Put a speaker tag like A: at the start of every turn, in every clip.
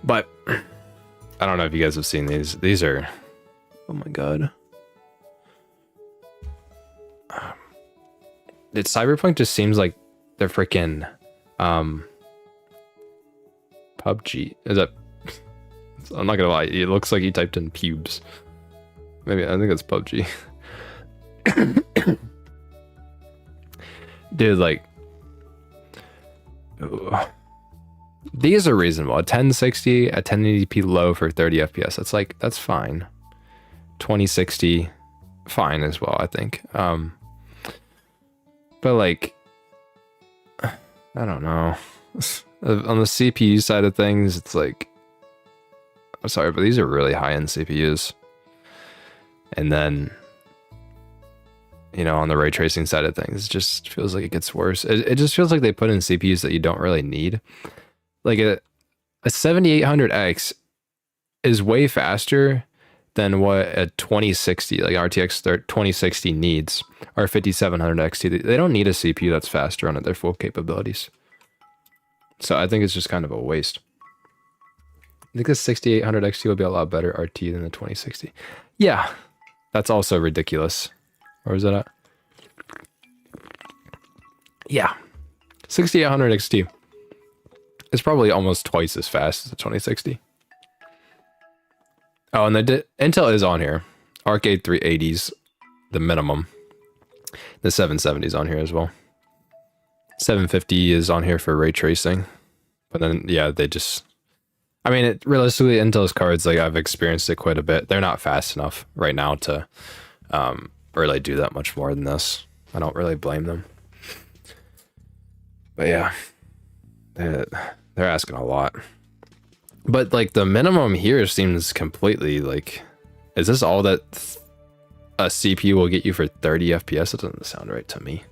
A: But I don't know if you guys have seen these. These are, oh my god. It's Cyberpunk just seems like they're freaking PUBG. Is that? I'm not gonna lie. It looks like he typed in pubes. Maybe I think it's PUBG. Dude, like, these are reasonable. A 1060, a 1080p low for 30 FPS. That's like, that's fine. 2060, fine as well, I think. But like, I don't know. On the CPU side of things, it's like, I'm sorry, but these are really high-end CPUs. And then, you know, on the ray tracing side of things, it just feels like it gets worse. It just feels like they put in CPUs that you don't really need. Like a 7800X is way faster than what a 2060, like RTX 2060 needs, or 5700 XT. They don't need a CPU that's faster on it, their full capabilities. So I think it's just kind of a waste. I think the 6800 XT will be a lot better RT than the 2060. Yeah, that's also ridiculous. Where is that at? Yeah, 6800 XT is probably almost twice as fast as the 2060. Oh, and Intel is on here. Arcade 380s, the minimum. The 770 is on here as well. 750 is on here for ray tracing. But then, yeah, they just... I mean, realistically, Intel's cards, like, I've experienced it quite a bit. They're not fast enough right now to really do that much more than this. I don't really blame them. But yeah, they're asking a lot. But like the minimum here seems completely like, is this all that a CPU will get you for 30 FPS? That doesn't sound right to me.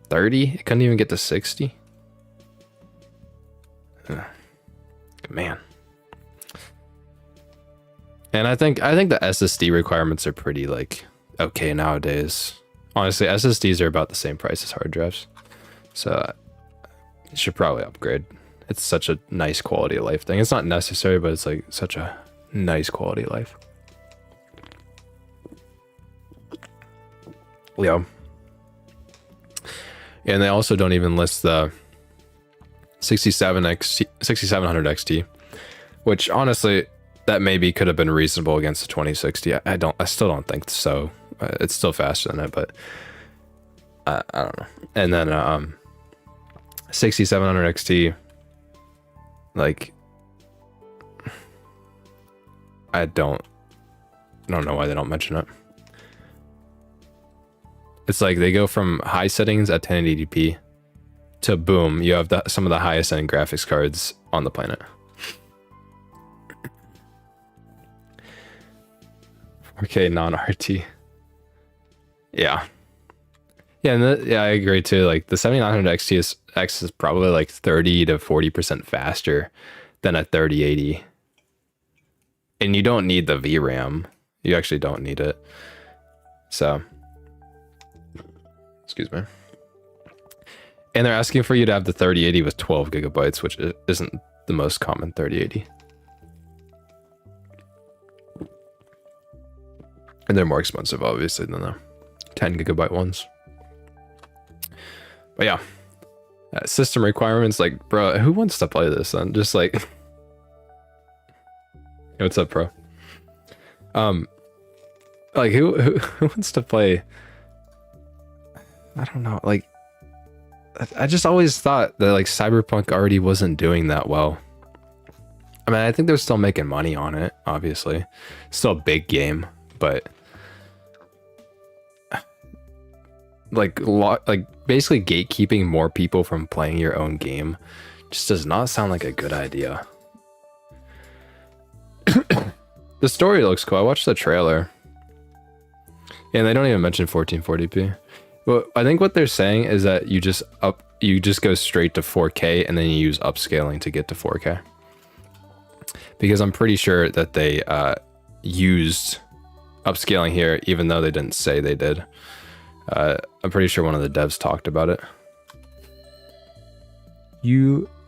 A: 30? It couldn't even get to 60? Man. And I think the SSD requirements are pretty like okay nowadays. Honestly, SSDs are about the same price as hard drives. So you should probably upgrade. It's such a nice quality of life thing. It's not necessary, but it's like such a nice quality of life. Yeah. And they also don't even list the 6700 XT, which honestly, that maybe could have been reasonable against the 2060. I still don't think so. It's still faster than it, but I don't know. And then 6700 XT, like, I don't know why they don't mention it. It's like they go from high settings at 1080p to boom, you have some of the highest end graphics cards on the planet. 4K non-RT. Yeah. Yeah, and yeah, I agree too. Like the 7900 X is probably like 30 to 40% faster than a 3080. And you don't need the VRAM. You actually don't need it. So, excuse me. And they're asking for you to have the 3080 with 12 gigabytes, which isn't the most common 3080. And they're more expensive, obviously, than the 10 gigabyte ones. But yeah, system requirements, like, bro, who wants to play this then? Just like, hey, what's up, bro? Like, who wants to play? I don't know. Like, I just always thought that like Cyberpunk already wasn't doing that well. I mean, I think they're still making money on it, obviously. Still a big game, but like basically gatekeeping more people from playing your own game just does not sound like a good idea. The story looks cool. I watched the trailer. Yeah, and they don't even mention 1440p. Well, I think what they're saying is that you just go straight to 4K and then you use upscaling to get to 4K. Because I'm pretty sure that they used upscaling here, even though they didn't say they did. I'm pretty sure one of the devs talked about it.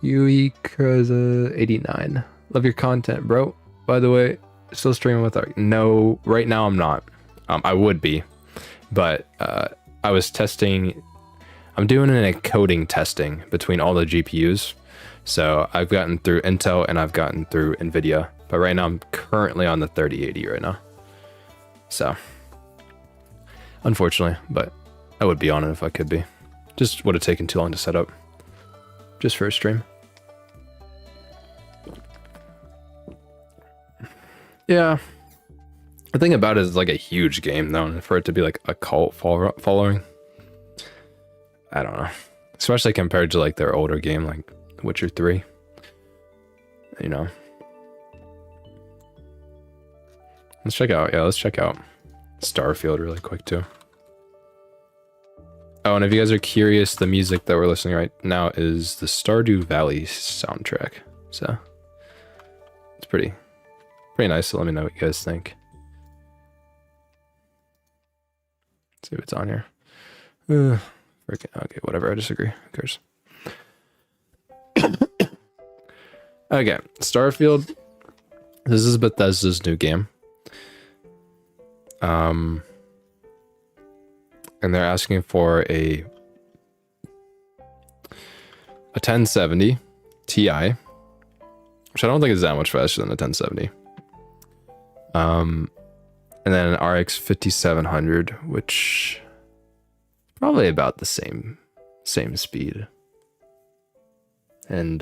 A: Yui Kurza 89. Love your content, bro. By the way, still streaming with our... No, right now I'm not. I would be, but I was testing... I'm doing an encoding testing between all the GPUs. So I've gotten through Intel and I've gotten through NVIDIA. But right now I'm currently on the 3080 right now. So, unfortunately, but I would be on it if I could be. Just would have taken too long to set up. Just for a stream. Yeah. The thing about it is like a huge game though, and for it to be like a cult following. I don't know. Especially compared to like their older game like Witcher 3. You know. Let's check out, let's check out Starfield really quick too. Oh, and if you guys are curious, the music that we're listening right now is the Stardew Valley soundtrack. So it's pretty nice. So let me know what you guys think. Let's see if it's on here. Okay, whatever. I disagree. Who cares? Okay, Starfield. This is Bethesda's new game. And they're asking for a 1070 Ti, which I don't think is that much faster than the 1070. And then an RX 5700, which probably about the same speed. And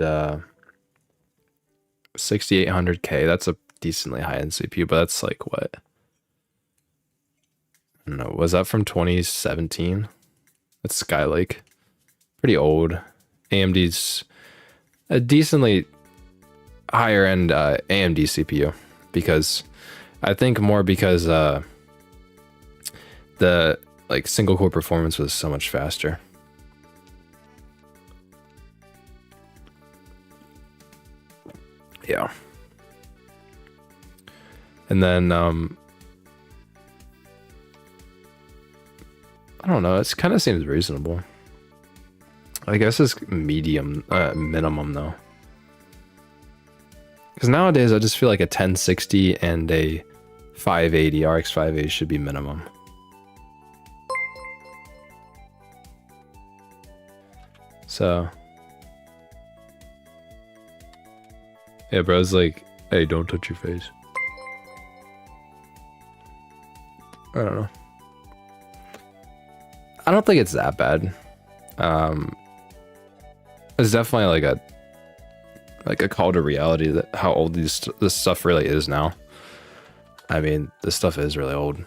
A: 6800K, that's a decently high-end CPU, but that's like what? I don't know, was that from 2017? That's Skylake. Pretty old. AMD's a decently higher end AMD CPU, because I think more because the like single core performance was so much faster. Yeah. And then I don't know, it kind of seems reasonable. I guess it's medium minimum though. Because nowadays I just feel like a 1060 and a 580 RX 580 should be minimum. So yeah, bro's like, hey, don't touch your face. I don't know. I don't think it's that bad. It's definitely like a call to reality that how old this stuff really is now. I mean, this stuff is really old,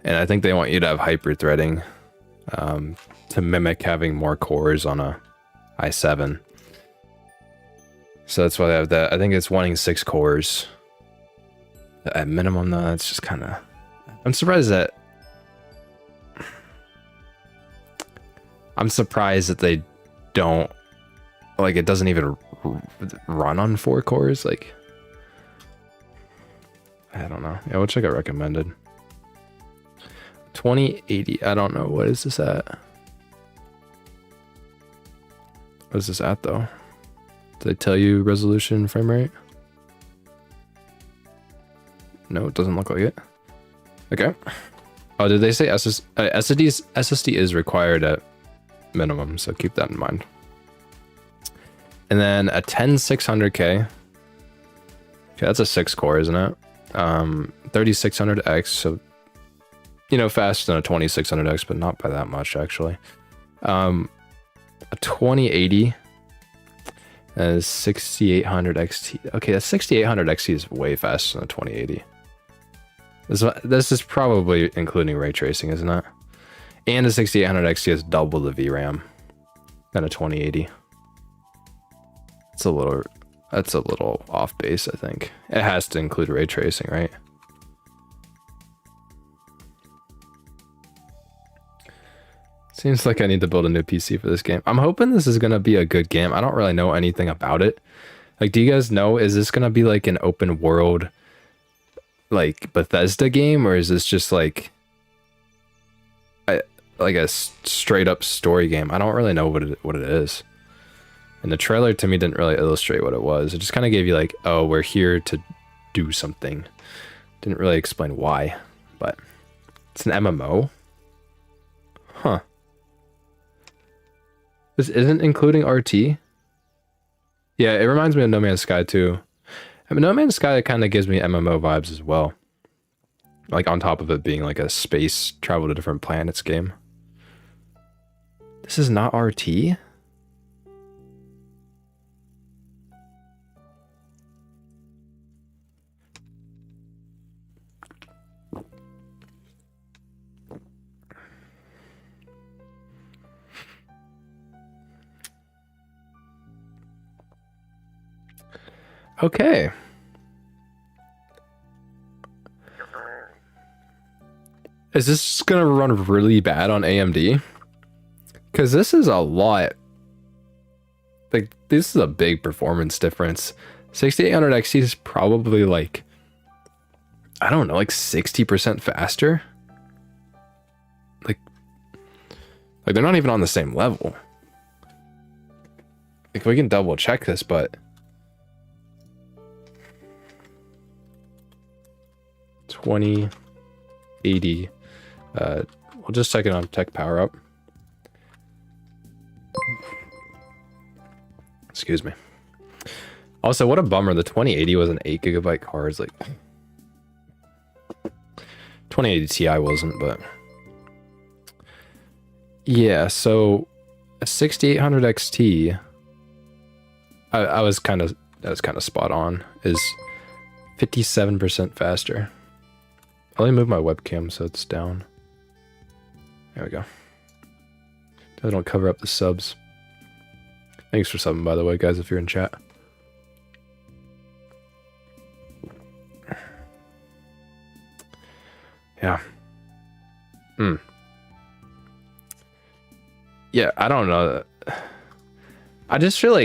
A: and I think they want you to have hyper threading to mimic having more cores on a i7. So that's why they have that. I think it's wanting 6 cores at minimum though. That's just kind of. I'm surprised that they don't, like, it doesn't even run on 4 cores. Like, I don't know. Yeah, we'll check out recommended. 2080. I don't know. What is this at? What is this at though? Did they tell you resolution, frame rate? No, it doesn't look like it. Okay. Oh, did they say SSD is required at minimum, so keep that in mind. And then a 10600K. Okay, that's a 6 core, isn't it? 3600X, so you know, faster than a 2600X, but not by that much actually. A 2080 is 6800 XT. Okay, that 6800 XT is way faster than a 2080. This is probably including ray tracing, isn't it? And a 6800 XT has double the VRAM than a 2080. That's a little off base, I think. It has to include ray tracing, right? Seems like I need to build a new PC for this game. I'm hoping this is gonna be a good game. I don't really know anything about it. Like, do you guys know, is this gonna be like an open world, like Bethesda game, or is this just like a straight up story game? I don't really know what it is. And the trailer to me didn't really illustrate what it was. It just kind of gave you like, oh, we're here to do something. Didn't really explain why, but it's an MMO. Huh. This isn't including RT? Yeah, it reminds me of No Man's Sky too. I mean, No Man's Sky kind of gives me MMO vibes as well. Like on top of it being like a space travel to different planets game. This is not RT? Okay. Is this gonna run really bad on AMD? Because this is a lot. Like, this is a big performance difference. 6800 XT is probably like, I don't know, like 60% faster. Like they're not even on the same level. Like, we can double check this, but 2080. We'll just check it on Tech Power Up. Excuse me. Also, what a bummer. The 2080 was an 8 GB card. It's like 2080 Ti wasn't, but yeah. So a 6800 XT, that was kind of spot on. Is 57% faster. I'll only move my webcam so it's down. There we go. I don't cover up the subs. Thanks for subbing, by the way, guys, if you're in chat. Yeah. Yeah, I don't know. I just feel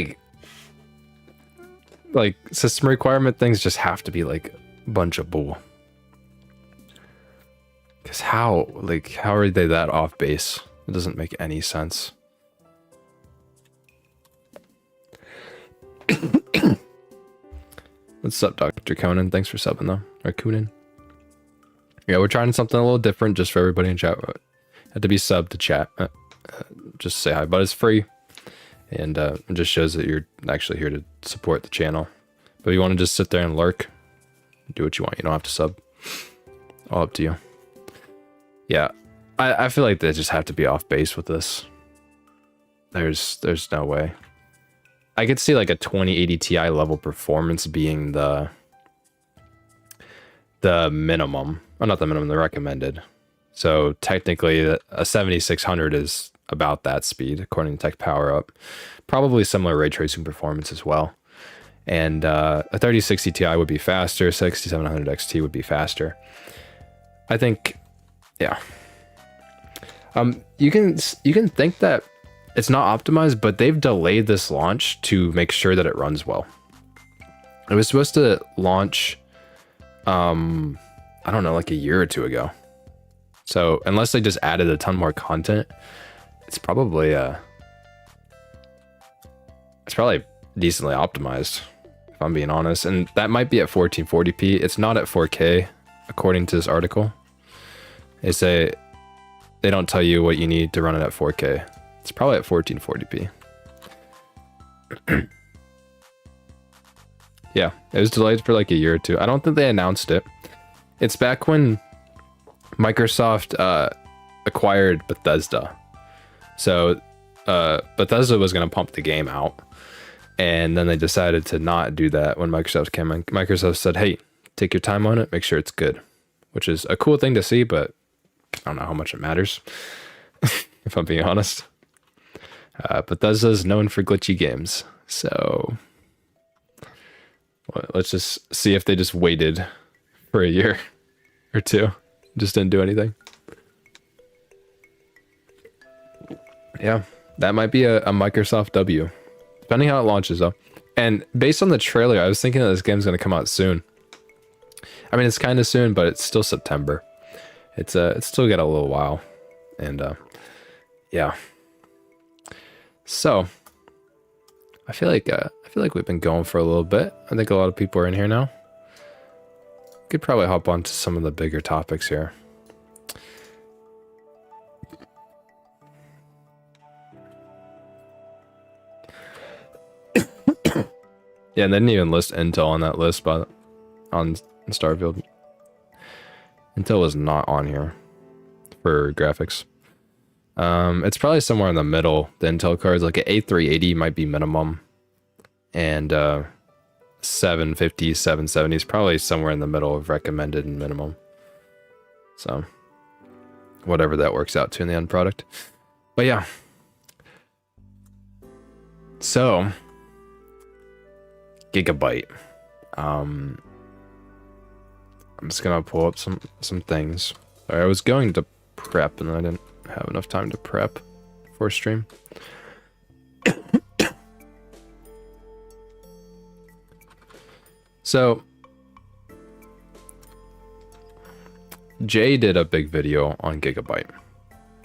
A: like system requirement things just have to be like a bunch of bull. Because how are they that off base? It doesn't make any sense. What's up, Dr. Conan? Thanks for subbing, though. Or Coonan. Yeah, we're trying something a little different just for everybody in chat. Had to be subbed to chat. Just say hi, but it's free. And it just shows that you're actually here to support the channel. But if you want to just sit there and lurk, do what you want. You don't have to sub. All up to you. Yeah, I feel like they just have to be off base with this. There's no way. I could see like a 2080 Ti level performance being the minimum. Well, not the minimum, the recommended. So technically a 7600 is about that speed according to Tech Power Up. Probably similar ray tracing performance as well. And a 3060 Ti would be faster, 6700 XT would be faster. I think, yeah. You can think that it's not optimized, but they've delayed this launch to make sure that it runs well. It was supposed to launch, I don't know, like a year or two ago. So unless they just added a ton more content, it's probably decently optimized, if I'm being honest. And that might be at 1440p. It's not at 4K, according to this article. They say they don't tell you what you need to run it at 4K. It's probably at 1440p. Yeah, it was delayed for like a year or two. I don't think they announced it. It's back when Microsoft acquired Bethesda. So Bethesda was going to pump the game out. And then they decided to not do that when Microsoft came in. Microsoft said, hey, take your time on it, make sure it's good. Which is a cool thing to see, but I don't know how much it matters, if I'm being honest. Bethesda is known for glitchy games, so let's just see if they just waited for a year or two, just didn't do anything. Yeah, that might be a Microsoft W, depending how it launches though. And based on the trailer, I was thinking that this game's going to come out soon. I mean, it's kind of soon, but it's still September. It's still got a little while, and yeah. So, I feel like we've been going for a little bit. I think a lot of people are in here now. Could probably hop on to some of the bigger topics here. Yeah, and they didn't even list Intel on that list, but on Starfield. Intel was not on here for graphics. It's probably somewhere in the middle. The Intel cards, like an A380 might be minimum, and 750, 770 is probably somewhere in the middle of recommended and minimum. So whatever that works out to in the end product. But yeah. So Gigabyte. I'm just gonna pull up some things. I was going to prep and I didn't have enough time to prep for stream. So Jay did a big video on Gigabyte.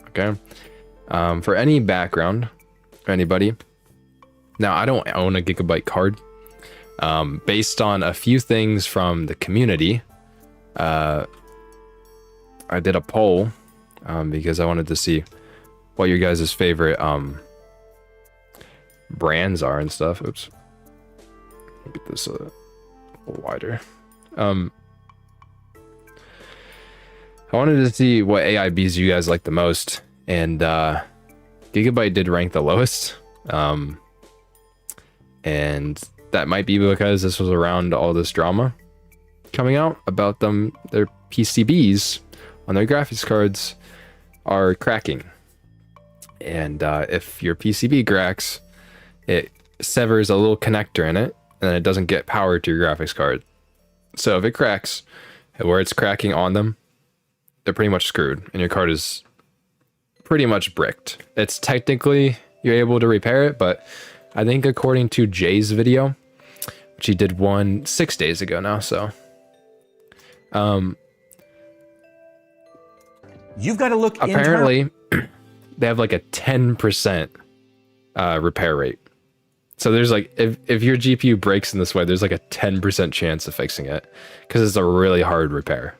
A: Okay. For any background, anybody. Now, I don't own a Gigabyte card. Based on a few things from the community, I did a poll because I wanted to see what your guys' favorite brands are and stuff. Oops. Get this a little wider. I wanted to see what AIBs you guys like the most, and Gigabyte did rank the lowest. And that might be because this was around all this drama coming out about them. Their PCBs on their graphics cards are cracking. And if your PCB cracks, it severs a little connector in it, and then it doesn't get power to your graphics card. So if it cracks, where it's cracking on them, they're pretty much screwed, and your card is pretty much bricked. It's technically, you're able to repair it, but I think according to Jay's video, which he did one 6 days ago now, so
B: you've got to look
A: apparently they have like a 10% repair rate. So there's like, if your GPU breaks in this way, there's like a 10% chance of fixing it because it's a really hard repair.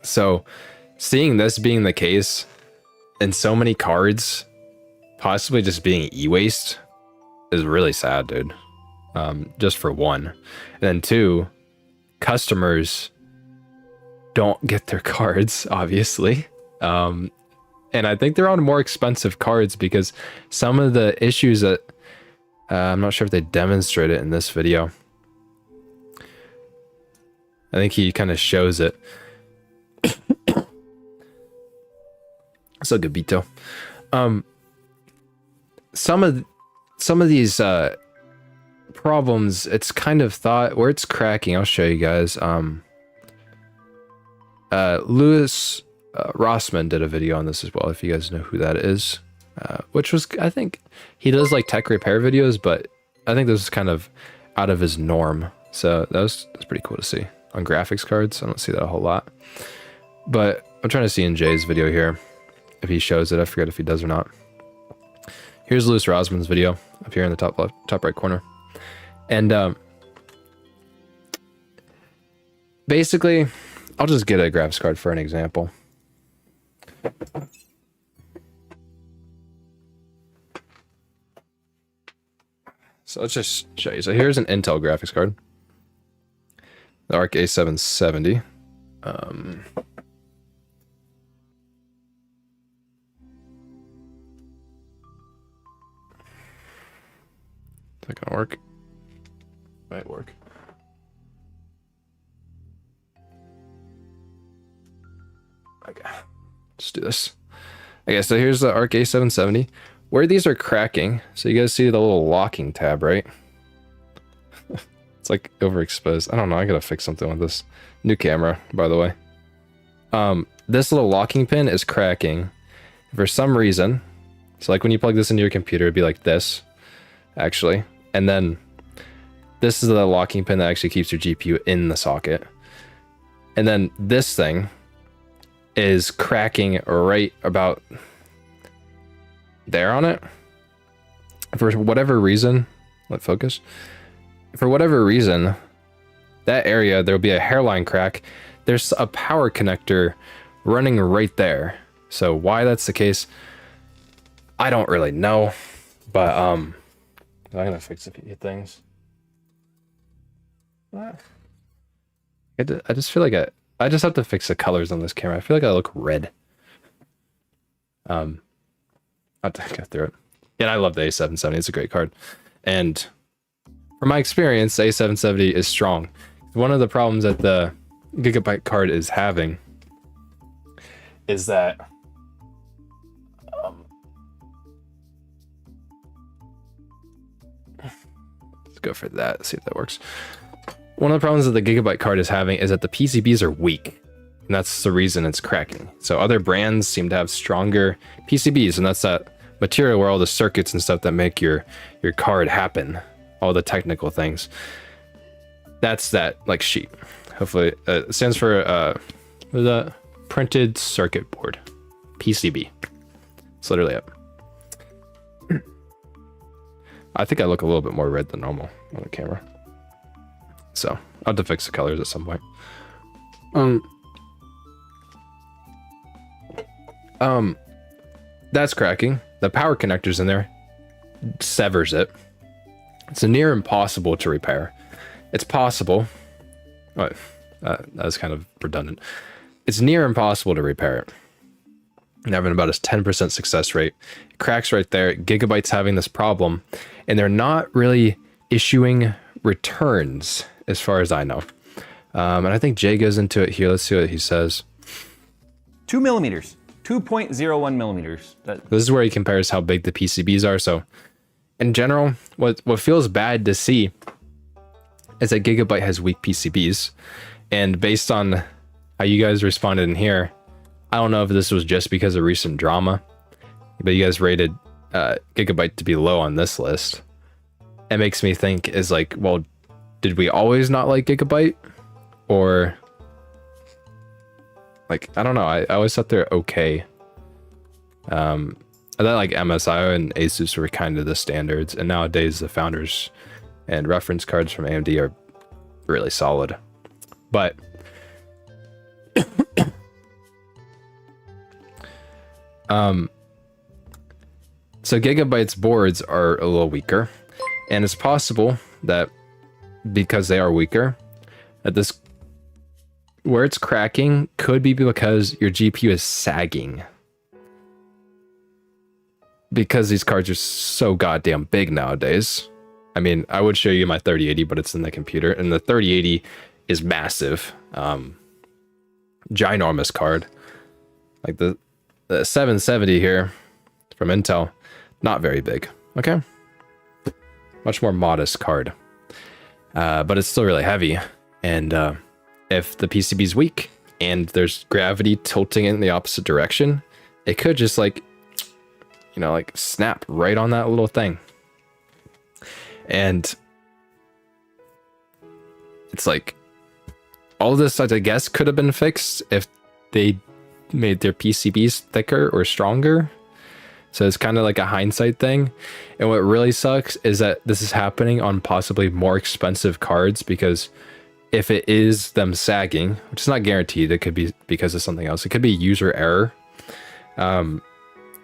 A: So seeing this being the case and so many cards possibly just being e-waste is really sad, dude. Just for one. And then two, customers don't get their cards, obviously. And I think they're on more expensive cards because some of the issues that I'm not sure if they demonstrate it in this video. I think he kind of shows it. So Gabito. Some of these problems, it's kind of thought where it's cracking. I'll show you guys. Louis Rossman did a video on this as well, if you guys know who that is. Which was, I think he does like tech repair videos, but I think this is kind of out of his norm. So that's pretty cool to see on graphics cards. I don't see that a whole lot, but I'm trying to see in Jay's video here if he shows it. I forget if he does or not. Here's Louis Rossman's video up here in the top left, top right corner. And basically, I'll just get a graphics card for an example. So let's just show you. So here's an Intel graphics card. The Arc A770. Is that gonna work? Might work. Okay, let's do this. Okay, so here's the Arc A770. Where these are cracking, so you guys see the little locking tab, right? It's like overexposed. I don't know, I gotta fix something with this. New camera, by the way. This little locking pin is cracking for some reason. So like when you plug this into your computer, it'd be like this, actually. And then this is the locking pin that actually keeps your GPU in the socket. And then this thing is cracking right about there on it. For whatever reason, let focus. For whatever reason, that area, there'll be a hairline crack. There's a power connector running right there. So why that's the case, I don't really know. But I'm gonna fix a few things. What? I just feel like I just have to fix the colors on this camera. I feel like I look red. I'll go through it. And I love the A770. It's a great card. And from my experience, the A770 is strong. One of the problems that the Gigabyte card is having is that let's go for that, see if that works. One of the problems that the Gigabyte card is having is that the PCBs are weak, and that's the reason it's cracking. So other brands seem to have stronger PCBs, and that's that material where all the circuits and stuff that make your card happen, all the technical things. That's that like sheet. Hopefully it stands for the printed circuit board, PCB. It's literally it. I think I look a little bit more red than normal on the camera. So I'll have to fix the colors at some point. That's cracking. The power connector's in there, severs it. It's near impossible to repair. It's possible. Oh, that was kind of redundant. It's near impossible to repair it. And having about a 10% success rate. It cracks right there. Gigabyte's having this problem, and they're not really issuing returns as far as I know. And I think Jay goes into it here. Let's see what he says.
B: 2 millimeters, 2.01 millimeters.
A: This is where he compares how big the PCBs are. So in general, what feels bad to see is that Gigabyte has weak PCBs. And based on how you guys responded in here, I don't know if this was just because of recent drama, but you guys rated Gigabyte to be low on this list. It makes me think is like, well, did we always not like Gigabyte? Or like, I don't know. I always thought they're okay. I thought like MSI and Asus were kind of the standards, and nowadays the founders and reference cards from AMD are really solid. But so Gigabyte's boards are a little weaker, and it's possible that because they are weaker, that this where it's cracking could be because your GPU is sagging. Because these cards are so goddamn big nowadays. I mean, I would show you my 3080, but it's in the computer, and the 3080 is massive. Ginormous card. Like the 770 here from Intel, not very big. Okay, much more modest card, but it's still really heavy. And if the PCB is weak and there's gravity tilting in the opposite direction, it could just like, you know, like snap right on that little thing. And it's like all this, I guess, could have been fixed if they made their PCBs thicker or stronger. So it's kind of like a hindsight thing. And what really sucks is that this is happening on possibly more expensive cards, because if it is them sagging, which is not guaranteed, it could be because of something else. It could be user error.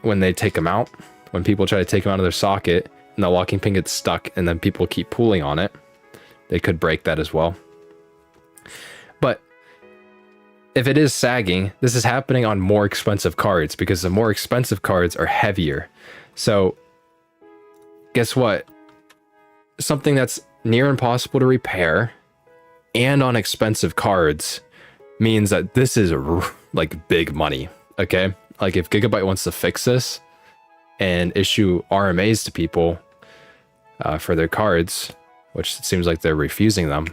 A: When they take them out, when people try to take them out of their socket and the locking pin gets stuck and then people keep pulling on it, they could break that as well. But if it is sagging, this is happening on more expensive cards, because the more expensive cards are heavier. So guess what? Something that's near impossible to repair and on expensive cards means that this is like big money. Okay, like if Gigabyte wants to fix this and issue RMAs to people for their cards, which it seems like they're refusing them,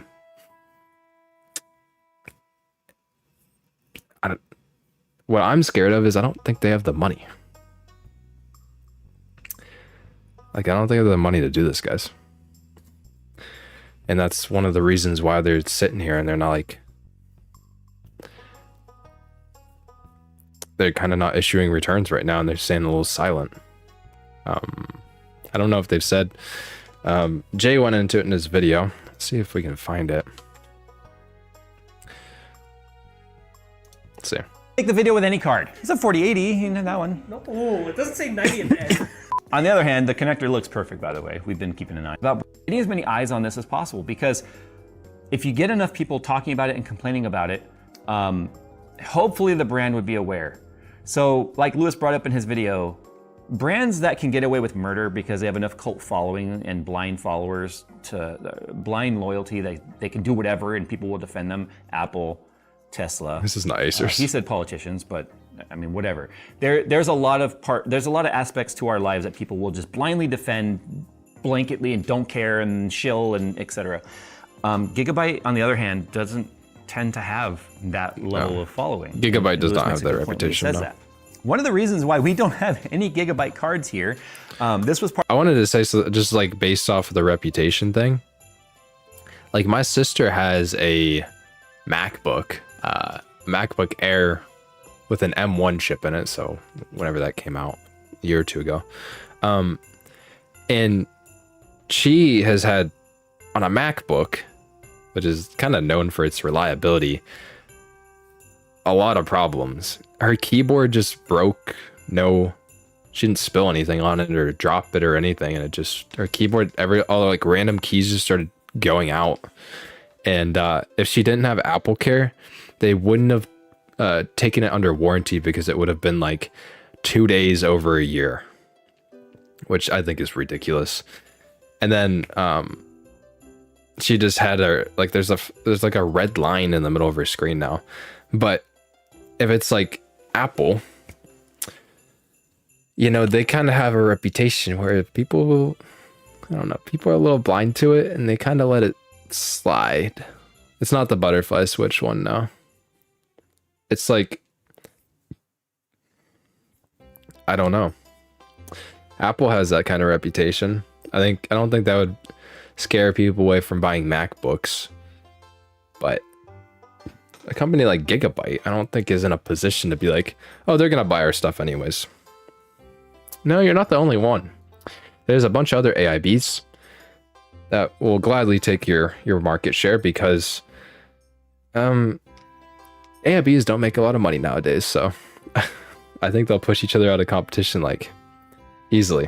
A: what I'm scared of is I don't think they have the money. Like, I don't think they have the money to do this, guys. And that's one of the reasons why they're sitting here and they're not like, they're kind of not issuing returns right now, and they're staying a little silent. I don't know if they've said Jay went into it in his video. Let's see if we can find it. Let's see.
B: Make the video with any card. It's a 4080, you know that one.
C: No, it doesn't say 90 in the end.
B: On the other hand, the connector looks perfect, by the way. We've been keeping an eye. About getting as many eyes on this as possible, because if you get enough people talking about it and complaining about it, hopefully the brand would be aware. So like Lewis brought up in his video, brands that can get away with murder because they have enough cult following and blind followers to blind loyalty, they can do whatever and people will defend them. Apple, Tesla.
A: This is not Asus.
B: He said politicians, but I mean, whatever. There's a lot of aspects to our lives that people will just blindly defend blanketly and don't care and shill and etc. Gigabyte, on the other hand, doesn't tend to have that level of following.
A: Gigabyte does not have that reputation.
B: Says that. One of the reasons why we don't have any Gigabyte cards here, this was part.
A: I wanted to say, so just like based off of the reputation thing, like my sister has a MacBook Air with an M1 chip in it, so whenever that came out, a year or two ago, and she has had on a MacBook, which is kind of known for its reliability, a lot of problems. Her keyboard just broke. She didn't spill anything on it or drop it or anything, and it just, her keyboard, all like random keys just started going out. And if she didn't have Apple Care, they wouldn't have taken it under warranty because it would have been like 2 days over a year, which I think is ridiculous. And then she just had there's like a red line in the middle of her screen now. But if it's like Apple, you know, they kind of have a reputation where people, I don't know, people are a little blind to it and they kind of let it slide. It's not the butterfly switch one, no. It's like, I don't know. Apple has that kind of reputation. I don't think that would scare people away from buying MacBooks. But a company like Gigabyte, I don't think is in a position to be like, oh, they're gonna buy our stuff anyways. No, you're not the only one. There's a bunch of other AIBs that will gladly take your market share because AIBs don't make a lot of money nowadays, so I think they'll push each other out of competition like easily.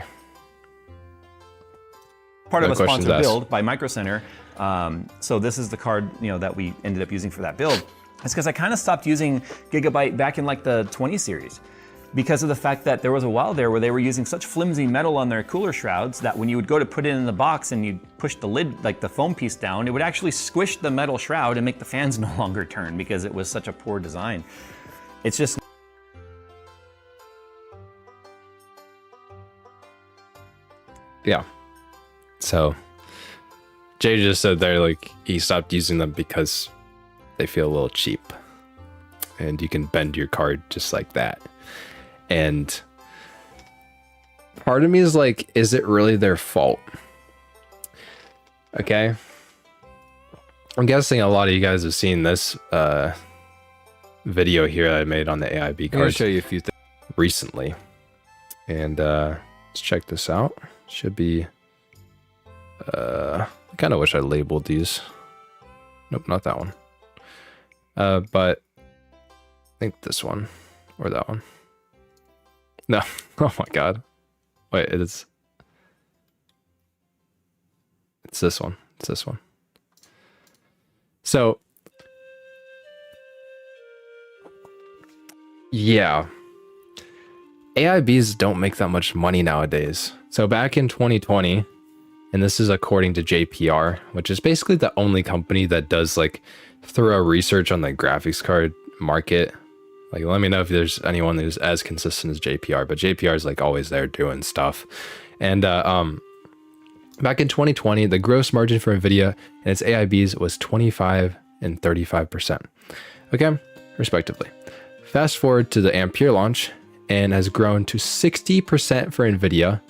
B: Part of a sponsored build by Micro Center. So this is the card, you know, that we ended up using for that build. It's because I kind of stopped using Gigabyte back in like the 20 series because of the fact that there was a while there where they were using such flimsy metal on their cooler shrouds that when you would go to put it in the box and you'd push the lid, like the foam piece down, it would actually squish the metal shroud and make the fans no longer turn because it was such a poor design. It's just...
A: Yeah. So Jay just said there, like, he stopped using them because they feel a little cheap and you can bend your card just like that. And part of me is like, is it really their fault? Okay. I'm guessing a lot of you guys have seen this video here that I made on the AIB card. I'll show you a few things recently. And let's check this out. Should be I kind of wish I labeled these. Nope, not that one. But I think this one or that one. No. Oh my god. Wait, it's this one. It's this one. So yeah. AIBs don't make that much money nowadays. So back in 2020, and this is according to JPR, which is basically the only company that does like thorough research on the graphics card market. Like, let me know if there's anyone who's as consistent as JPR, but JPR is like always there doing stuff. And back in 2020, the gross margin for NVIDIA and its AIBs was 25 and 35%. Okay, respectively. Fast forward to the Ampere launch and has grown to 60% for NVIDIA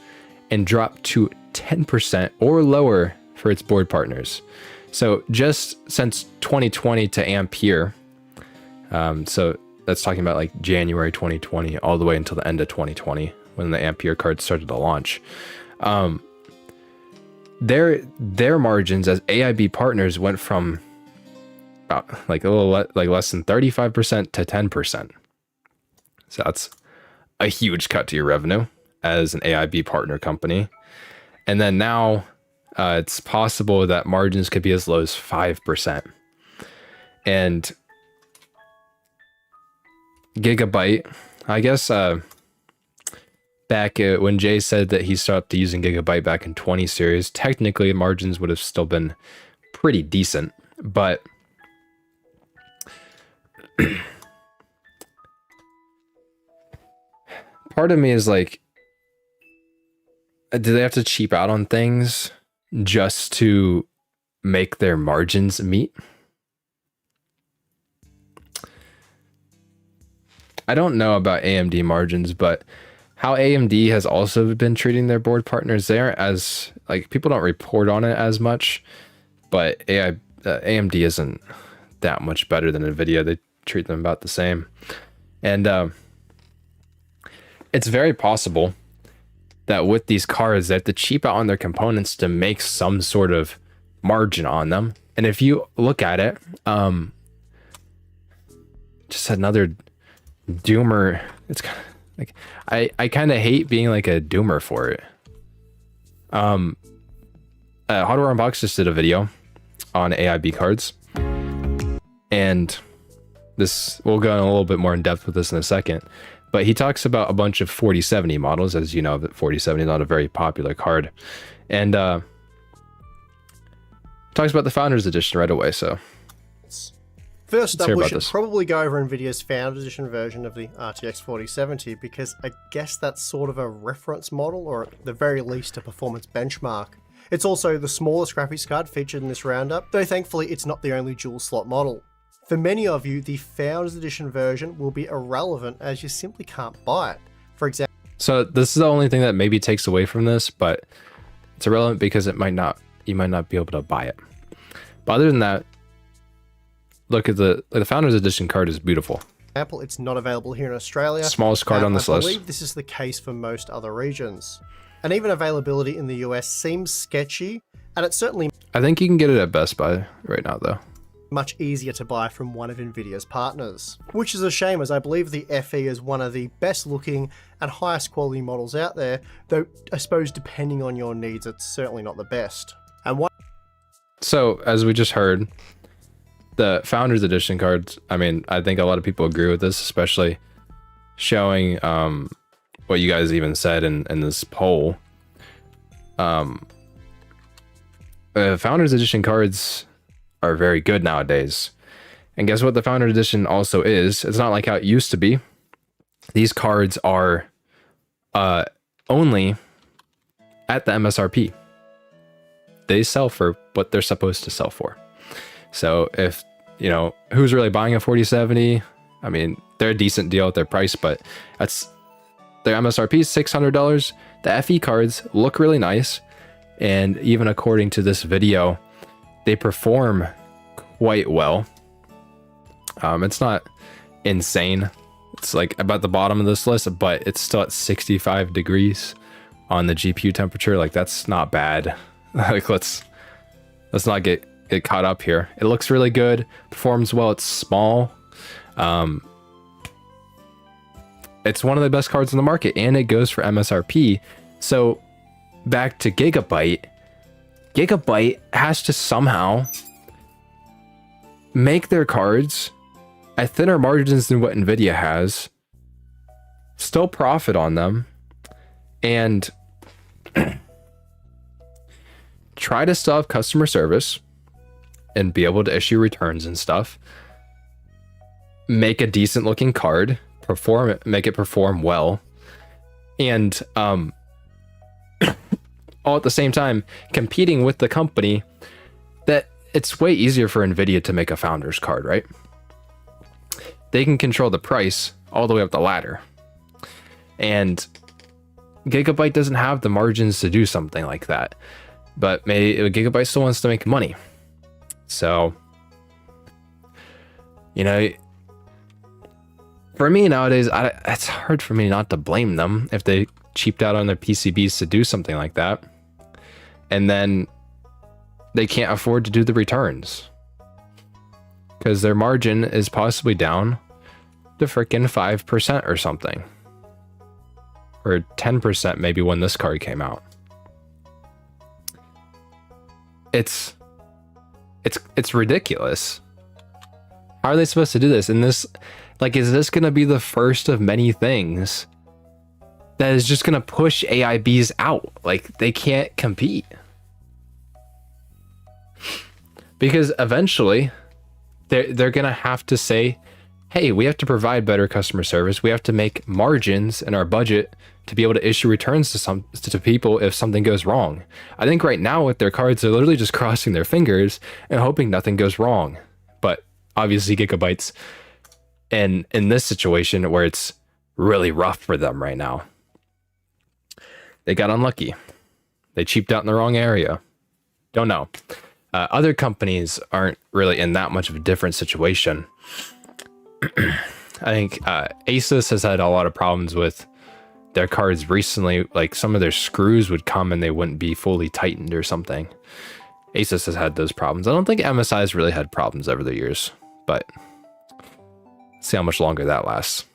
A: and dropped to 10% or lower for its board partners. So just since 2020 to Ampere, so that's talking about like January 2020 all the way until the end of 2020 when the Ampere card started to launch. their margins as AIB partners went from about like a little like less than 35% to 10%. So that's a huge cut to your revenue as an AIB partner company. And then now it's possible that margins could be as low as 5%. And Gigabyte, I guess back when Jay said that he stopped using Gigabyte back in 20 series, technically margins would have still been pretty decent, but part of me is like, do they have to cheap out on things just to make their margins meet? I don't know about AMD margins, but how AMD has also been treating their board partners there, as like people don't report on it as much, but AMD isn't that much better than Nvidia. They treat them about the same. And it's very possible that with these cards, they have to cheap out on their components to make some sort of margin on them. And if you look at it, just another doomer. It's kind of like, I kind of hate being like a doomer for it. Hardware Unbox just did a video on AIB cards, and this, we'll go in a little bit more in depth with this in a second, but he talks about a bunch of 4070 models. As you know, that 4070 is not a very popular card, and talks about the Founders Edition right away. So
D: first up, we should probably go over NVIDIA's Founders Edition version of the RTX 4070, because I guess that's sort of a reference model, or at the very least a performance benchmark. It's also the smallest graphics card featured in this roundup, though thankfully it's not the only dual slot model. For many of you, the Founders Edition version will be irrelevant as you simply can't buy it. For example,
A: so this is the only thing that maybe takes away from this, but it's irrelevant because you might not be able to buy it. But other than that, look at the Founders Edition card is beautiful.
D: It's not available here in Australia.
A: Smallest card on this list.
D: I believe this is the case for most other regions. And even availability in the US seems sketchy, and it's certainly,
A: I think you can get it at Best Buy right now though,
D: much easier to buy from one of NVIDIA's partners. Which is a shame, as I believe the FE is one of the best looking and highest quality models out there, though I suppose depending on your needs, it's certainly not the best. And what?
A: So as we just heard, the Founders Edition cards, I mean, I think a lot of people agree with this, especially showing what you guys even said in this poll. Founders Edition cards are very good nowadays. And guess what the Founders Edition also is? It's not like how it used to be. These cards are only at the MSRP. They sell for what they're supposed to sell for. So if, you know, who's really buying a 4070? I mean, they're a decent deal at their price, but that's their MSRP is $600. The FE cards look really nice, and even according to this video, they perform quite well. It's not insane. It's like about the bottom of this list, but it's still at 65 degrees on the GPU temperature. Like, that's not bad. Like, let's not get caught up here. It looks really good, performs well. It's small. It's one of the best cards in the market, and it goes for MSRP. So back to Gigabyte. Gigabyte has to somehow make their cards at thinner margins than what Nvidia has, still profit on them, and try to still have customer service and be able to issue returns and stuff, make a decent looking card, make it perform well, and all at the same time competing with the company that it's way easier for Nvidia to make a Founders card, right? They can control the price all the way up the ladder, and Gigabyte doesn't have the margins to do something like that, but Gigabyte still wants to make money. So, you know, for me nowadays, it's hard for me not to blame them if they cheaped out on their PCBs to do something like that. and then they can't afford to do the returns because their margin is possibly down to freaking 5% or something, or 10% maybe when this card came out. It's ridiculous. How are they supposed to do this? And this, like, is this going to be the first of many things that is just going to push AIBs out? Like, they can't compete. Because eventually they're going to have to say, hey, we have to provide better customer service. We have to make margins in our budget to be able to issue returns to people if something goes wrong. I think right now with their cards, they're literally just crossing their fingers and hoping nothing goes wrong. But obviously Gigabyte's in this situation where it's really rough for them right now. They got unlucky. They cheaped out in the wrong area. Don't know. Other companies aren't really in that much of a different situation. I think Asus has had a lot of problems with their cards recently. Like, some of their screws would come and they wouldn't be fully tightened or something. Asus has had those problems. I don't think MSI has really had problems over the years, but see how much longer that lasts.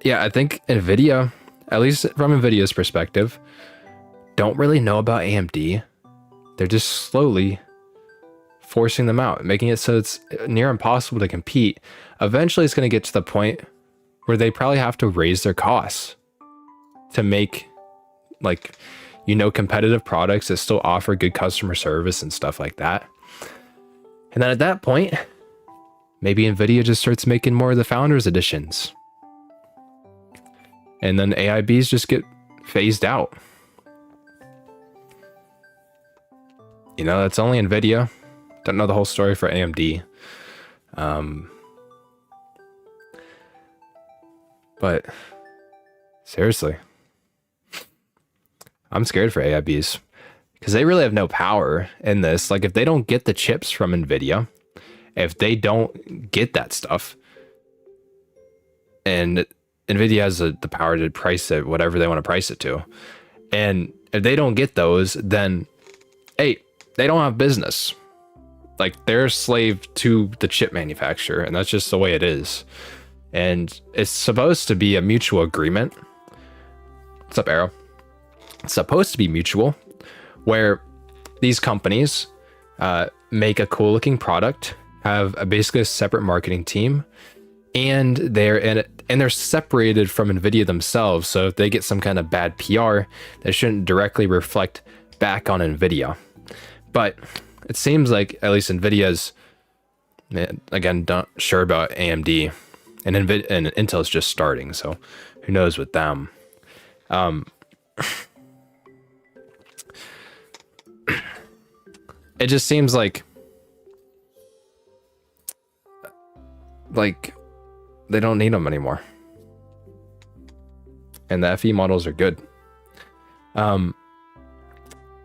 A: Yeah, I think Nvidia, at least from Nvidia's perspective, don't really know about AMD. They're just slowly forcing them out, making it so it's near impossible to compete. Eventually it's going to get to the point where they probably have to raise their costs to make, like, you know, competitive products that still offer good customer service and stuff like that. And then at that point, maybe Nvidia just starts making more of the Founders Editions. And then AIBs just get phased out. You know, that's only Nvidia. Don't know the whole story for AMD. But seriously, I'm scared for AIBs because they really have no power in this. Like, if they don't get the chips from Nvidia, if they don't get that stuff, and Nvidia has the power to price it whatever they want to price it to, and if they don't get those, then hey, they don't have business. Like, they're a slave to the chip manufacturer, and that's just the way it is. And it's supposed to be a mutual agreement. What's up, Arrow? It's supposed to be mutual, where these companies make a cool looking product, have basically a separate marketing team, and they're in it, and they're separated from Nvidia themselves. So if they get some kind of bad PR, that shouldn't directly reflect back on Nvidia. But it seems like at least Nvidia's, again, not sure about AMD, and Intel's just starting, so who knows with them. It just seems like they don't need them anymore, and the FE models are good. And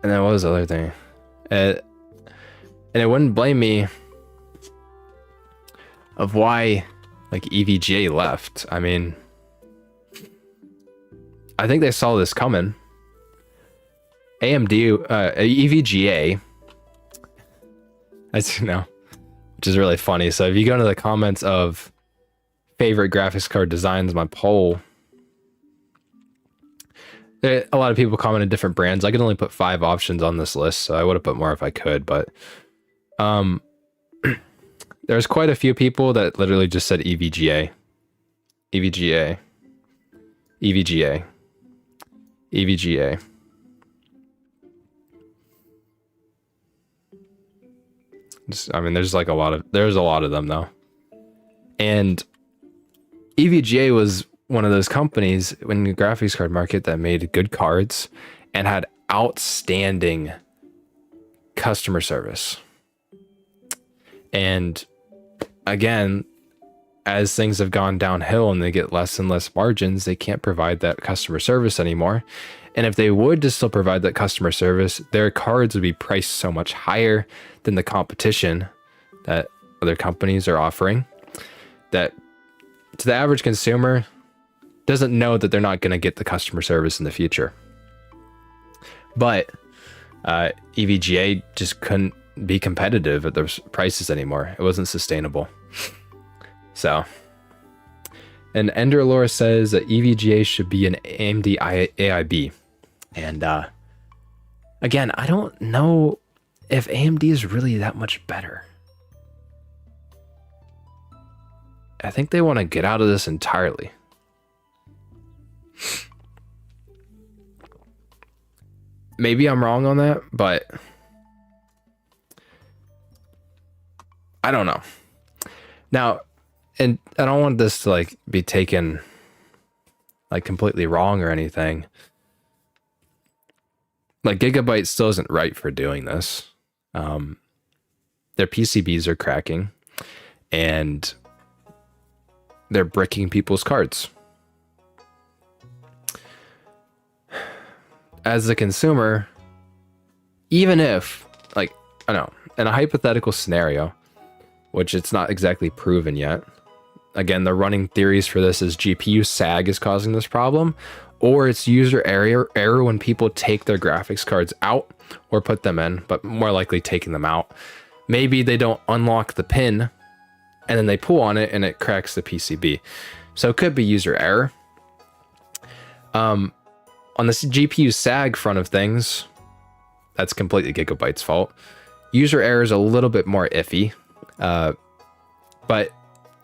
A: then what was the other thing? And it wouldn't blame me of why, like, EVGA left. I mean, I think they saw this coming. AMD, EVGA, as you know, which is really funny. So if you go into the comments of favorite graphics card designs, my poll, a lot of people commented different brands. I could only put 5 options on this list, so I would have put more if I could, but there's quite a few people that literally just said EVGA. EVGA. EVGA. EVGA. I mean, there's a lot of them though. And EVGA was one of those companies in the graphics card market that made good cards and had outstanding customer service. And again, as things have gone downhill and they get less and less margins, they can't provide that customer service anymore. And if they would to still provide that customer service, their cards would be priced so much higher than the competition that other companies are offering, that to the average consumer doesn't know that they're not going to get the customer service in the future. But EVGA just couldn't be competitive at those prices anymore. It wasn't sustainable. So, and Enderlore says that EVGA should be an AMD AIB. And again, I don't know if AMD is really that much better. I think they want to get out of this entirely. Maybe I'm wrong on that, but I don't know. Now, and I don't want this to like be taken like completely wrong or anything. Like Gigabyte still isn't right for doing this. Their PCBs are cracking and they're bricking people's cards. As a consumer, even if, like, I don't know, in a hypothetical scenario, which it's not exactly proven yet, again, the running theories for this is GPU sag is causing this problem, or it's user error when people take their graphics cards out or put them in, but more likely taking them out. Maybe they don't unlock the pin and then they pull on it and it cracks the PCB. So it could be user error. On the GPU sag front of things, that's completely Gigabyte's fault. User error is a little bit more iffy. But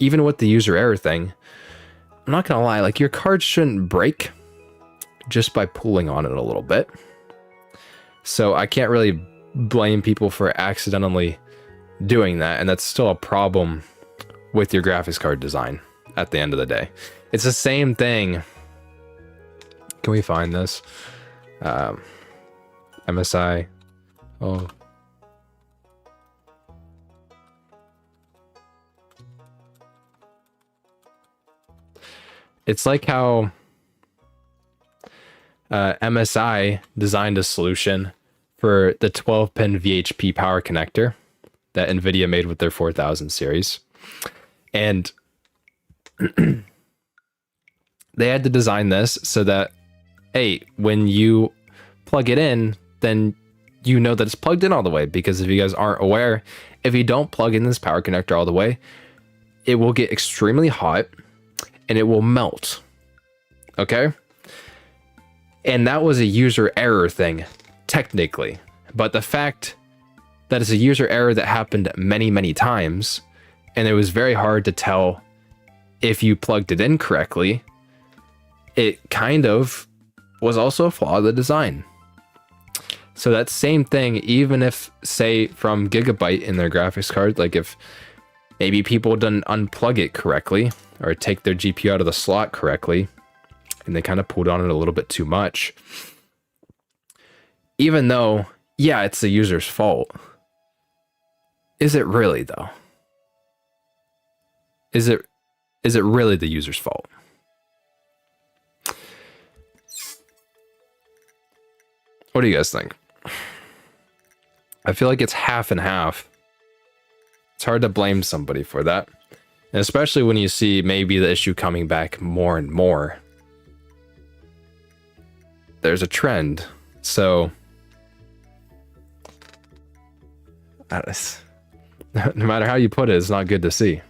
A: even with the user error thing, I'm not gonna lie, like your card shouldn't break just by pulling on it a little bit. So I can't really blame people for accidentally doing that, and that's still a problem with your graphics card design at the end of the day. It's the same thing. Can we find this? MSI. Oh. It's like how MSI designed a solution for the 12-pin VHP power connector that NVIDIA made with their 4000 series. And they had to design this so that, hey, when you plug it in, then you know that it's plugged in all the way. Because if you guys aren't aware, if you don't plug in this power connector all the way, it will get extremely hot and it will melt. Okay? And that was a user error thing, technically. But the fact that it's a user error that happened many, many times, and it was very hard to tell if you plugged it in correctly, it kind of was also a flaw of the design. So that same thing, even if, say, from Gigabyte in their graphics card, like if maybe people didn't unplug it correctly or take their GPU out of the slot correctly, and they kind of pulled on it a little bit too much, even though, yeah, it's the user's fault, is it really though? Is it really the user's fault? What do you guys think? I feel like it's half and half. It's hard to blame somebody for that. And especially when you see maybe the issue coming back more and more. There's a trend. So, no matter how you put it, it's not good to see.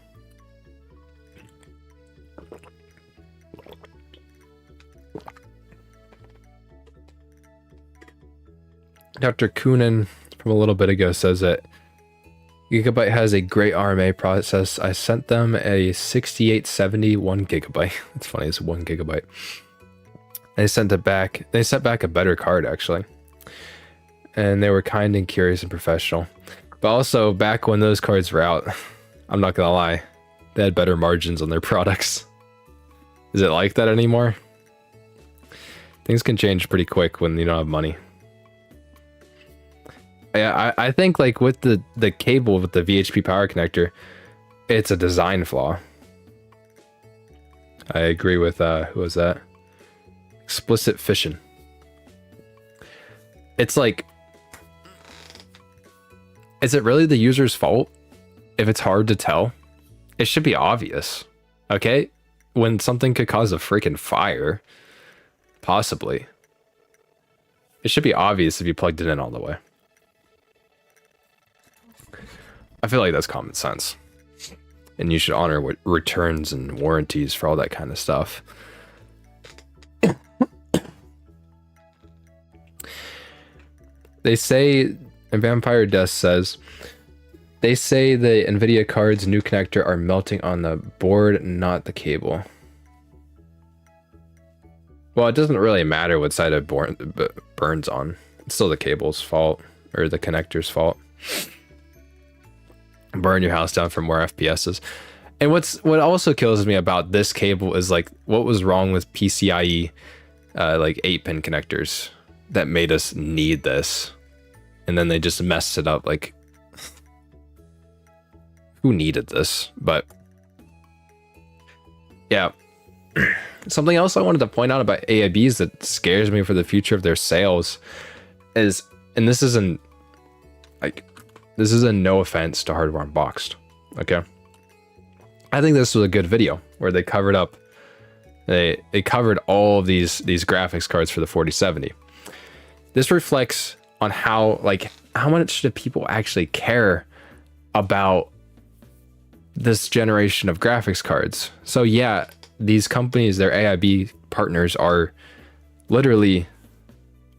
A: Dr. Koonin from a little bit ago says that Gigabyte has a great RMA process. I sent them a 6870 1 gigabyte. It's funny, it's 1 gigabyte. They sent it back. They sent back a better card, actually. And they were kind and curious and professional. But also, back when those cards were out, I'm not gonna lie, they had better margins on their products. Is it like that anymore? Things can change pretty quick when you don't have money. Yeah, I think like with the cable with the VHP power connector, it's a design flaw. I agree with who was that? Explicit Fission. It's like, is it really the user's fault if it's hard to tell? It should be obvious, okay? When something could cause a freaking fire, possibly. It should be obvious if you plugged it in all the way. I feel like that's common sense. And you should honor what returns and warranties for all that kind of stuff. They say, and Vampire Dust says, they say the NVIDIA card's new connector are melting on the board, not the cable. Well, it doesn't really matter what side it burns on. It's still the cable's fault, or the connector's fault. Burn your house down for more FPSs. And what also kills me about this cable is like, what was wrong with PCIe, like 8-pin connectors that made us need this? And then they just messed it up. Like, who needed this? But yeah. Something else I wanted to point out about AIBs that scares me for the future of their sales is, and this isn't no offense to Hardware Unboxed, okay? I think this was a good video where they covered up, they covered all of these graphics cards for the 4070. This reflects on how much do people actually care about this generation of graphics cards. So yeah, these companies, their AIB partners, are literally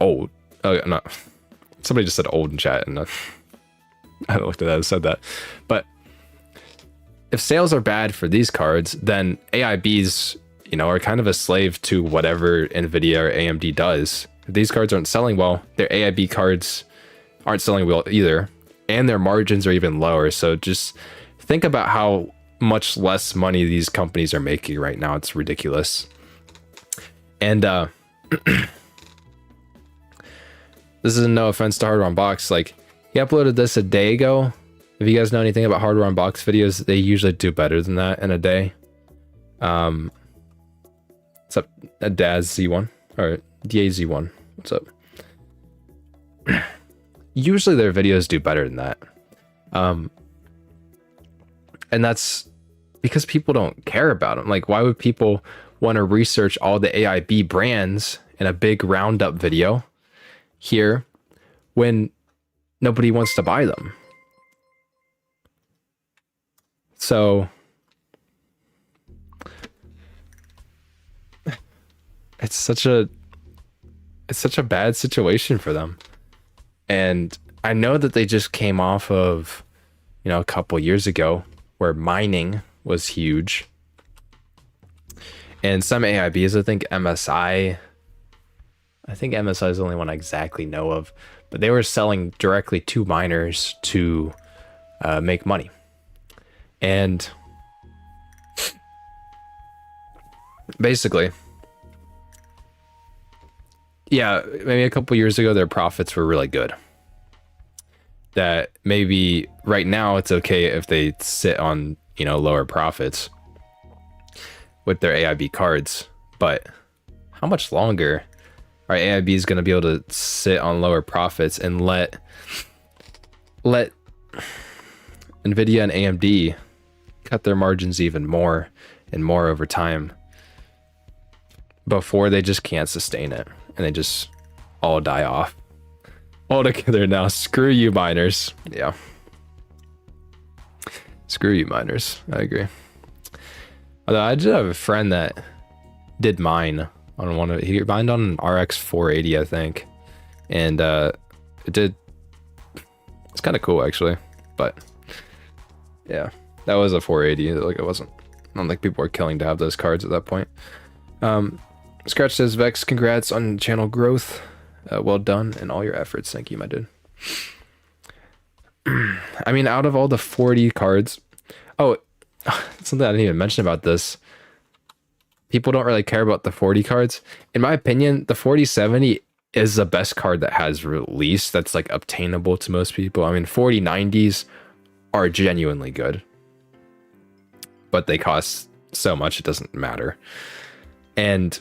A: old. Oh no, somebody just said old in chat, and I looked at that and said that. But if sales are bad for these cards, then AIBs, you know, are kind of a slave to whatever NVIDIA or AMD does. If these cards aren't selling well, their AIB cards aren't selling well either, and their margins are even lower. So just think about how much less money these companies are making right now. It's ridiculous. And this is no offense to Hardware Unboxed. Like, he uploaded this a day ago. If you guys know anything about Hardware Unboxed videos, they usually do better than that in a day. What's up, Daz Z1 or DAZ1? What's up? Usually their videos do better than that. And that's because people don't care about them. Like, why would people want to research all the AIB brands in a big roundup video here when nobody wants to buy them? So it's such a bad situation for them. And I know that they just came off of, you know, a couple years ago where mining was huge. And some AIBs, I think MSI is the only one I exactly know of, but they were selling directly to miners to make money. And basically, yeah, maybe a couple years ago, their profits were really good. That maybe right now it's okay if they sit on, you know, lower profits with their AIB cards, but how much longer are AIBs going to be able to sit on lower profits and let NVIDIA and AMD cut their margins even more and more over time before they just can't sustain it and they just all die off altogether? Now, screw you miners. Yeah, screw you miners. I agree. Although I did have a friend that did mine on one of, he mined on an RX 480, I think, and it's kind of cool actually. But yeah, that was a 480. Like, it wasn't, I don't think people were killing to have those cards at that point. Scratch says, Vex, congrats on channel growth. Well done in all your efforts. Thank you, my dude. I mean, out of all the 40 cards, oh, something I didn't even mention about this. People don't really care about the 40 cards. In my opinion, the 4070 is the best card that has released that's like obtainable to most people. I mean, 4090s are genuinely good, but they cost so much it doesn't matter. And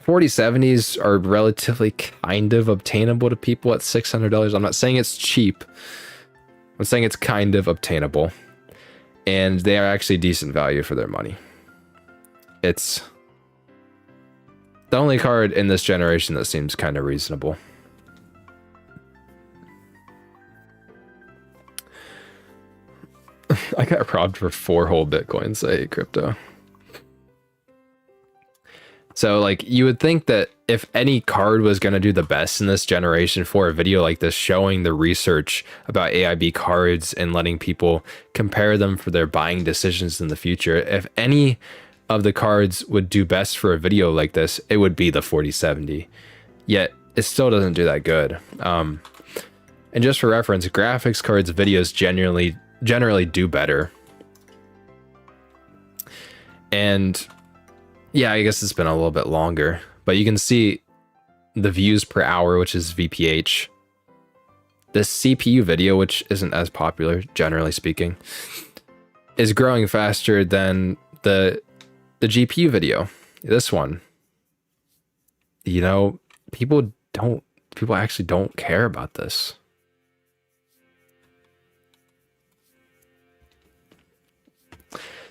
A: 4070s are relatively kind of obtainable to people at $600. I'm not saying it's cheap. I'm saying it's kind of obtainable. And they are actually decent value for their money. It's the only card in this generation that seems kind of reasonable. I got robbed for 4 whole bitcoins. I hate crypto. So like you would think that if any card was going to do the best in this generation for a video like this, showing the research about AIB cards and letting people compare them for their buying decisions in the future, if any of the cards would do best for a video like this, it would be the 4070. Yet it still doesn't do that good. And just for reference, graphics cards videos generally do better. And yeah, I guess it's been a little bit longer, but you can see the views per hour, which is VPH. The CPU video, which isn't as popular, generally speaking, is growing faster than the GPU video. This one, you know, people actually don't care about this.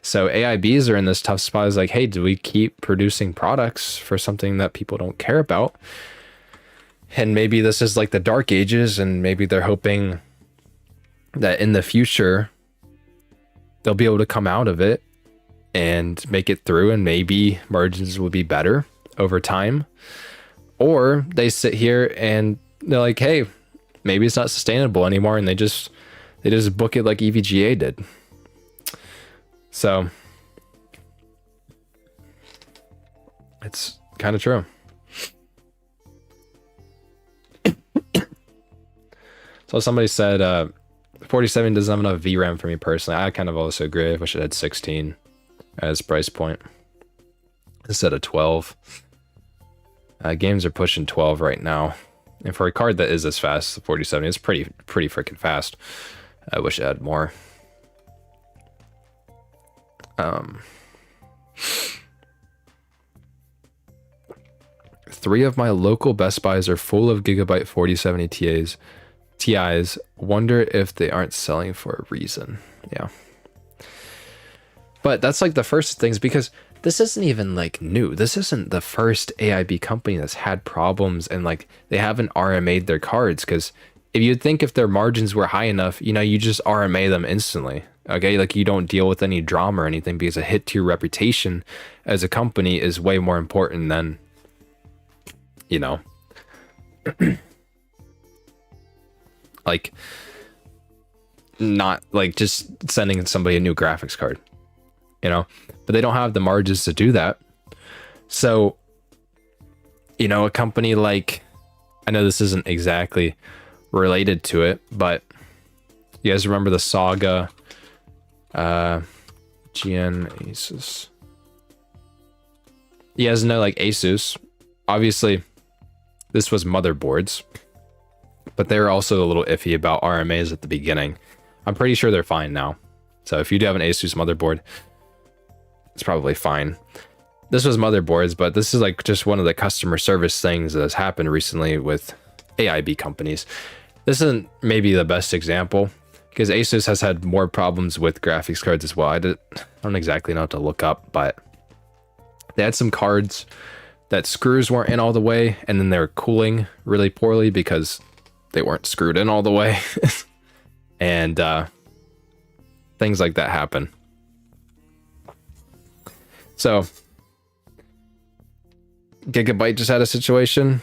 A: So AIBs are in this tough spot. Is like, hey, do we keep producing products for something that people don't care about? And maybe this is like the dark ages, and maybe they're hoping that in the future they'll be able to come out of it and make it through, and maybe margins will be better over time. Or they sit here and they're like, hey, maybe it's not sustainable anymore, and they just book it like EVGA did. So it's kind of true. So somebody said 47 doesn't have enough VRAM for me personally. I kind of also agree. I wish it had 16 as price point instead of 12. Games are pushing 12 right now, and for a card that is as fast, the 4070 is pretty freaking fast. I wish it had more. 3 of my local Best Buys are full of Gigabyte 4070 TIs. Wonder if they aren't selling for a reason. Yeah. But that's like the first things, because this isn't even like new. This isn't the first AIB company that's had problems and like they haven't RMA'd their cards, because if you'd think if their margins were high enough, you know, you just RMA them instantly. Okay, like you don't deal with any drama or anything, because a hit to your reputation as a company is way more important than, you know, like not like just sending somebody a new graphics card, you know, but they don't have the margins to do that. So, you know, a company like, I know this isn't exactly related to it, but you guys remember the Saga GN Asus? You guys know like Asus, obviously this was motherboards, but they were also a little iffy about RMAs at the beginning. I'm pretty sure they're fine now. So if you do have an Asus motherboard, it's probably fine. This was motherboards, but this is like just one of the customer service things that has happened recently with AIB companies. This isn't maybe the best example, because Asus has had more problems with graphics cards as well. I don't exactly know what to look up, but they had some cards that screws weren't in all the way, and then they were cooling really poorly because they weren't screwed in all the way. And things like that happen. So Gigabyte just had a situation.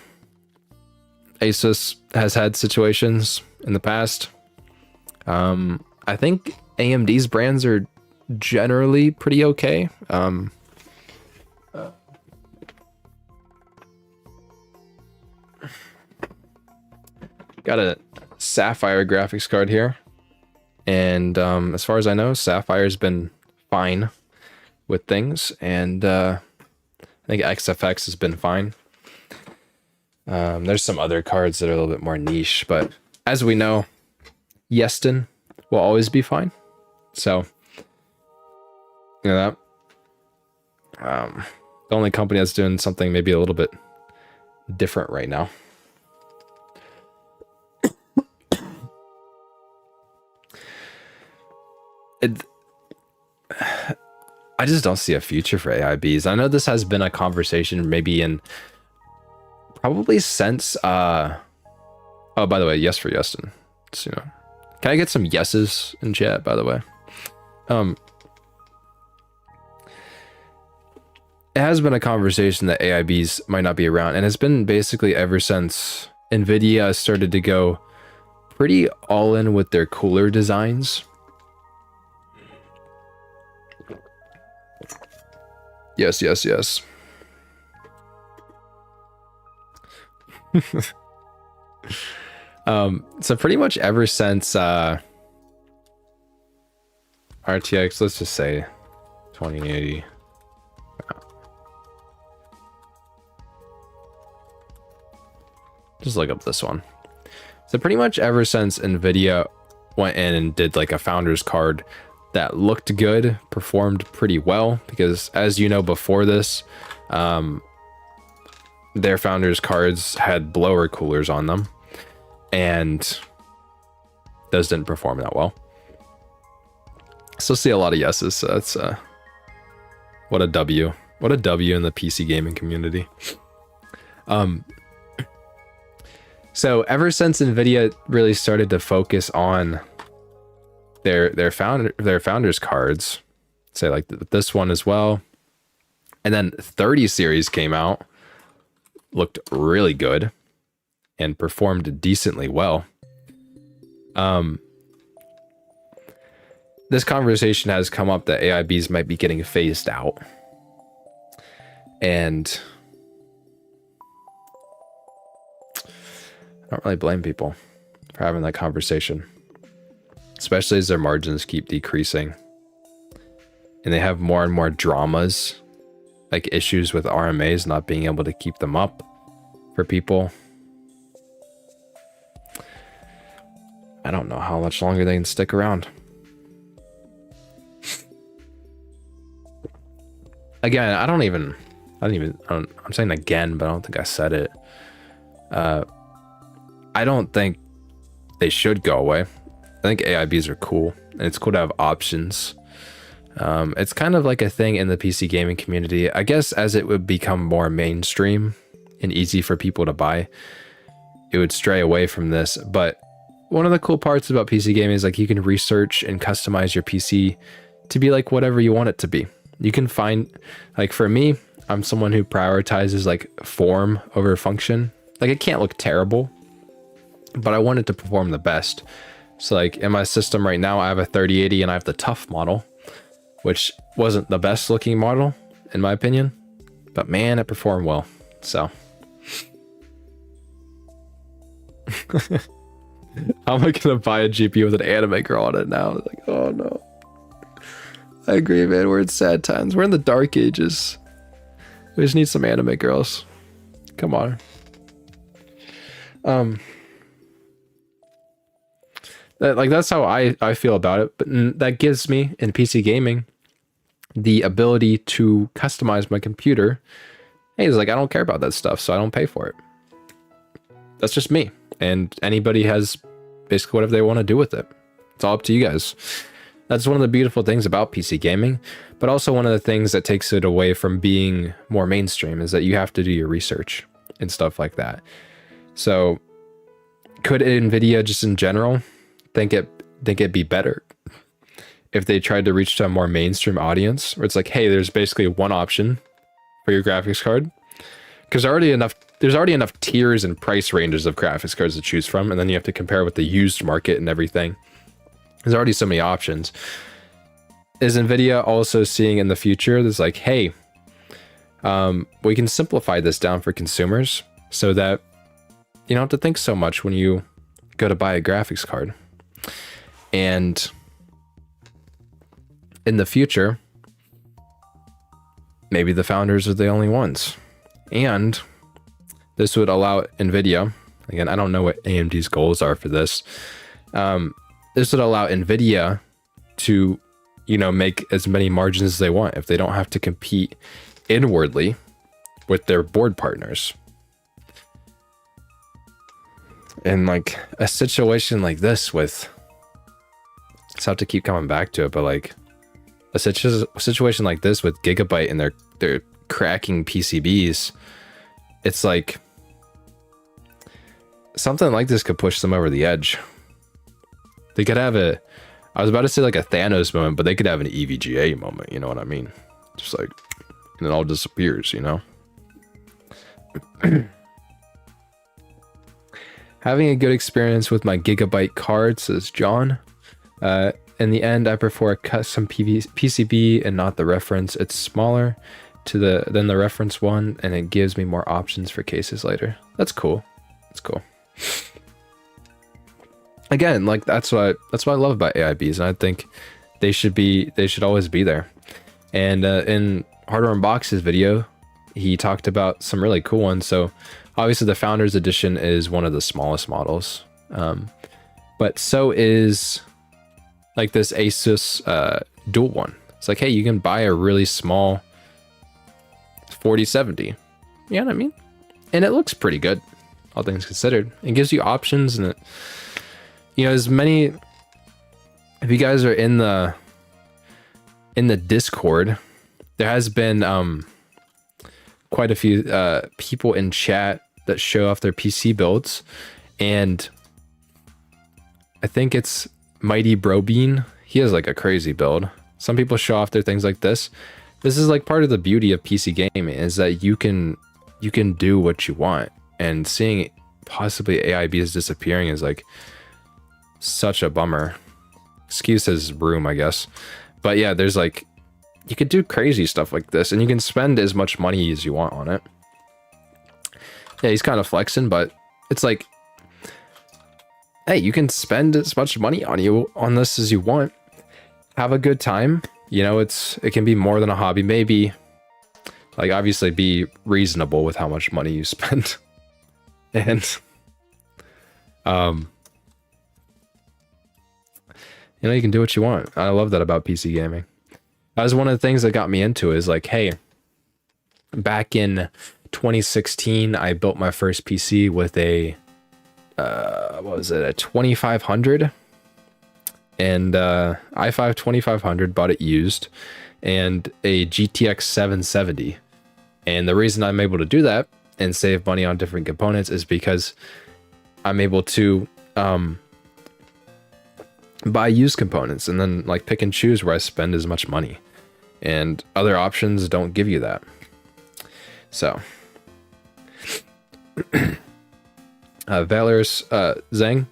A: Asus has had situations in the past. I think AMD's brands are generally pretty okay. Got a Sapphire graphics card here, and as far as I know, Sapphire's been fine with things, and I think XFX has been fine. There's some other cards that are a little bit more niche, but as we know, Yeston will always be fine. So, you know that. The only company that's doing something maybe a little bit different right now. just don't see a future for AIBs. I know this has been a conversation maybe in probably since oh, by the way, yes for Yeston. So, you know, can I get some yeses in chat, by the way? It has been a conversation that AIBs might not be around, and it's been basically ever since Nvidia started to go pretty all in with their cooler designs. Yes, yes, yes. So pretty much ever since RTX, let's just say 2080. Just look up this one. So pretty much ever since Nvidia went in and did like a founder's card that looked good, performed pretty well, because as you know, before this, their founders cards had blower coolers on them, and those didn't perform that well. Still see a lot of yeses, so that's what a W in the PC gaming community. So ever since Nvidia really started to focus on their founders cards, say like this one as well, and then 30 series came out, looked really good and performed decently well. This conversation has come up that AIBs might be getting phased out, and I don't really blame people for having that conversation, especially as their margins keep decreasing and they have more and more dramas, like issues with RMAs not being able to keep them up for people. I don't know how much longer they can stick around. Again, I'm saying again, but I don't think I said it. I don't think they should go away. I think AIBs are cool, and it's cool to have options. It's kind of like a thing in the PC gaming community. I guess as it would become more mainstream and easy for people to buy, it would stray away from this. But one of the cool parts about PC gaming is like you can research and customize your PC to be like whatever you want it to be. You can find, like for me, I'm someone who prioritizes like form over function. Like it can't look terrible, but I want it to perform the best. So like in my system right now, I have a 3080 and I have the TUF model, which wasn't the best looking model in my opinion, but man, it performed well. So how am I gonna buy a GPU with an anime girl on it now? Like, oh no. I agree, man. We're in sad times. We're in the dark ages. We just need some anime girls. Come on. That's how I feel about it. But that gives me in PC gaming the ability to customize my computer. Hey, it's like I don't care about that stuff, so I don't pay for it. That's just me. And anybody has basically whatever they want to do with it. It's all up to you guys. That's one of the beautiful things about PC gaming, but also one of the things that takes it away from being more mainstream is that you have to do your research and stuff like that. So could Nvidia just in general think it'd be better if they tried to reach to a more mainstream audience where it's like, hey, there's basically one option for your graphics card? Because there's already enough tiers and price ranges of graphics cards to choose from, and then you have to compare with the used market and everything. There's already so many options. Is Nvidia also seeing in the future there's like, hey, we can simplify this down for consumers so that you don't have to think so much when you go to buy a graphics card. And in the future, maybe the founders are the only ones. And this would allow Nvidia, again, I don't know what AMD's goals are for this. This would allow Nvidia to, make as many margins as they want if they don't have to compete inwardly with their board partners. And like a situation like this with, I just have to keep coming back to it, but like a situation like this with Gigabyte and their cracking PCBs, it's like something like this could push them over the edge. They could have I was about to say like a Thanos moment, but they could have an EVGA moment, you know what I mean? Just like, and it all disappears, you know? Having a good experience with my Gigabyte card, says John. In the end, I prefer a custom PCB and not the reference. It's smaller than the reference one, and it gives me more options for cases later. That's cool. That's cool. Again, like that's what I love about AIBs, and I think they should always be there. And in Hardware Unbox's video, he talked about some really cool ones. So obviously the Founders Edition is one of the smallest models, but so is like this Asus dual one. It's like, hey, you can buy a really small 4070. You know what I mean? And it looks pretty good, all things considered. It gives you options, and it, you know, as many. If you guys are in the Discord, there has been quite a few people in chat that show off their PC builds, and I think it's Mighty Brobean. He has like a crazy build. Some people show off their things like this. This is like part of the beauty of PC gaming, is that you can do what you want, and seeing possibly AIBs disappearing is like such a bummer. Excuse his room, I guess. But yeah, there's like, you could do crazy stuff like this, and you can spend as much money as you want on it. Yeah, he's kind of flexing, but it's like, hey, you can spend as much money on this as you want. Have a good time. You know, it can be more than a hobby. Maybe, like, obviously be reasonable with how much money you spend. And, you know, you can do what you want. I love that about PC gaming. That was one of the things that got me into it, is like, hey, back in 2016, I built my first PC with a, what was it, a 2500, and i5 2500, bought it used, and a GTX 770. And the reason I'm able to do that and save money on different components is because I'm able to buy used components and then like pick and choose where I spend as much money, and other options don't give you that. So Valorous Zeng,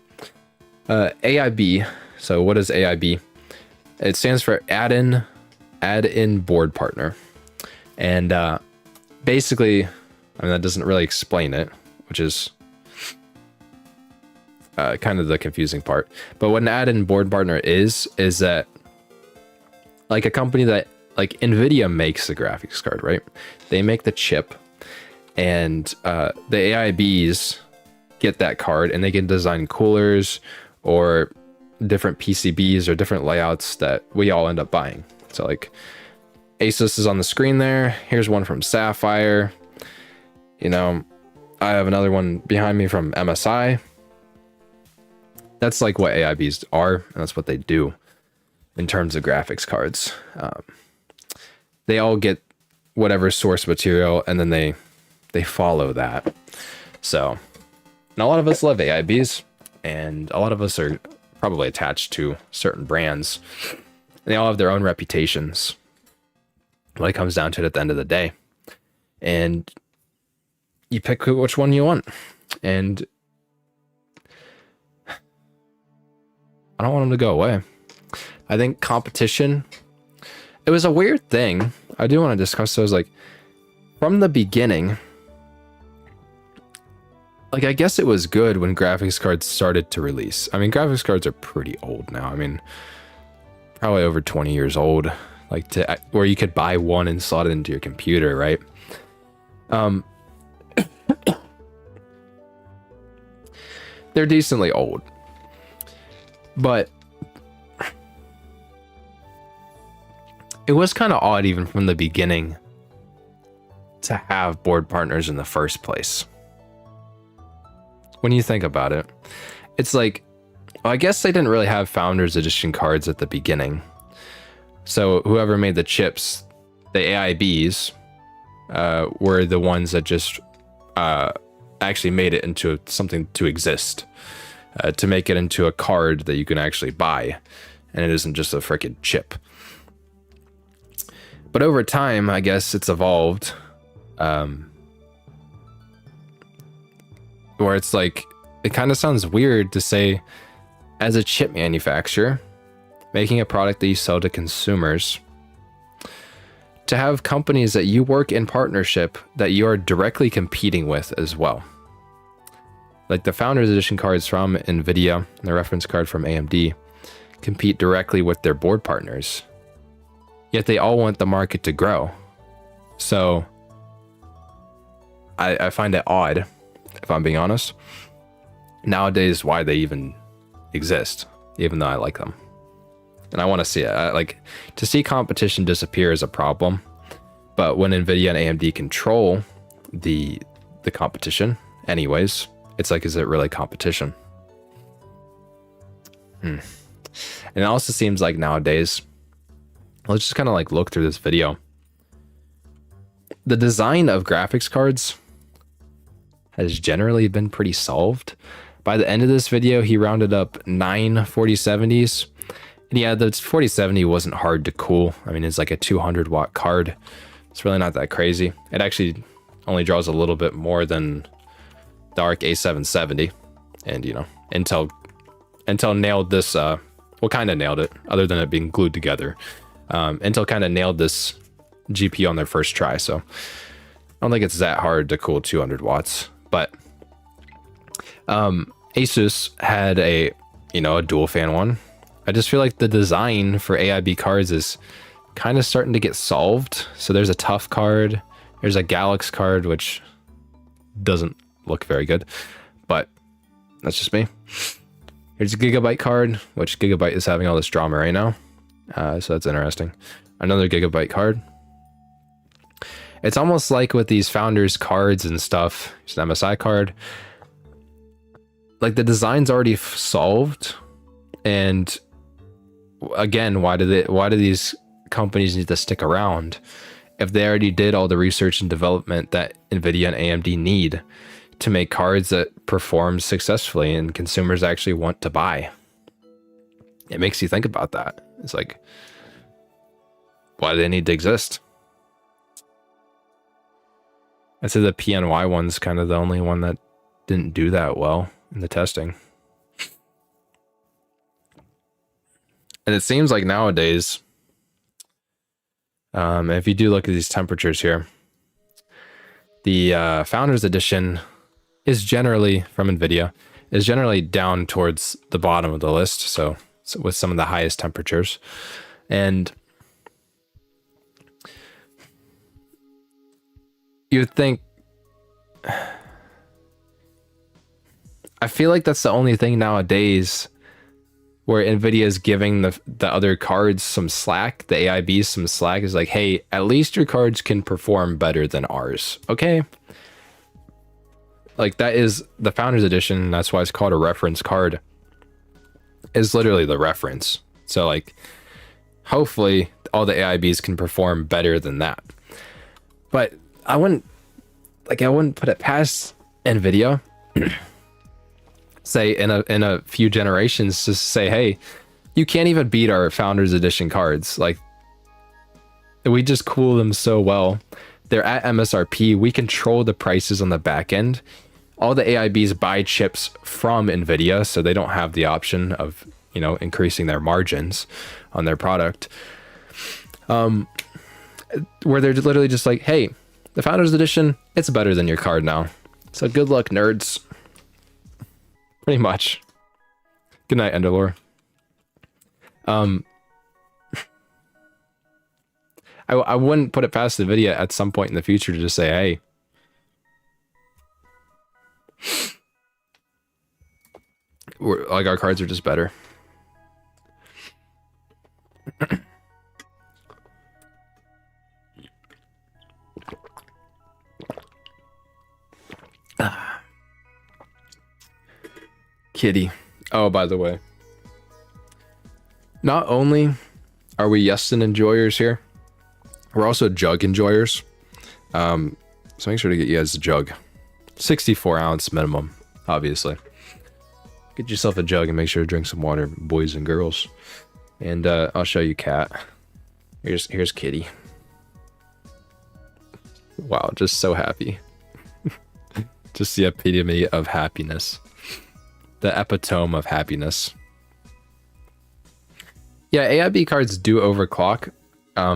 A: AIB. So what is AIB? It stands for add-in board partner, and basically, I mean, that doesn't really explain it, which is kind of the confusing part. But what an add-in board partner is that like a company that, like, Nvidia makes the graphics card, right? They make the chip, and the AIBs get that card, and they can design coolers or different PCBs or different layouts that we all end up buying. So like Asus is on the screen there. Here's one from Sapphire. You know, I have another one behind me from MSI. That's like what AIBs are, and that's what they do in terms of graphics cards. They all get whatever source material, and then they follow that. So, and a lot of us love AIBs, and a lot of us are probably attached to certain brands. They all have their own reputations when it comes down to it at the end of the day. And you pick which one you want. And I don't want them to go away. I think competition, it was a weird thing. I do want to discuss those. Like, from the beginning, like, I guess it was good when graphics cards started to release. I mean, graphics cards are pretty old now. I mean, probably over 20 years old, like, to where you could buy one and slot it into your computer, right? They're decently old, but it was kind of odd even from the beginning to have board partners in the first place. When you think about it, it's like, well, I guess they didn't really have Founders Edition cards at the beginning, So whoever made the chips, the AIBs, were the ones that just actually made it into something to exist, to make it into a card that you can actually buy, and it isn't just a freaking chip. But over time, I guess it's evolved, where it's like, it kind of sounds weird to say, as a chip manufacturer, making a product that you sell to consumers, to have companies that you work in partnership that you are directly competing with as well. Like the Founders Edition cards from NVIDIA and the reference card from AMD compete directly with their board partners. Yet they all want the market to grow. So I find it odd, if I'm being honest, nowadays why they even exist, even though I like them. And I want to see it. Like, to see competition disappear is a problem, but when NVIDIA and AMD control the competition anyways, it's like, is it really competition? And it also seems like nowadays, let's just kind of like look through this video. The design of graphics cards has generally been pretty solved. By the end of this video, he rounded up 9 4070s. And yeah, the 4070 wasn't hard to cool. I mean, it's like a 200 watt card. It's really not that crazy. It actually only draws a little bit more than the ARC A770. And, you know, Intel nailed this, well, kind of nailed it, other than it being glued together. Intel kind of nailed this GPU on their first try, so I don't think it's that hard to cool 200 watts. But Asus had a dual fan one. I just feel like the design for AIB cards is kind of starting to get solved. So there's a TUF card, there's a Galax card, which doesn't look very good, but that's just me. Here's a Gigabyte card, which Gigabyte is having all this drama right now. So that's interesting. Another Gigabyte card. It's almost like with these Founders cards and stuff, it's an MSI card, like the design's already solved. And again, why do these companies need to stick around if they already did all the research and development that NVIDIA and AMD need to make cards that perform successfully and consumers actually want to buy? It makes you think about that. It's like, why do they need to exist? I'd say the PNY one's kind of the only one that didn't do that well in the testing. And it seems like nowadays, if you do look at these temperatures here, the Founders Edition is generally, from NVIDIA, is generally down towards the bottom of the list, so with some of the highest temperatures. And you'd think, I feel like that's the only thing nowadays where NVIDIA is giving the other cards some slack, the AIBs some slack, is like, hey, at least your cards can perform better than ours, okay? Like, that is the Founders Edition, that's why it's called a reference card, is literally the reference. So, like, hopefully all the AIBs can perform better than that. But I wouldn't put it past NVIDIA, say in a few generations, to say, hey, you can't even beat our Founders Edition cards. Like, we just cool them so well. They're at MSRP. We control the prices on the back end. All the AIBs buy chips from NVIDIA, so they don't have the option of, increasing their margins on their product. Where they're literally just like, hey, the Founders Edition, it's better than your card now. So good luck, nerds. Pretty much. Good night, Enderlore. I wouldn't put it past the video at some point in the future to just say, hey, our cards are just better. Kitty. Oh, by the way, not only Are we Yeston enjoyers here? We're also jug enjoyers. So make sure to get you guys a jug. 64 ounce minimum, obviously. Get yourself a jug and make sure to drink some water, boys and girls. And I'll show you Cat. Here's Kitty. Wow, just so happy. Just the epitome of happiness. The epitome of happiness. Yeah, AIB cards do overclock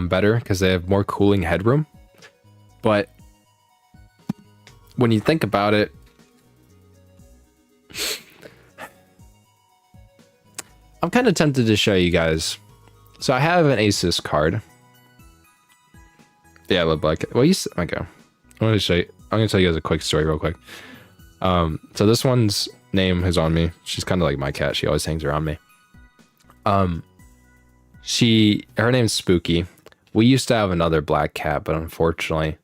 A: better because they have more cooling headroom. But when you think about it, I'm kind of tempted to show you guys. So I have an Asus card. Yeah, I love black. Well, okay. I'm gonna show you. I'm gonna tell you guys a quick story real quick. So this one's name is on me. She's kind of like my cat. She always hangs around me. Her name's Spooky. We used to have another black cat, but unfortunately,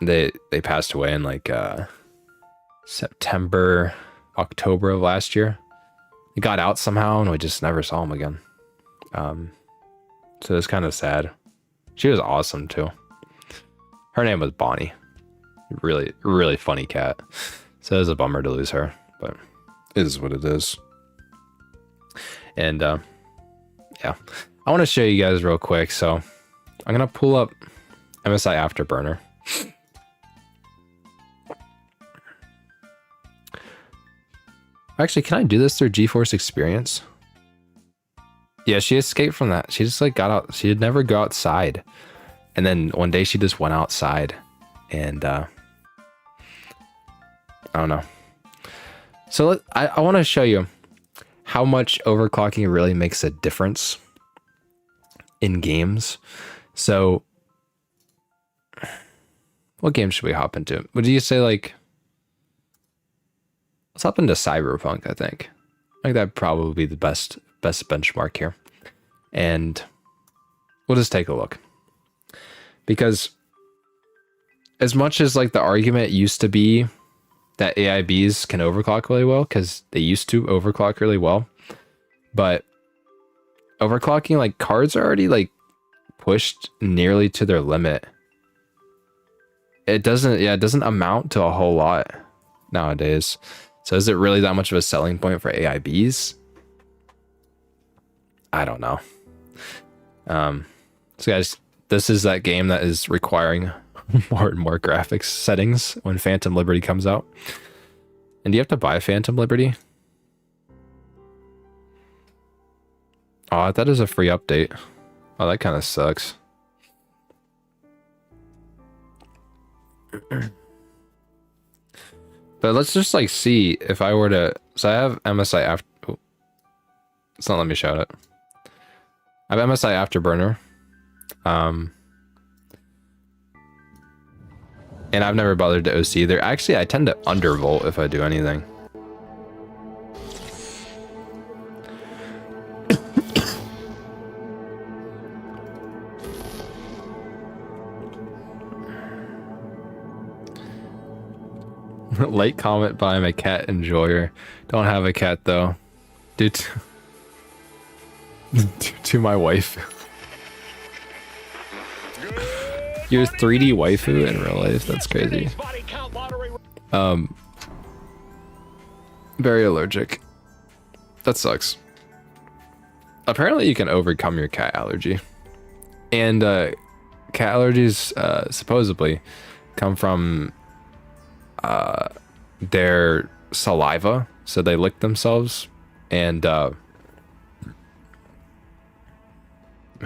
A: they passed away in like September, October of last year. He got out somehow, and we just never saw him again. So it's kind of sad. She was awesome too. Her name was Bonnie. Really, really funny cat. So it's a bummer to lose her, but it is what it is. And yeah, I want to show you guys real quick. So I'm gonna pull up MSI Afterburner. Actually, can I do this through GeForce Experience? Yeah, she escaped from that. She just like got out. She had never go outside. And then one day she just went outside and I don't know. So I want to show you how much overclocking really makes a difference in games. So what game should we hop into? Would you say like, let's hop into Cyberpunk, I think. I think that'd probably be the best benchmark here. And we'll just take a look. Because as much as like the argument used to be that AIBs can overclock really well, because they used to overclock really well, but overclocking, like cards are already like pushed nearly to their limit. It doesn't amount to a whole lot nowadays. So is it really that much of a selling point for AIBs? I don't know. So guys, this is that game that is requiring more and more graphics settings when Phantom Liberty comes out. And do you have to buy Phantom Liberty? Oh, that is a free update. Oh, that kind of sucks. But let's just like see if I were to. So I have MSI after. Oh, it's not letting me shout it. I have MSI Afterburner. And I've never bothered to OC either. Actually, I tend to undervolt if I do anything. Late comment by I'm a cat enjoyer. Don't have a cat though. Due to my wife. You're 3D waifu in real life. That's crazy. Very allergic. That sucks. Apparently you can overcome your cat allergy. And cat allergies supposedly come from their saliva. So they lick themselves and man,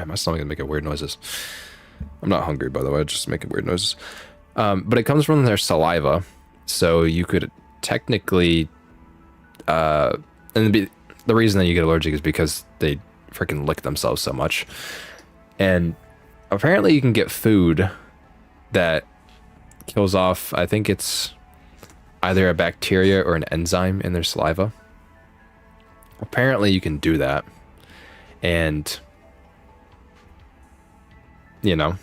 A: my stomach is making weird noises. I'm not hungry, by the way, just making weird noises. But it comes from their saliva, so you could technically, and the reason that you get allergic is because they freaking lick themselves so much. And apparently you can get food that kills off, I think it's either a bacteria or an enzyme in their saliva. Apparently you can do that. And you know,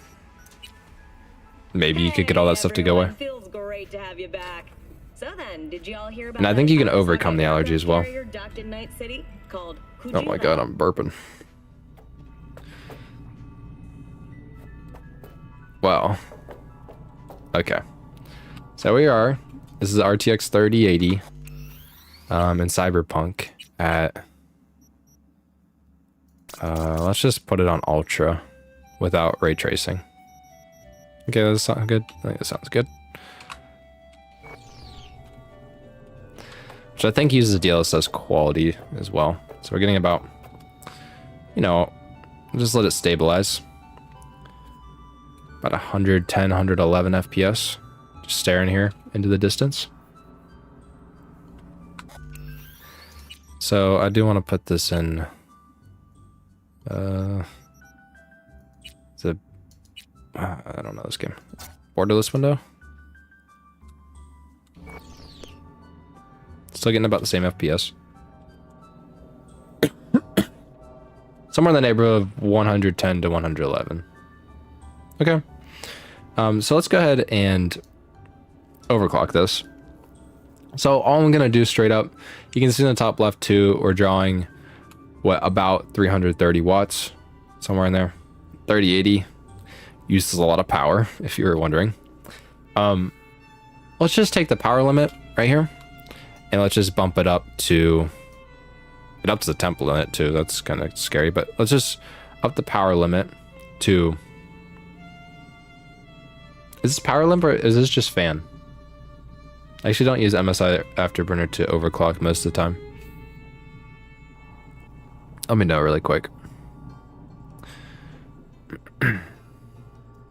A: maybe you could get all that stuff to go away.
E: Feels great to have you back. So then, did you all hear about
A: and I think you can overcome the allergy as well.
E: In Night City called
A: oh my god, I'm burping. well, okay. So we are. This is RTX 3080 in Cyberpunk at let's just put it on ultra without ray tracing. Okay, that sounds good. I think that sounds good. Which I think uses DLSS quality as well. So we're getting about, you know, just let it stabilize. About 110, 111 FPS. Just staring here into the distance. So I do want to put this in I don't know this game. Borderless window. Still getting about the same FPS. Somewhere in the neighborhood of 110 to 111. Okay. So let's go ahead and overclock this. So all I'm gonna do straight up, you can see in the top left too, we're drawing what, about 330 watts, somewhere in there. 3080 uses a lot of power, if you were wondering. Let's just take the power limit right here, and let's just bump it up to the temp limit too. That's kind of scary, but let's just up the power limit to. Is this power limit or is this just fan? I actually don't use MSI Afterburner to overclock most of the time. Let me know really quick.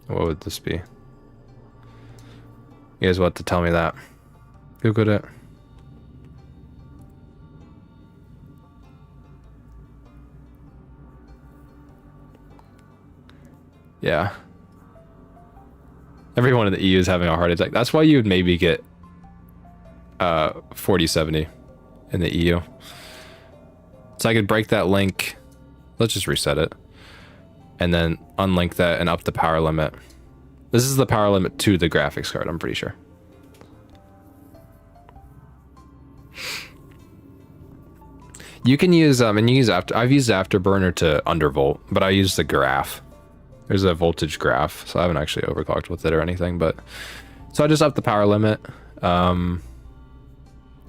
A: What would this be? You guys want to tell me that? Googled it. Yeah. Everyone in the EU is having a heart attack. That's why you would maybe get 4070 in the EU. So I could break that link. Let's just reset it. And then unlink that and up the power limit. This is the power limit to the graphics card, I'm pretty sure. You can use and you use I've used Afterburner to undervolt, but I use the graph. There's a voltage graph, so I haven't actually overclocked with it or anything, but so I just upped the power limit. Our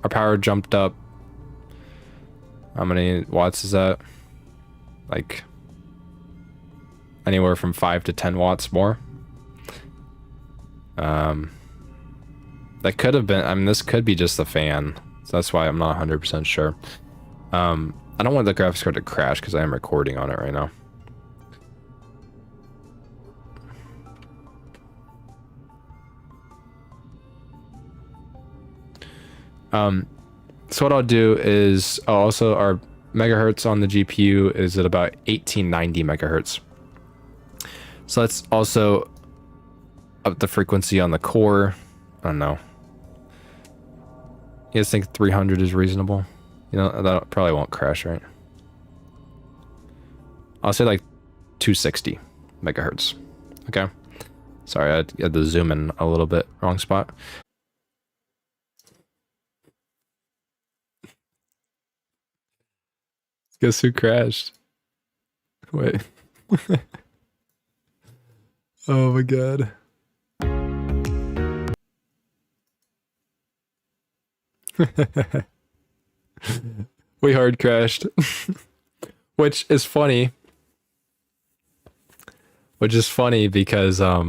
A: power jumped up. How many watts is that? Like anywhere from 5 to 10 watts more. That could have been, I mean, this could be just the fan, so that's why I'm not 100% sure. I don't want the graphics card to crash because I am recording on it right now. So what I'll do is also our megahertz on the GPU is at about 1890 megahertz. So let's also up the frequency on the core. I don't know. You guys think 300 is reasonable? You know, that probably won't crash, right? I'll say like 260 megahertz. Okay. Sorry, I had to zoom in a little bit. Wrong spot. Guess who crashed? Wait. Oh my god. We hard crashed. Which is funny. Which is funny because I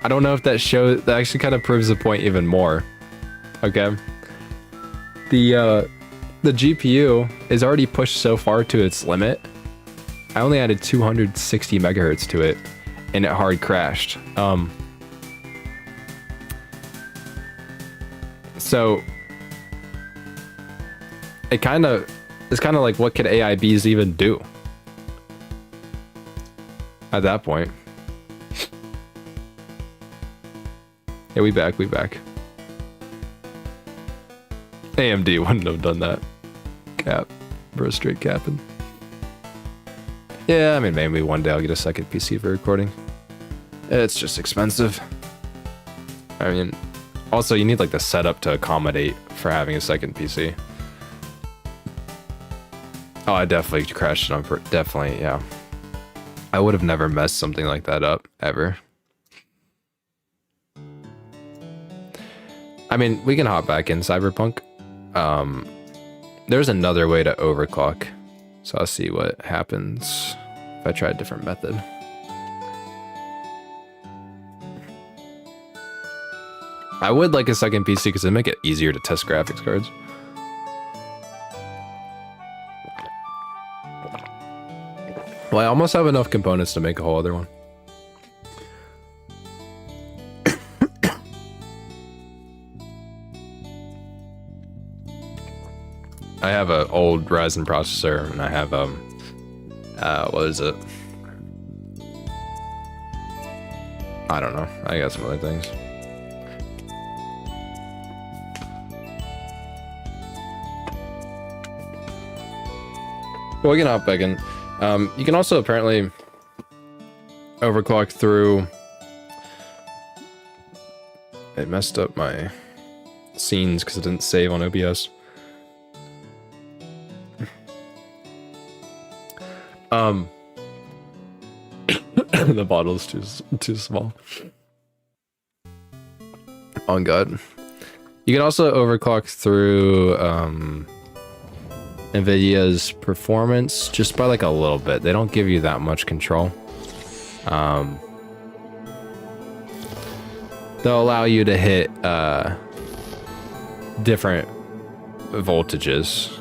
A: don't know if that actually kind of proves the point even more. Okay. The GPU is already pushed so far to its limit. I only added 260 megahertz to it and it hard crashed. So it's kind of like, what could AIBs even do at that point? Yeah, we back. AMD wouldn't have done that. Cap. Bro, straight capping. Yeah, I mean, maybe one day I'll get a second PC for recording. It's just expensive. I mean, also you need like the setup to accommodate for having a second PC. Oh, I definitely crashed it on definitely, yeah. I would have never messed something like that up, ever. I mean, we can hop back in Cyberpunk. There's another way to overclock. So I'll see what happens if I try a different method. I would like a second PC because it'd make it easier to test graphics cards. Well, I almost have enough components to make a whole other one. I have an old Ryzen processor, and I have what is it? I don't know. I got some other things. Well, we can hop back in. You can also apparently overclock through. It messed up my scenes because it didn't save on OBS. The bottle's too small. On God. You can also overclock through NVIDIA's performance just by like a little bit. They don't give you that much control. They'll allow you to hit different voltages.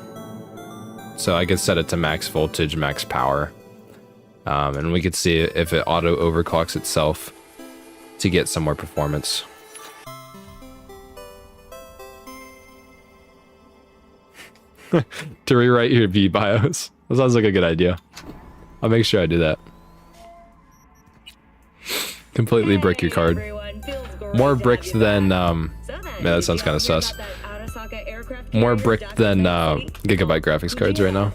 A: So I could set it to max voltage, max power. And we could see if it auto overclocks itself to get some more performance. To rewrite your V BIOS. That sounds like a good idea. I'll make sure I do that. Completely brick your card. More bricked than yeah, that sounds kind of sus. More bricked than Gigabyte graphics cards right now.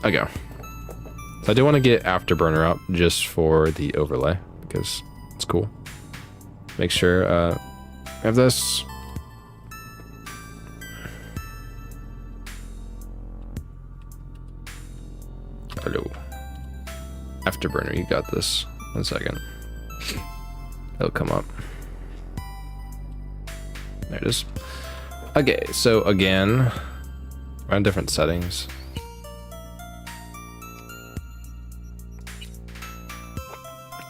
A: Okay. So I do want to get Afterburner up just for the overlay because it's cool. Make sure I have this. Hello. Afterburner, you got this. 1 second. It'll come up. There it is. Okay, so again, we're on different settings.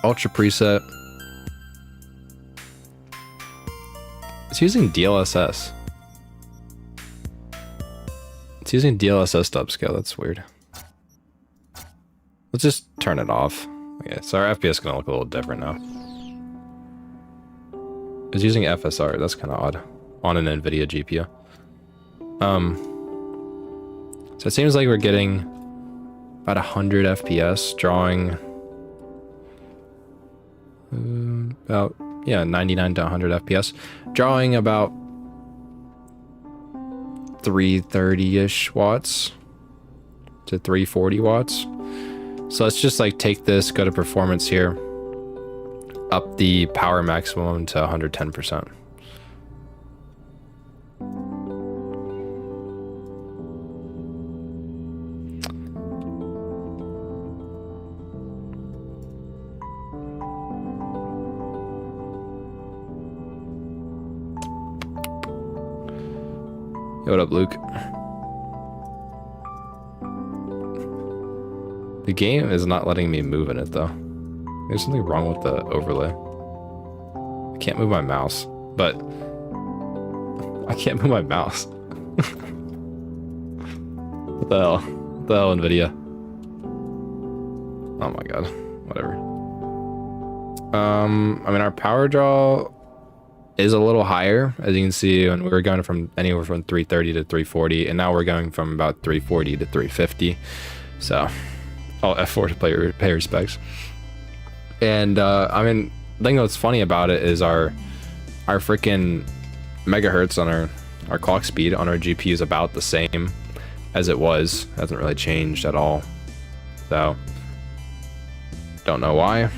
A: Ultra preset. It's using DLSS. It's using DLSS to upscale. That's weird. Let's just turn it off. Okay, so our FPS is gonna look a little different now. It's using FSR. That's kind of odd on an NVIDIA GPU. So it seems like we're getting about 100 FPS, drawing about 99 to 100 FPS, drawing about 330-ish watts to 340 watts. So let's just like take this, go to performance here, up the power maximum to 110%. Yo, what up, Luke? The game is not letting me move in it, though. There's something wrong with the overlay. I can't move my mouse, but I can't move my mouse. What the hell? What the hell, NVIDIA? Oh my god. Whatever. I mean, our power draw is a little higher, as you can see, when we were going from anywhere from 330 to 340, and now we're going from about 340 to 350. So, I'll F4 to pay respects. And I mean, the thing that's funny about it is our freaking megahertz on our clock speed on our GPU is about the same as it was. It hasn't really changed at all. So, don't know why.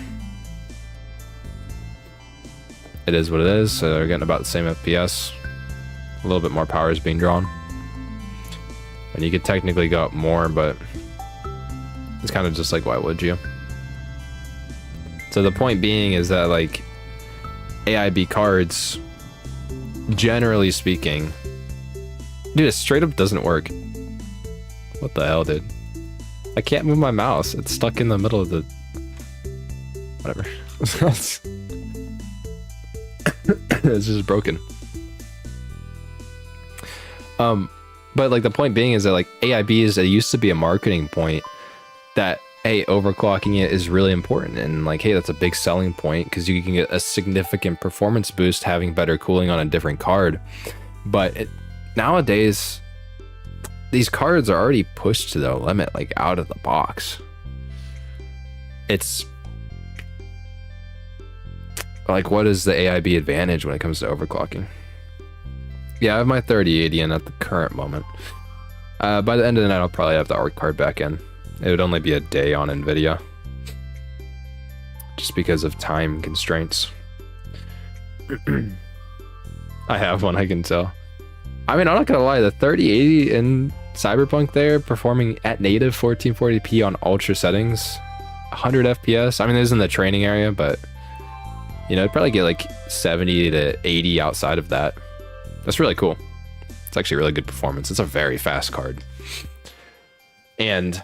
A: It is what it is. So we're getting about the same FPS. A little bit more power is being drawn. And you could technically go up more, but it's kind of just like, why would you? So the point being is that, like, AIB cards, generally speaking, dude, it straight up doesn't work. What the hell, dude? I can't move my mouse. It's stuck in the middle of the... Whatever. It's just broken. But like the point being is that like AIBs, it used to be a marketing point that, hey, overclocking it is really important, and like, hey, that's a big selling point because you can get a significant performance boost having better cooling on a different card. But nowadays, these cards are already pushed to the limit, like out of the box. It's like, what is the AIB advantage when it comes to overclocking? Yeah, I have my 3080 in at the current moment. By the end of the night, I'll probably have the ARC card back in. It would only be a day on NVIDIA, just because of time constraints. I have one, I can tell. I mean, I'm not gonna lie, the 3080 in Cyberpunk there, performing at native 1440p on ultra settings, 100 FPS. I mean, this is in the training area, but you know, it'd probably get like 70 to 80 outside of that. That's really cool. It's actually really good performance. It's a very fast card. And,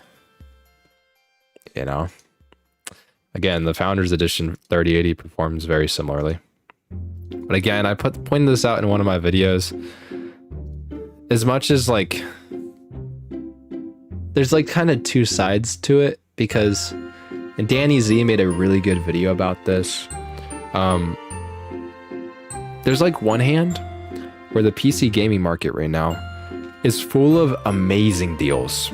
A: you know, again, the Founders Edition 3080 performs very similarly. But again, I pointed this out in one of my videos. As much as like, there's like kind of two sides to it, because and Danny Z made a really good video about this. There's like one hand where the PC gaming market right now is full of amazing deals.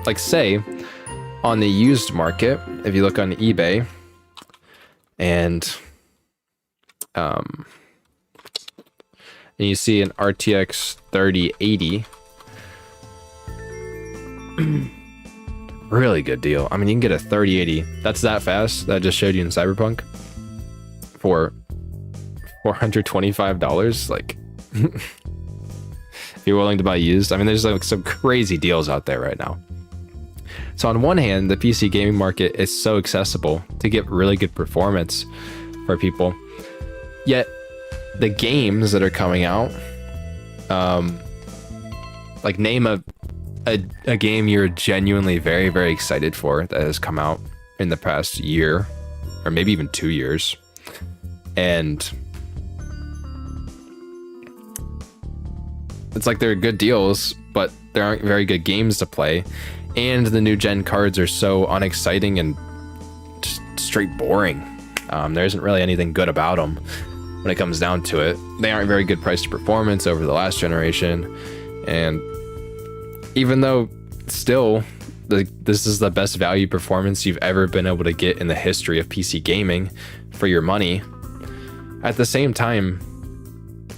A: Like say on the used market, if you look on eBay and you see an RTX 3080, really good deal. I mean, you can get a 3080 that's that fast that I just showed you in Cyberpunk for $425. Like, if you're willing to buy used, I mean, there's like some crazy deals out there right now. So on one hand, the PC gaming market is so accessible to get really good performance for people, yet the games that are coming out, like name a game you're genuinely very, very excited for that has come out in the past year or maybe even 2 years, and it's like they're good deals, but there aren't very good games to play, and the new gen cards are so unexciting and just straight boring. There isn't really anything good about them when it comes down to it. They aren't very good price to performance over the last generation, and even though still this is the best value performance you've ever been able to get in the history of PC gaming for your money, at the same time,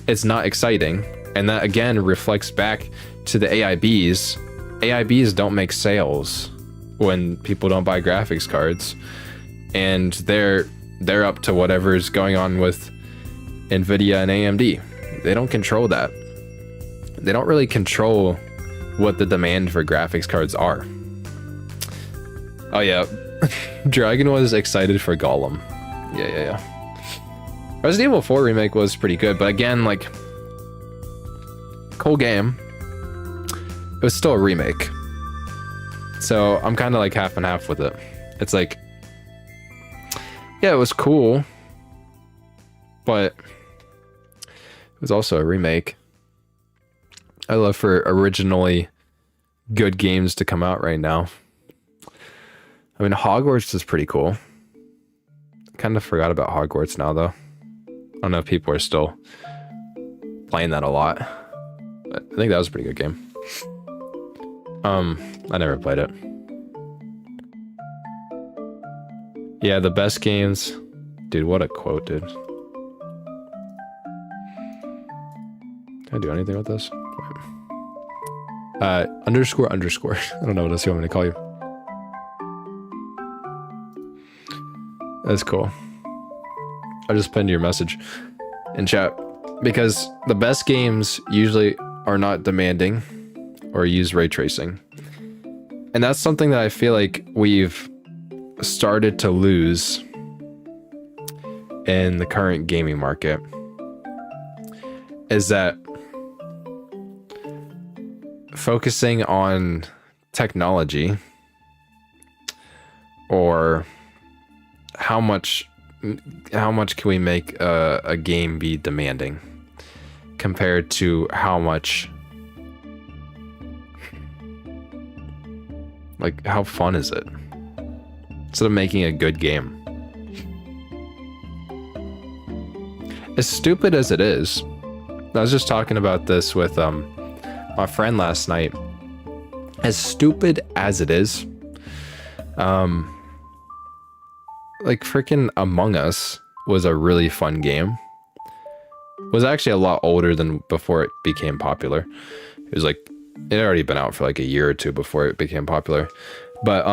A: it's not exciting. And that again reflects back to the AIBs. AIBs don't make sales when people don't buy graphics cards, and they're up to whatever's going on with NVIDIA and AMD. They don't control that. They don't really control what the demand for graphics cards are. Oh yeah, Dragon was excited for Gollum. Yeah. Resident Evil 4 remake was pretty good, but again, like, cool game. It was still a remake, so I'm kind of like half and half with it. It's like, yeah, it was cool, but it was also a remake. I love for originally good games to come out right now. I mean, Hogwarts is pretty cool. Kind of forgot about Hogwarts now, though. I don't know if people are still playing that a lot, but I think that was a pretty good game. I never played it. Yeah, the best games. Dude, what a quote, dude. Can I do anything with this? Underscore. I don't know what else you want me to call you. That's cool. I just pinned your message in chat, because the best games usually are not demanding or use ray tracing. And that's something that I feel like we've started to lose in the current gaming market, is that focusing on technology or how much can we make a game be demanding compared to how much, like, how fun is it instead of making a good game. As stupid as it is, I was just talking about this with my friend last night. As stupid as it is, like freaking Among Us was a really fun game. It was actually a lot older than before it became popular. It was like, it had already been out for like a year or two before it became popular. But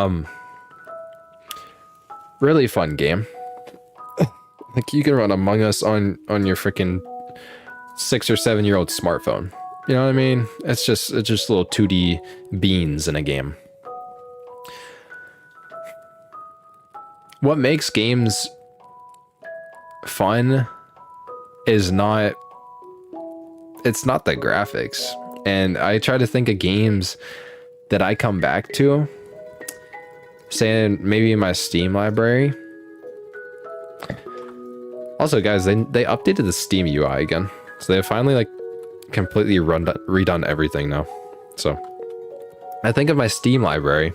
A: really fun game. Like, you can run Among Us on your freaking 6 or 7 year old smartphone. You know what I mean? It's just little 2D beans in a game. What makes games fun is not, it's not the graphics. And I try to think of games that I come back to, saying maybe in my Steam library. Also, guys, they updated the Steam UI again. So they finally like completely redone everything now. So I think of my Steam library,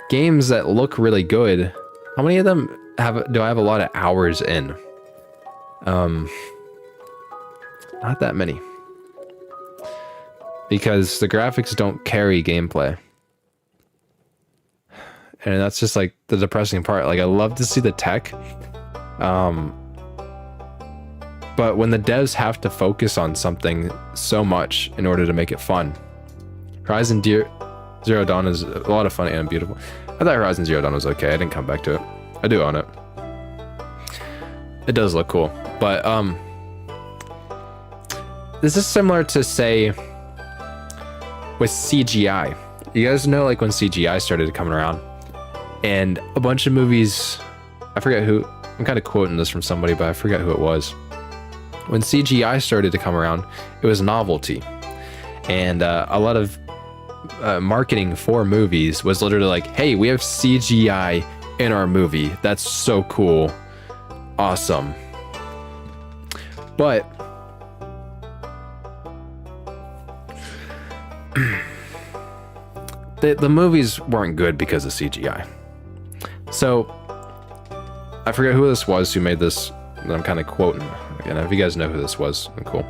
A: games that look really good. How many of them do I have a lot of hours in? Not that many. Because the graphics don't carry gameplay. And that's just like the depressing part. Like, I love to see the tech. But when the devs have to focus on something so much in order to make it fun. Horizon Zero Dawn is a lot of fun and beautiful. I thought Horizon Zero Dawn was okay. I didn't come back to it. I do own it. It does look cool. But this is similar to, say, with CGI. You guys know, like, when CGI started coming around, and a bunch of movies, I forget who, I'm kind of quoting this from somebody, but I forget who it was. When CGI started to come around, it was novelty. And a lot of marketing for movies was literally like, hey, we have CGI in our movie. That's so cool. Awesome. But the movies weren't good because of CGI. So I forget who this was who made this that I'm kind of quoting. Again, if you guys know who this was, cool.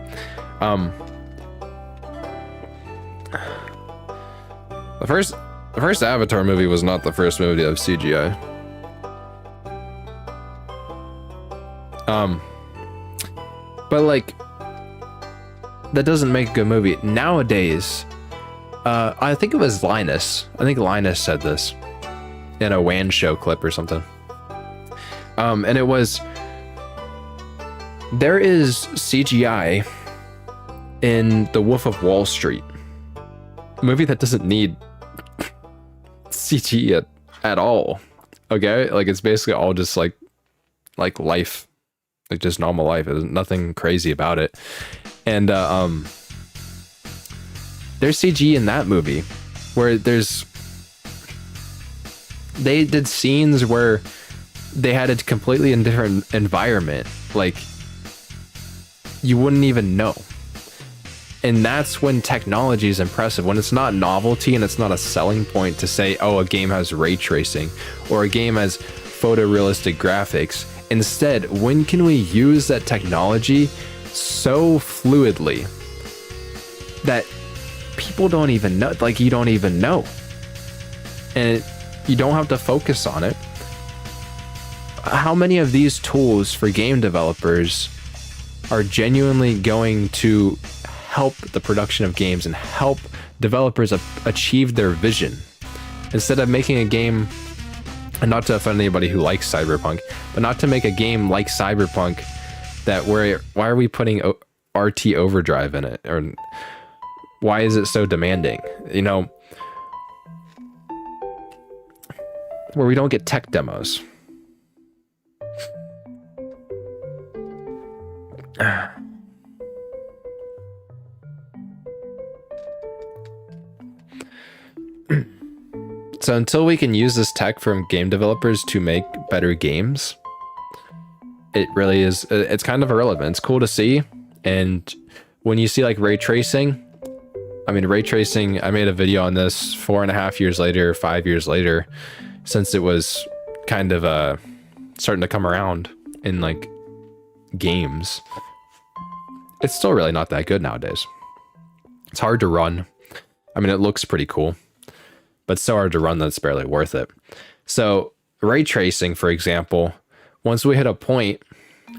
A: The first Avatar movie was not the first movie to have CGI. But like, that doesn't make a good movie. Nowadays, I think it was Linus. I think Linus said this in a WAN show clip or something. And it was, there is CGI in The Wolf of Wall Street, a movie that doesn't need CG at all. Okay, like, it's basically all just like life, like just normal life. There's nothing crazy about it. And there's CG in that movie where they did scenes where they had a completely different environment, like you wouldn't even know. And that's when technology is impressive, when it's not novelty and it's not a selling point to say, oh, a game has ray tracing or a game has photorealistic graphics. Instead, when can we use that technology so fluidly that people don't even know, like, you don't even know, and you don't have to focus on it? How many of these tools for game developers are genuinely going to help the production of games and help developers achieve their vision, instead of making a game, and not to offend anybody who likes Cyberpunk, but not to make a game like Cyberpunk that why are we putting RT overdrive in it, or Why is it so demanding? You know, where we don't get tech demos. So until we can use this tech from game developers to make better games, it really is, it's kind of irrelevant. It's cool to see. And when you see like ray tracing, I mean, ray tracing, I made a video on this 4.5 years later, 5 years later, since it was kind of starting to come around in like games. It's still really not that good nowadays. It's hard to run. I mean, it looks pretty cool, but it's so hard to run that it's barely worth it. So ray tracing, for example, once we hit a point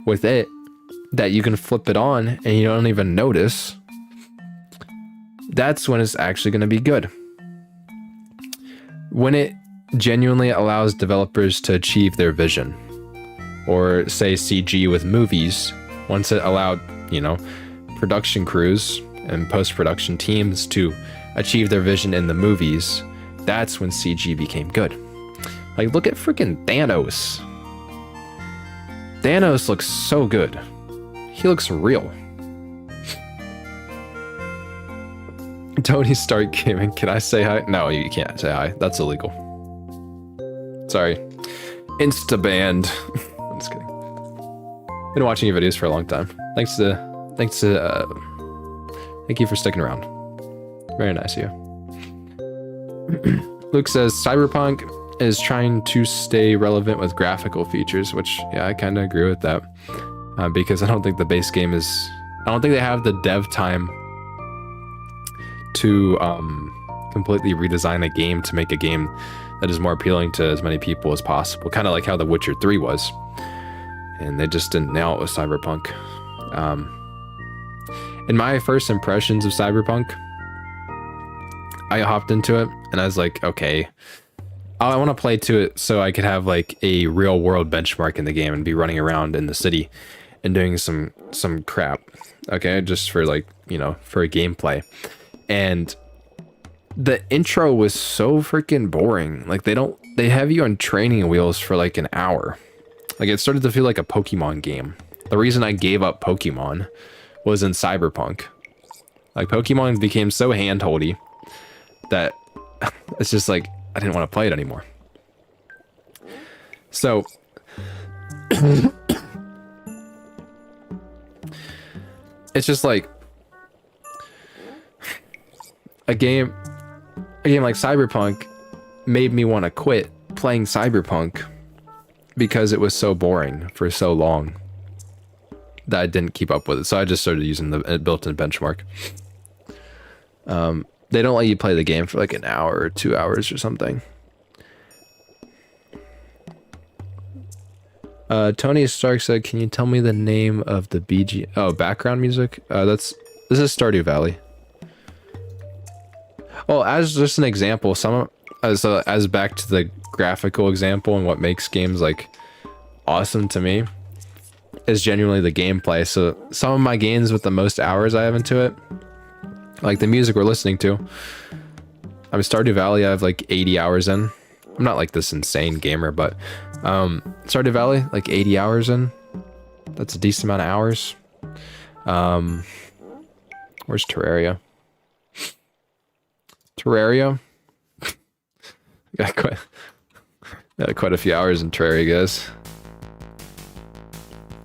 A: with it that you can flip it on and you don't even notice, that's when it's actually going to be good. When it genuinely allows developers to achieve their vision, or say CG with movies, once it allowed, you know, production crews and post-production teams to achieve their vision in the movies, that's when CG became good. Like, look at freaking Thanos. Thanos looks so good. He looks real. Tony Stark Gaming, can I say hi? No, you can't say hi. That's illegal. Sorry. Insta-banned. I'm just kidding. Been watching your videos for a long time. Thank you for sticking around. Very nice of you. Luke says, Cyberpunk is trying to stay relevant with graphical features, which, yeah, I kind of agree with that. Because I don't think the base game is... I don't think they have the dev time to completely redesign a game to make a game that is more appealing to as many people as possible. Kind of like how The Witcher 3 was. And they just didn't nail it with Cyberpunk. In my first impressions of Cyberpunk, I hopped into it and I was like, okay, I want to play to it so I could have like a real world benchmark in the game and be running around in the city and doing some crap. Okay, just for like, you know, for a gameplay. And the intro was so freaking boring. Like they have you on training wheels for like an hour. Like it started to feel like a Pokemon game. The reason I gave up Pokemon was in Cyberpunk. Like Pokemon became so handholdy that it's just like, I didn't want to play it anymore. So it's just like a game like Cyberpunk made me want to quit playing Cyberpunk because it was so boring for so long that I didn't keep up with it. So I just started using the built-in benchmark. They don't let you play the game for like an hour or 2 hours or something. Tony Stark said, can you tell me the name of the BG... Oh, background music? This is Stardew Valley. Well, as just an example, as back to the graphical example and what makes games like awesome to me is genuinely the gameplay. So some of my games with the most hours I have into it, like the music we're listening to, I mean, Stardew Valley, I have like 80 hours in. I'm not like this insane gamer, but Stardew Valley, like 80 hours in. That's a decent amount of hours. Where's Terraria? Terraria? got quite a few hours in Terraria, guys.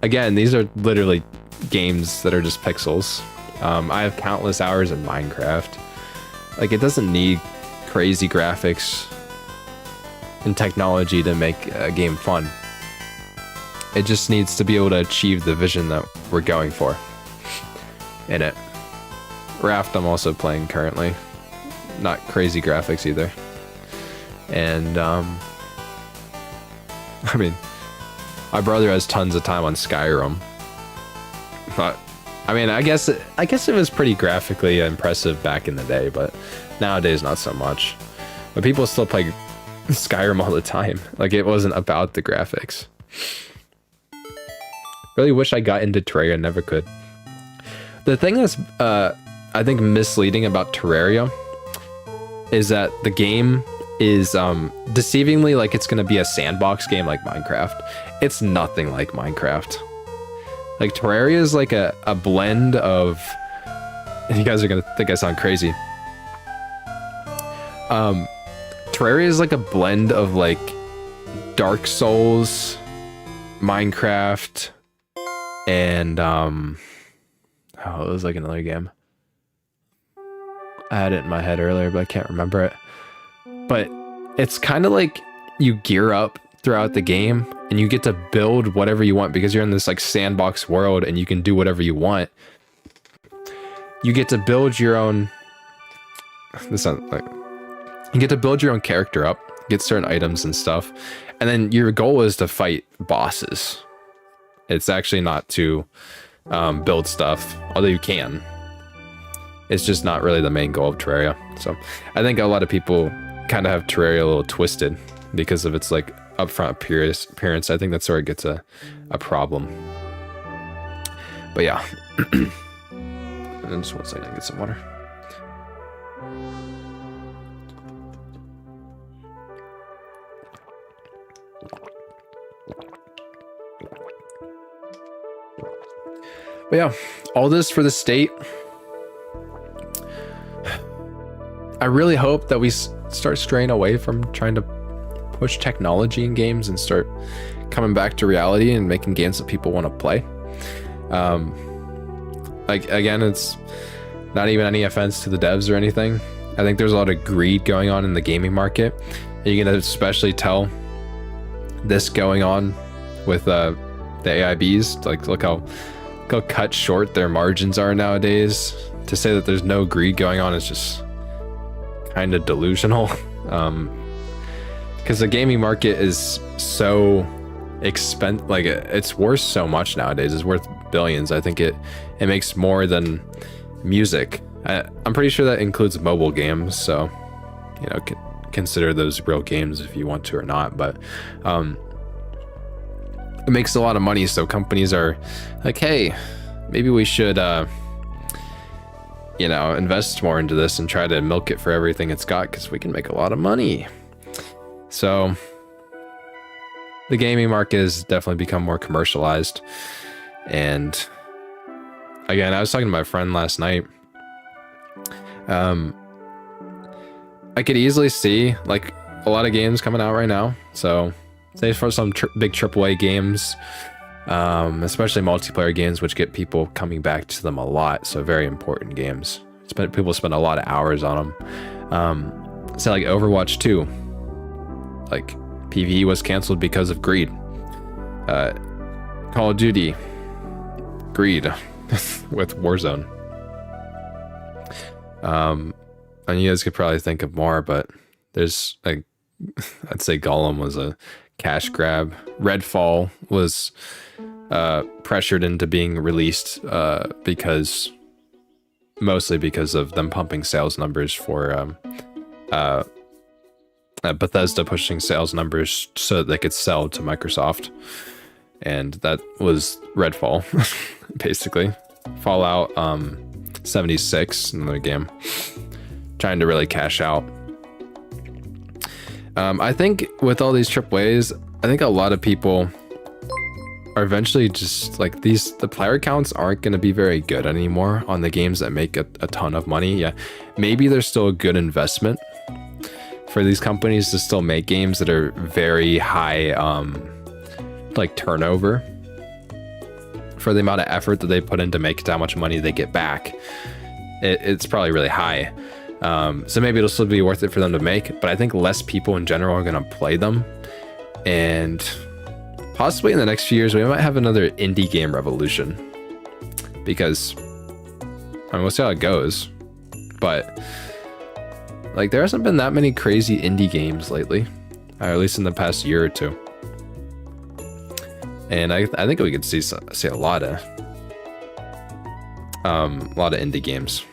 A: Again, these are literally games that are just pixels. I have countless hours in Minecraft. Like, it doesn't need crazy graphics and technology to make a game fun. It just needs to be able to achieve the vision that we're going for in it. Raft I'm also playing currently. Not crazy graphics either. And I mean, my brother has tons of time on Skyrim. But I mean, I guess it was pretty graphically impressive back in the day, but nowadays not so much. But people still play Skyrim all the time. Like, it wasn't about the graphics. Really wish I got into Terraria, never could. The thing that's I think misleading about Terraria is that the game is deceivingly like it's going to be a sandbox game like Minecraft. It's nothing like Minecraft. Like Terraria is like a blend of, you guys are going to think I sound crazy. Terraria is like a blend of like Dark Souls, Minecraft, and oh, it was like another game. I had it in my head earlier, but I can't remember it. But it's kind of like you gear up throughout the game and you get to build whatever you want because you're in this like sandbox world and you can do whatever you want. You get to build your own, this sounds like, you get to build your own character up, get certain items and stuff, and then your goal is to fight bosses. It's actually not to build stuff, although you can. It's just not really the main goal of Terraria. So I think a lot of people kind of have Terraria a little twisted because of its like upfront appearance. I think that's where it gets a problem. But yeah. And just 1 second, get some water. But yeah, all this for the state. I really hope that we start straying away from trying to push technology in games and start coming back to reality and making games that people want to play. Like again, it's not even any offense to the devs or anything. I think there's a lot of greed going on in the gaming market. And you can especially tell this going on with the AIBs. Like look how cut short their margins are nowadays. To say that there's no greed going on is just kind of delusional. Because the gaming market is so expensive, like it's worth so much nowadays. It's worth billions. I think it makes more than music. I'm pretty sure that includes mobile games, so you know, consider those real games if you want to or not. But it makes a lot of money, so companies are like, hey, maybe we should you know, invest more into this and try to milk it for everything it's got because we can make a lot of money. So the gaming market has definitely become more commercialized. And again, I was talking to my friend last night. I could easily see like a lot of games coming out right now. So say for some big AAA games, especially multiplayer games, which get people coming back to them a lot. So very important games. People spend a lot of hours on them. Say like Overwatch 2, like PvE was canceled because of greed. Call of Duty, greed with Warzone. And you guys could probably think of more, but there's like, I'd say Gollum was a cash grab. Redfall was pressured into being released mostly because of them pumping sales numbers for Bethesda pushing sales numbers so that they could sell to Microsoft. And that was Redfall, basically. Fallout 76, another game, trying to really cash out. I think with all these AAAs, I think a lot of people are eventually just like the player counts aren't going to be very good anymore on the games that make a ton of money. Yeah, maybe there's still a good investment for these companies to still make games that are very high like turnover for the amount of effort that they put in to make it, how much money they get back. It's probably really high. So maybe it'll still be worth it for them to make, but I think less people in general are going to play them. And possibly in the next few years, we might have another indie game revolution. Because, I mean, we'll see how it goes. But, like, there hasn't been that many crazy indie games lately. Or at least in the past year or two. And I think we could see a lot of indie games.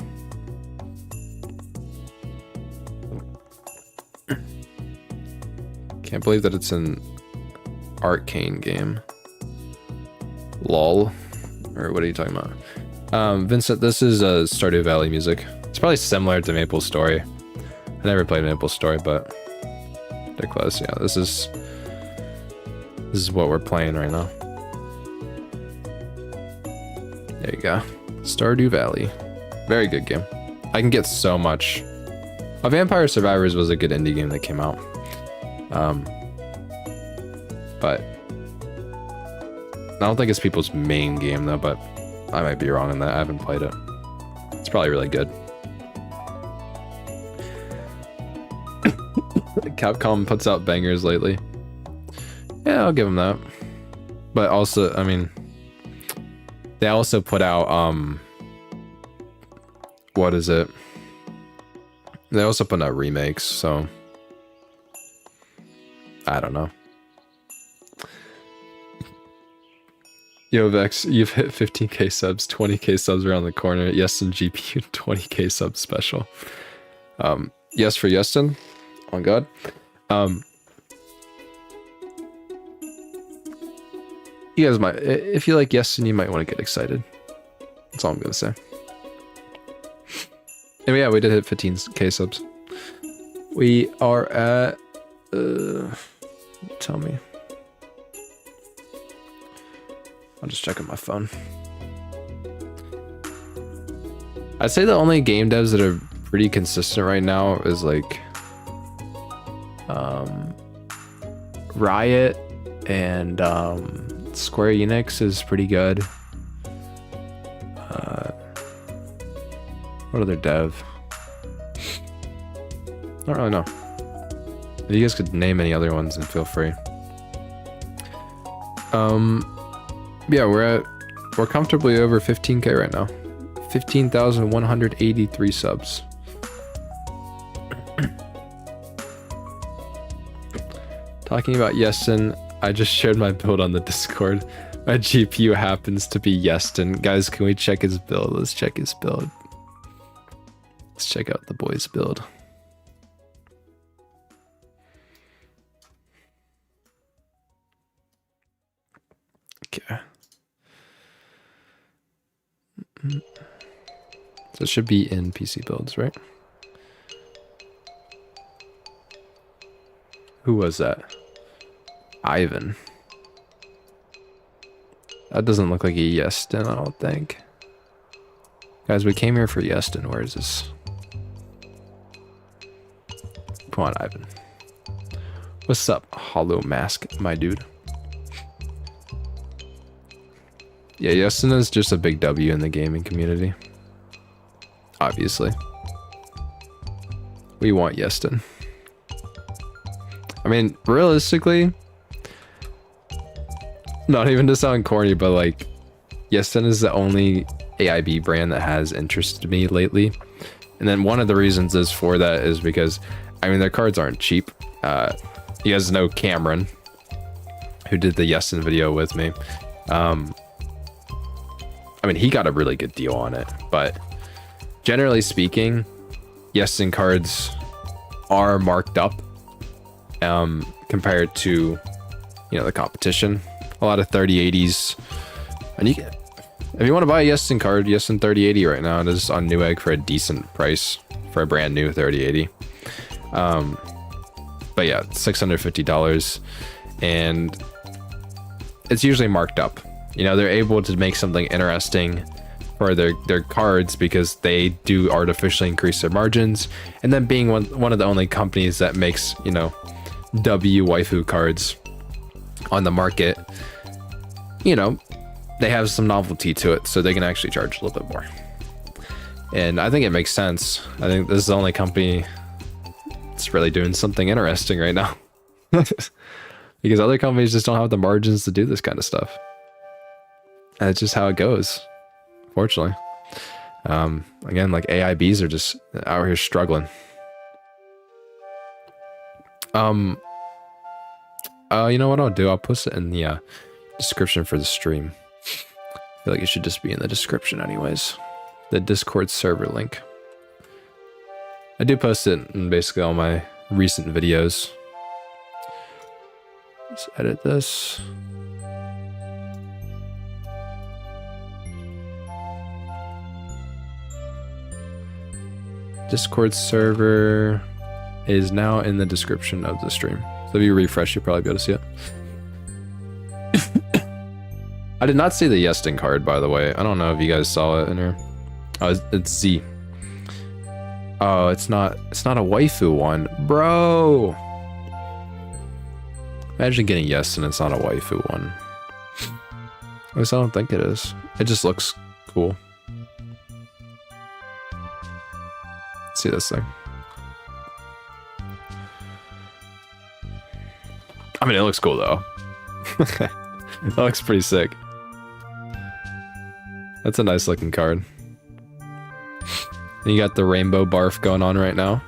A: Can't believe that it's an Arcane game. LOL. Or what are you talking about? Vincent, this is Stardew Valley music. It's probably similar to Maple Story. I never played Maple Story, but they're close. Yeah, this is what we're playing right now. There you go. Stardew Valley. Very good game. I can get so much. Vampire Survivors was a good indie game that came out. But I don't think it's people's main game though, but I might be wrong on that. I haven't played it. It's probably really good. Capcom puts out bangers lately. Yeah, I'll give them that. But also, I mean, they also put out, what is it? They also put out remakes, so I don't know. Yo, Vex, you've hit 15k subs, 20k subs around the corner. Yeston GPU 20k subs special. Yes for Yeston. Oh god. You guys might, if you like Yeston, you might want to get excited. That's all I'm gonna say. And yeah, we did hit 15k subs. We are at, tell me. I'll just check on my phone. I'd say the only game devs that are pretty consistent right now is like Riot and Square Enix is pretty good. What other dev? I don't really know. If you guys could name any other ones, then feel free. Yeah, we're comfortably over 15k right now. 15,183 subs. Talking about Yeston, I just shared my build on the Discord. My GPU happens to be Yeston. Guys, can we check his build? Let's check his build. Let's check out the boy's build. Okay. So it should be in PC builds, right? Who was that? Ivan. That doesn't look like a Yeston, I don't think. Guys, we came here for Yeston. Where is this? Come on, Ivan. What's up, Hollow Mask, my dude? Yeah, Yeston is just a big W in the gaming community. Obviously. We want Yeston. I mean, realistically, not even to sound corny, but like, Yeston is the only AIB brand that has interested me lately. And then one of the reasons is for that is because, I mean, their cards aren't cheap. You guys know Cameron, who did the Yeston video with me. I mean, he got a really good deal on it, but generally speaking, Yeston cards are marked up compared to, you know, the competition. A lot of 3080s, and you can, if you want to buy a Yeston card, Yeston 3080 right now, it is on Newegg for a decent price for a brand new 3080. But yeah, $650, and it's usually marked up. You know, they're able to make something interesting for their cards because they do artificially increase their margins. And then being one of the only companies that makes, you know, W waifu cards on the market, you know, they have some novelty to it, so they can actually charge a little bit more. And I think it makes sense. I think this is the only company that's really doing something interesting right now. Because other companies just don't have the margins to do this kind of stuff. And it's just how it goes, fortunately. Again, like AIBs are just out here struggling. You know what I'll do? I'll post it in the description for the stream. I feel like it should just be in the description anyways. The Discord server link. I do post it in basically all my recent videos. Let's edit this. Discord server is now in the description of the stream. So if you refresh, you'll probably be able to see it. I did not see the Yesting card, by the way. I don't know if you guys saw it in here. Oh, it's Z. Oh, it's not a waifu one. Bro! Imagine getting yes and it's not a waifu one. At least I don't think it is. It just looks cool. Let's see this thing. I mean, it looks cool though. That looks pretty sick. That's a nice looking card. And you got the rainbow barf going on right now.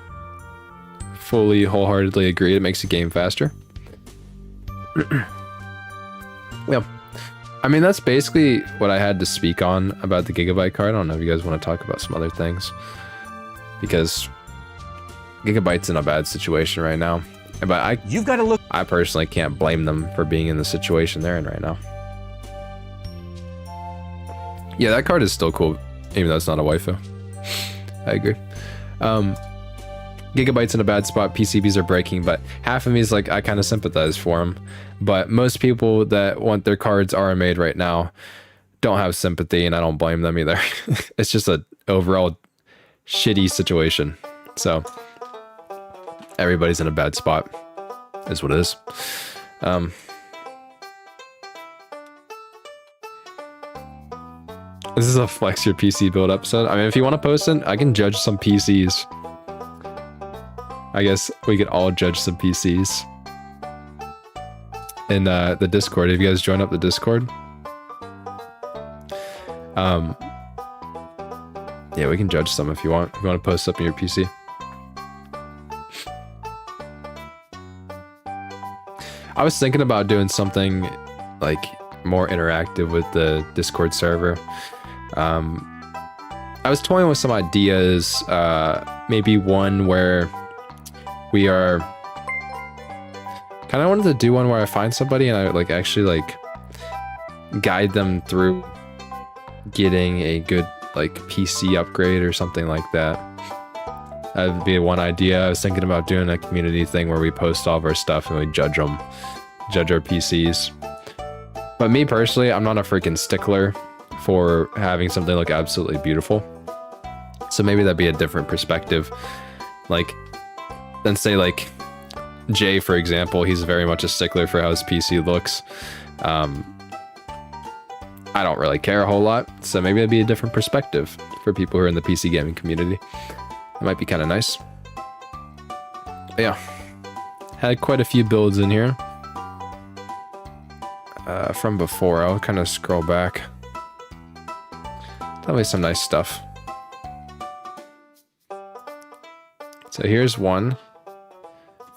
A: Fully, wholeheartedly agree. It makes the game faster. Yeah. I mean, that's basically what I had to speak on about the Gigabyte card. I don't know if you guys want to talk about some other things. Because Gigabyte's in a bad situation right now. But
B: You've got to look.
A: I personally can't blame them for being in the situation they're in right now. Yeah, that card is still cool, even though it's not a waifu. I agree. Gigabyte's in a bad spot. PCBs are breaking, but half of me is like, I kind of sympathize for them. But most people that want their cards RMA'd right now don't have sympathy, and I don't blame them either. It's just an overall shitty situation. So everybody's in a bad spot, is what it is. This is a flex your PC build episode. I mean, if you want to post it, I can judge some PCs. I guess we could all judge some PCs. In the Discord, if you guys join up the Discord. Yeah, we can judge some if you want. If you want to post up in your PC. I was thinking about doing something like more interactive with the Discord server. I was toying with some ideas, maybe one where we are kind of wanted to do one where I find somebody and I like actually like guide them through getting a good like PC upgrade or something like that. That'd be one idea. I was thinking about doing a community thing where we post all of our stuff and we judge them, judge our PCs. But me personally, I'm not a freaking stickler for having something look absolutely beautiful. So maybe that'd be a different perspective. Like, then say like Jay, for example, he's very much a stickler for how his PC looks. I don't really care a whole lot, so maybe it'd be a different perspective for people who are in the PC gaming community. It might be kind of nice. But yeah, had quite a few builds in here from before. I'll kind of scroll back. Probably some nice stuff. So here's one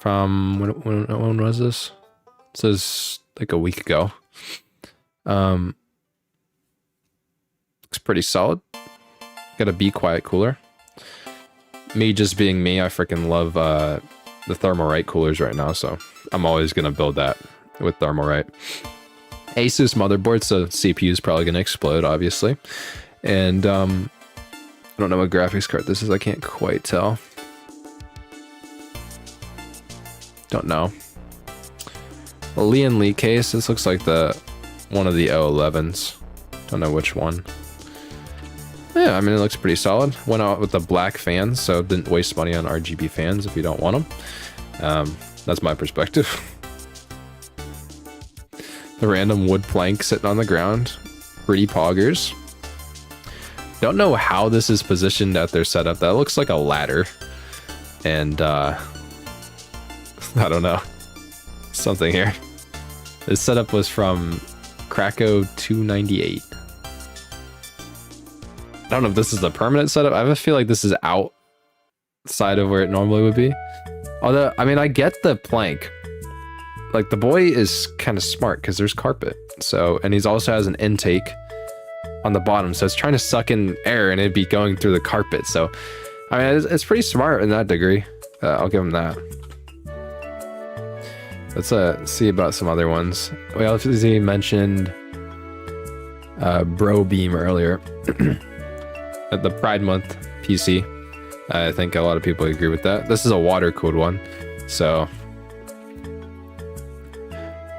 A: from when was this? It says like a week ago. Looks pretty solid. Got a Be Quiet cooler. Me just being me, I freaking love the Thermalright coolers right now, so I'm always gonna build that with Thermalright. Asus motherboard, so CPU is probably gonna explode, obviously. And I don't know what graphics card this is. I can't quite tell. Don't know. A Lee & Lee case. This looks like one of the O11s. Don't know which one. Yeah, I mean, it looks pretty solid. Went out with the black fans, so didn't waste money on RGB fans if you don't want them. That's my perspective. The random wood plank sitting on the ground. Pretty poggers. Don't know how this is positioned at their setup. That looks like a ladder. And, I don't know. Something here. This setup was from Krakow 298. I don't know if this is the permanent setup. I have a feel like this is outside of where it normally would be. Although, I mean, I get the plank. Like, the boy is kind of smart because there's carpet. So, and he's also has an intake on the bottom. So it's trying to suck in air and it'd be going through the carpet. So, I mean, it's pretty smart in that degree. I'll give him that. Let's see about some other ones. We obviously mentioned Bro Beam earlier. At the Pride Month PC. I think a lot of people agree with that. This is a water-cooled one, so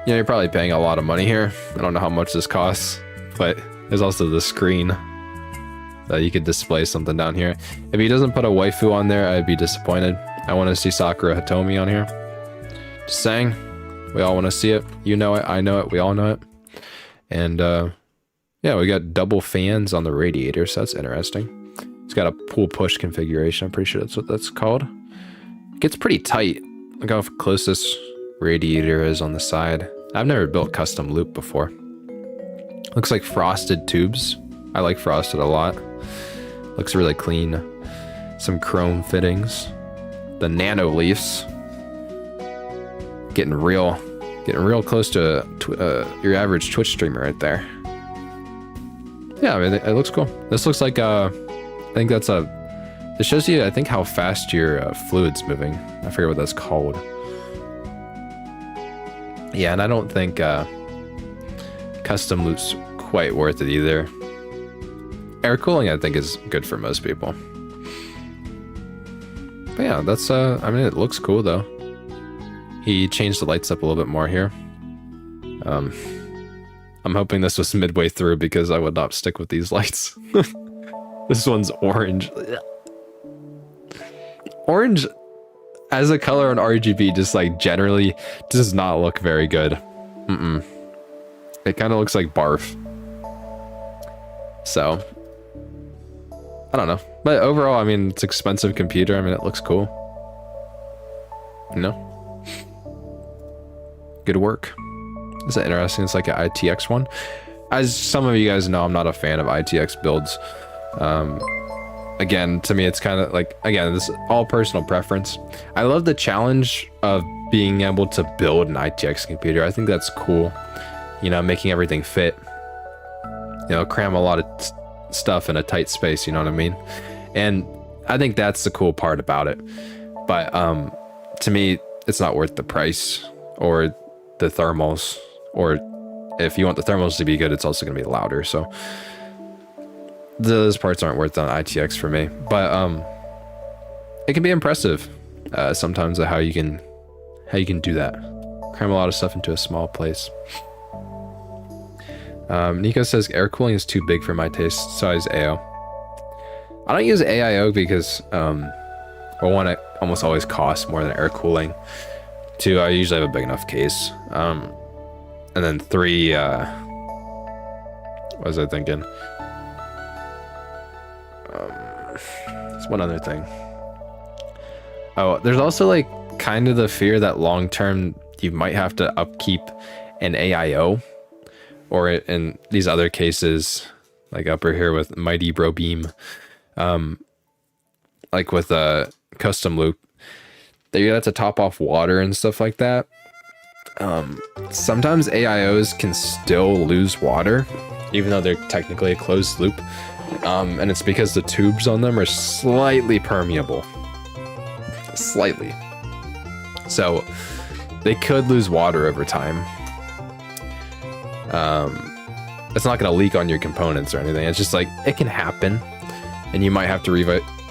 A: yeah, you're probably paying a lot of money here. I don't know how much this costs, but there's also the screen that you could display something down here. If he doesn't put a waifu on there, I'd be disappointed. I want to see Sakura Hitomi on here. Just saying, we all want to see it. You know it, I know it, we all know it. And yeah, we got double fans on the radiator, so that's interesting. It's got a pull push configuration. I'm pretty sure that's what that's called. It gets pretty tight. Look how close this radiator is on the side. I've never built custom loop before. Looks like frosted tubes. I like frosted a lot. Looks really clean. Some chrome fittings. The nano leafs. Getting real close to your average Twitch streamer right there. Yeah, I mean, it looks cool. This looks like I think that's it shows you, I think, how fast your fluid's moving. I forget what that's called. Yeah, and I don't think custom loop's quite worth it either. Air cooling, I think, is good for most people. But yeah, that's I mean, it looks cool though. He changed the lights up a little bit more here. I'm hoping this was midway through because I would not stick with these lights. This one's orange. Orange as a color on RGB just like generally does not look very good. It kind of looks like barf. So I don't know, but overall, I mean, it's an expensive computer. I mean, it looks cool. You know, good work. Is that interesting? It's like an ITX one. As some of you guys know, I'm not a fan of ITX builds. Again, to me, it's kind of like, again, this is all personal preference. I love the challenge of being able to build an ITX computer. I think that's cool. You know, making everything fit. You know, cram a lot of stuff in a tight space, you know what I mean? And I think that's the cool part about it. But to me, it's not worth the price or the thermals, or if you want the thermals to be good, it's also going to be louder. So those parts aren't worth it on ITX for me, but it can be impressive sometimes how you can do that, cram a lot of stuff into a small place. Nico says air cooling is too big for my taste, so I use AO. I don't use AIO because well, one, it almost always costs more than air cooling. Two, I usually have a big enough case. And then three, what was I thinking? There's one other thing. Oh, there's also like kind of the fear that long term you might have to upkeep an AIO, or in these other cases, like upper here with Mighty Bro Beam, like with a custom loop, that you have to top off water and stuff like that. Sometimes AIOs can still lose water, even though they're technically a closed loop. And it's because the tubes on them are slightly permeable. Slightly. So they could lose water over time. It's not going to leak on your components or anything. It's just like, it can happen. And you might have to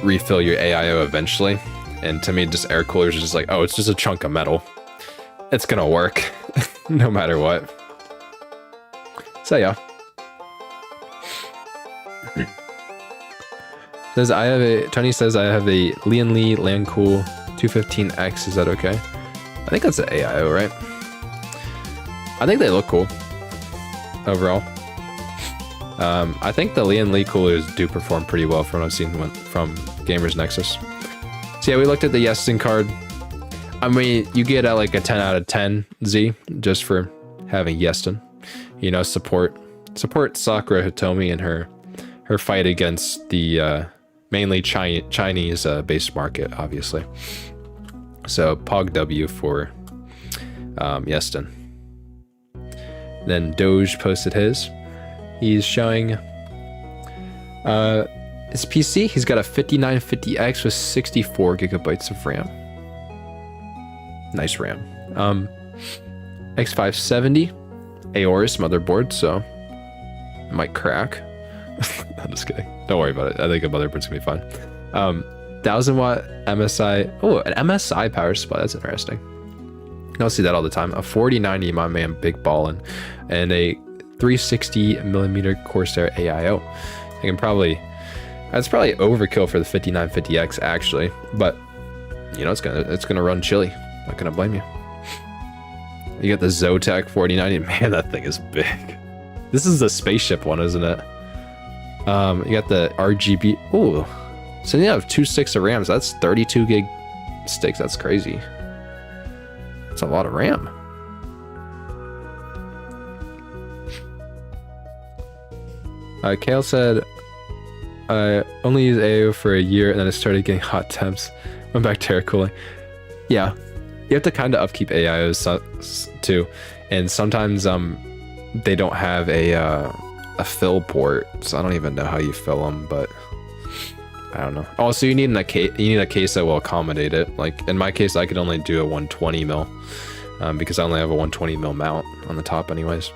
A: refill your AIO eventually. And to me, just air coolers are just like, oh, it's just a chunk of metal. It's going to work no matter what. So yeah. Tony says I have a Lian Li Landcool 215X. Is that okay? I think that's an AIO, right? I think they look cool overall. I think the Lian Li coolers do perform pretty well from what I've seen from Gamers Nexus. So yeah, we looked at the Yeston card. I mean, you get like a 10 out of 10 Z just for having Yeston. You know, support Sakura Hitomi in her fight against the mainly Chinese based market, obviously. So Pog W for Yeston. Then Doge posted his. He's showing his PC. He's got a 5950X with 64 gigabytes of RAM. Nice RAM. X570 Aorus motherboard, so it might crack. I'm just kidding. Don't worry about it. I think a motherboard's gonna be fine. 1000-watt MSI. Oh, an MSI power supply. That's interesting. I'll see that all the time. A 4090, my man, big ballin', and a 360mm Corsair AIO. I can probably, that's probably overkill for the 5950X actually, but you know, it's gonna run chilly. Not gonna blame you. You got the Zotac 4090. Man, that thing is big. This is the spaceship one, isn't it? You got the RGB. Ooh, so you have 2 sticks of RAM. So that's 32 gig sticks. That's crazy. That's a lot of RAM. Kale said, I only used AO for a year and then it started getting hot temps. Went back to air cooling. Yeah, you have to kind of upkeep AIOs too. And sometimes they don't have a fill port. So I don't even know how you fill them, but I don't know. Also, you need a case that will accommodate it. Like in my case, I could only do a 120 mil because I only have a 120 mil mount on the top anyways.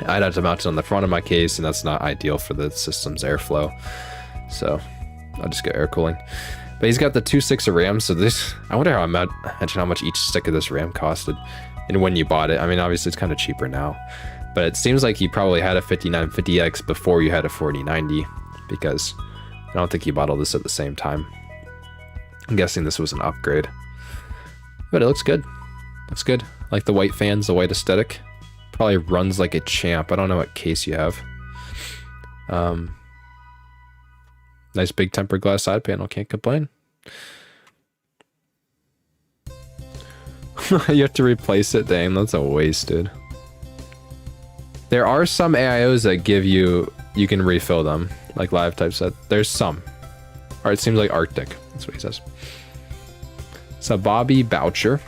A: I'd have to mount it on the front of my case, and that's not ideal for the system's airflow. So I'll just get air cooling. But he's got the 2 sticks of RAM, so this, I wonder how much each stick of this RAM costed and when you bought it. I mean, obviously it's kind of cheaper now, but it seems like you probably had a 5950X before you had a 4090 because I don't think you bought all this at the same time. I'm guessing this was an upgrade, but it looks good. Looks good. Like the white fans, the white aesthetic. Probably runs like a champ. I don't know what case you have. Nice big tempered glass side panel. Can't complain. You have to replace it. Dang, that's a waste, dude. There are some AIOs that give you can refill them, like live type set. There's some. Or it seems like Arctic. That's what he says. So Bobby Boucher.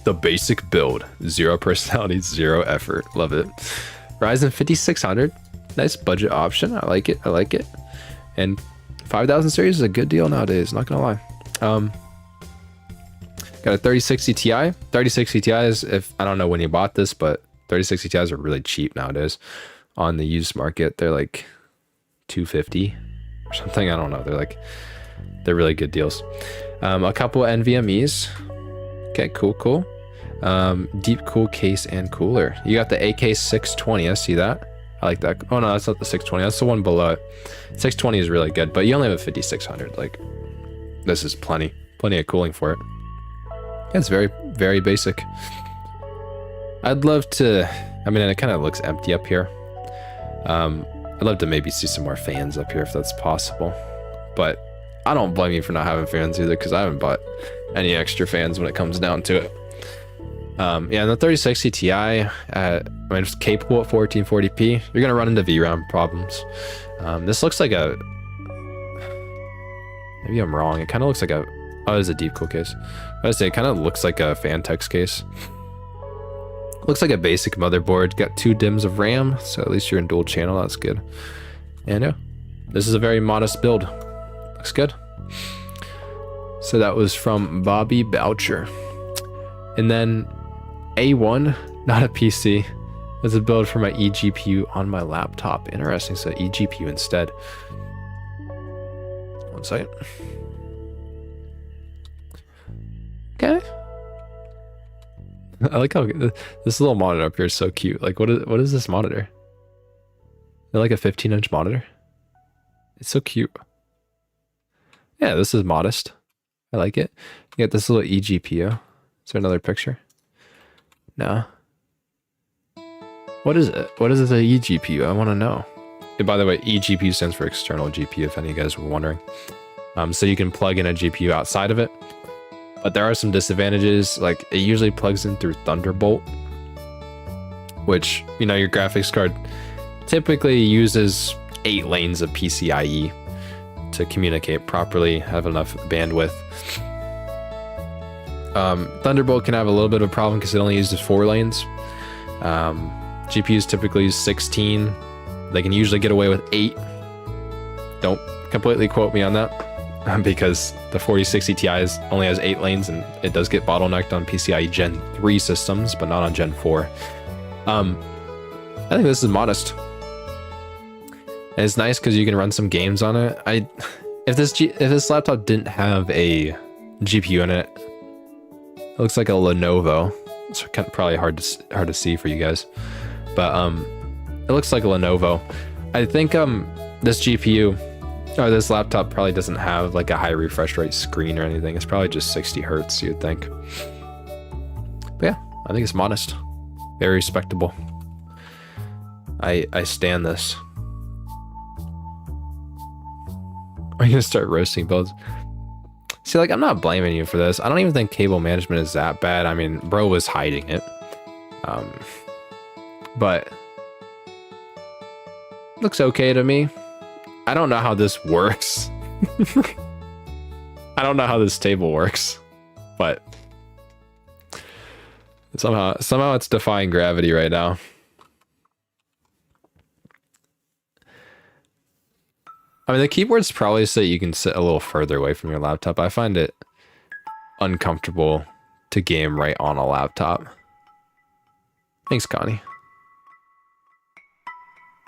A: The basic build. 0 personality, 0 effort. Love it. Ryzen 5600. Nice budget option. I like it. I like it. And 5000 series is a good deal nowadays. Not gonna lie. Got a 3060 Ti. 3060 Ti's, if I don't know when you bought this, but 3060 Ti's are really cheap nowadays on the used market. They're like $250 or something. I don't know. They're really good deals. A couple NVMe's. Okay, cool. Deep cool case and cooler. You got the AK620. I see that. I like that. Oh no, that's not the 620. That's the one below it. 620 is really good, but you only have a 5600. Like, this is plenty of cooling for it. It's very, very basic. I'd love to. I mean, it kind of looks empty up here. I'd love to maybe see some more fans up here if that's possible, but I don't blame you for not having fans either, because I haven't bought any extra fans when it comes down to it. Yeah, and the 3060 Ti, I mean, it's capable at 1440p. You're gonna run into VRAM problems. This looks like a. Maybe I'm wrong. It kind of looks like a. Oh, it's a deep cool case. I would say it kind of looks like a Fantex case. Looks like a basic motherboard. Got 2 DIMMs of RAM, so at least you're in dual channel. That's good. And yeah, this is a very modest build. Looks good. So that was from Bobby Boucher. And then A1, not a PC. It's a build for my eGPU on my laptop. Interesting, so eGPU instead. One second. Okay. I like how this little monitor up here is so cute. Like, what is this monitor? Is it like a 15-inch monitor? It's so cute. Yeah, this is modest. I like it. You got this little eGPU. Is there another picture? No. What is it? What is the eGPU? I want to know. And by the way, eGPU stands for external GPU, if any of you guys were wondering. So you can plug in a GPU outside of it. But there are some disadvantages. Like, it usually plugs in through Thunderbolt, which, you know, your graphics card typically uses 8 lanes of PCIe to communicate properly, have enough bandwidth. Thunderbolt can have a little bit of a problem because it only uses 4 lanes. GPUs typically use 16. They can usually get away with 8. Don't completely quote me on that, because the 4060 Ti only has 8 lanes, and it does get bottlenecked on PCIe Gen 3 systems, but not on Gen 4. I think this is modest. And it's nice because you can run some games on it. if this laptop didn't have a GPU in it, it looks like a Lenovo. It's probably hard to see for you guys, but it looks like a Lenovo. I think this GPU or this laptop probably doesn't have like a high refresh rate screen or anything. It's probably just 60 hertz, you'd think. But yeah, I think it's modest, very respectable. I stand this. Are you gonna start roasting builds? See, like, I'm not blaming you for this. I don't even think cable management is that bad. I mean, bro was hiding it. But looks okay to me. I don't know how this works. I don't know how this table works, but somehow it's defying gravity right now. I mean, the keyboard's probably so you can sit a little further away from your laptop. I find it uncomfortable to game right on a laptop. Thanks, Connie.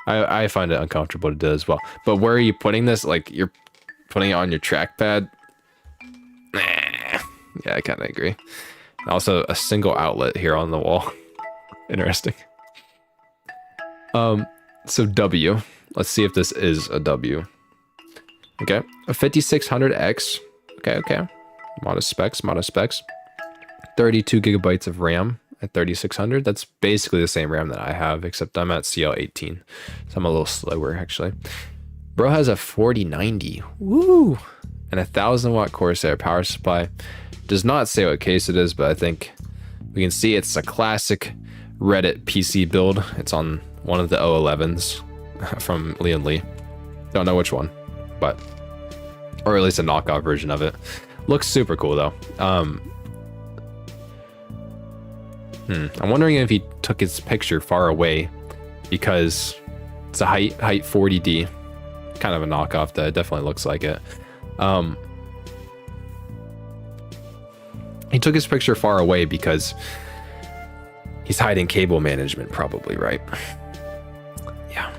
A: I find it uncomfortable to do as well. But where are you putting this? Like, you're putting it on your trackpad? Nah. Yeah, I kind of agree. And also, a single outlet here on the wall. Interesting. So W. Let's see if this is a W. Okay, a 5600X. Okay. Modest specs. 32 gigabytes of RAM at 3600. That's basically the same RAM that I have, except I'm at CL18. So I'm a little slower, actually. Bro has a 4090. Woo! And a 1000 watt Corsair power supply. Does not say what case it is, but I think we can see it's a classic Reddit PC build. It's on one of the O11s from Leon Lee. Don't know which one, but, or at least a knockoff version of it. Looks super cool though. I'm wondering if he took his picture far away, because it's a height 40D, kind of a knockoff. That definitely looks like it. He took his picture far away because he's hiding cable management, probably, right? Yeah.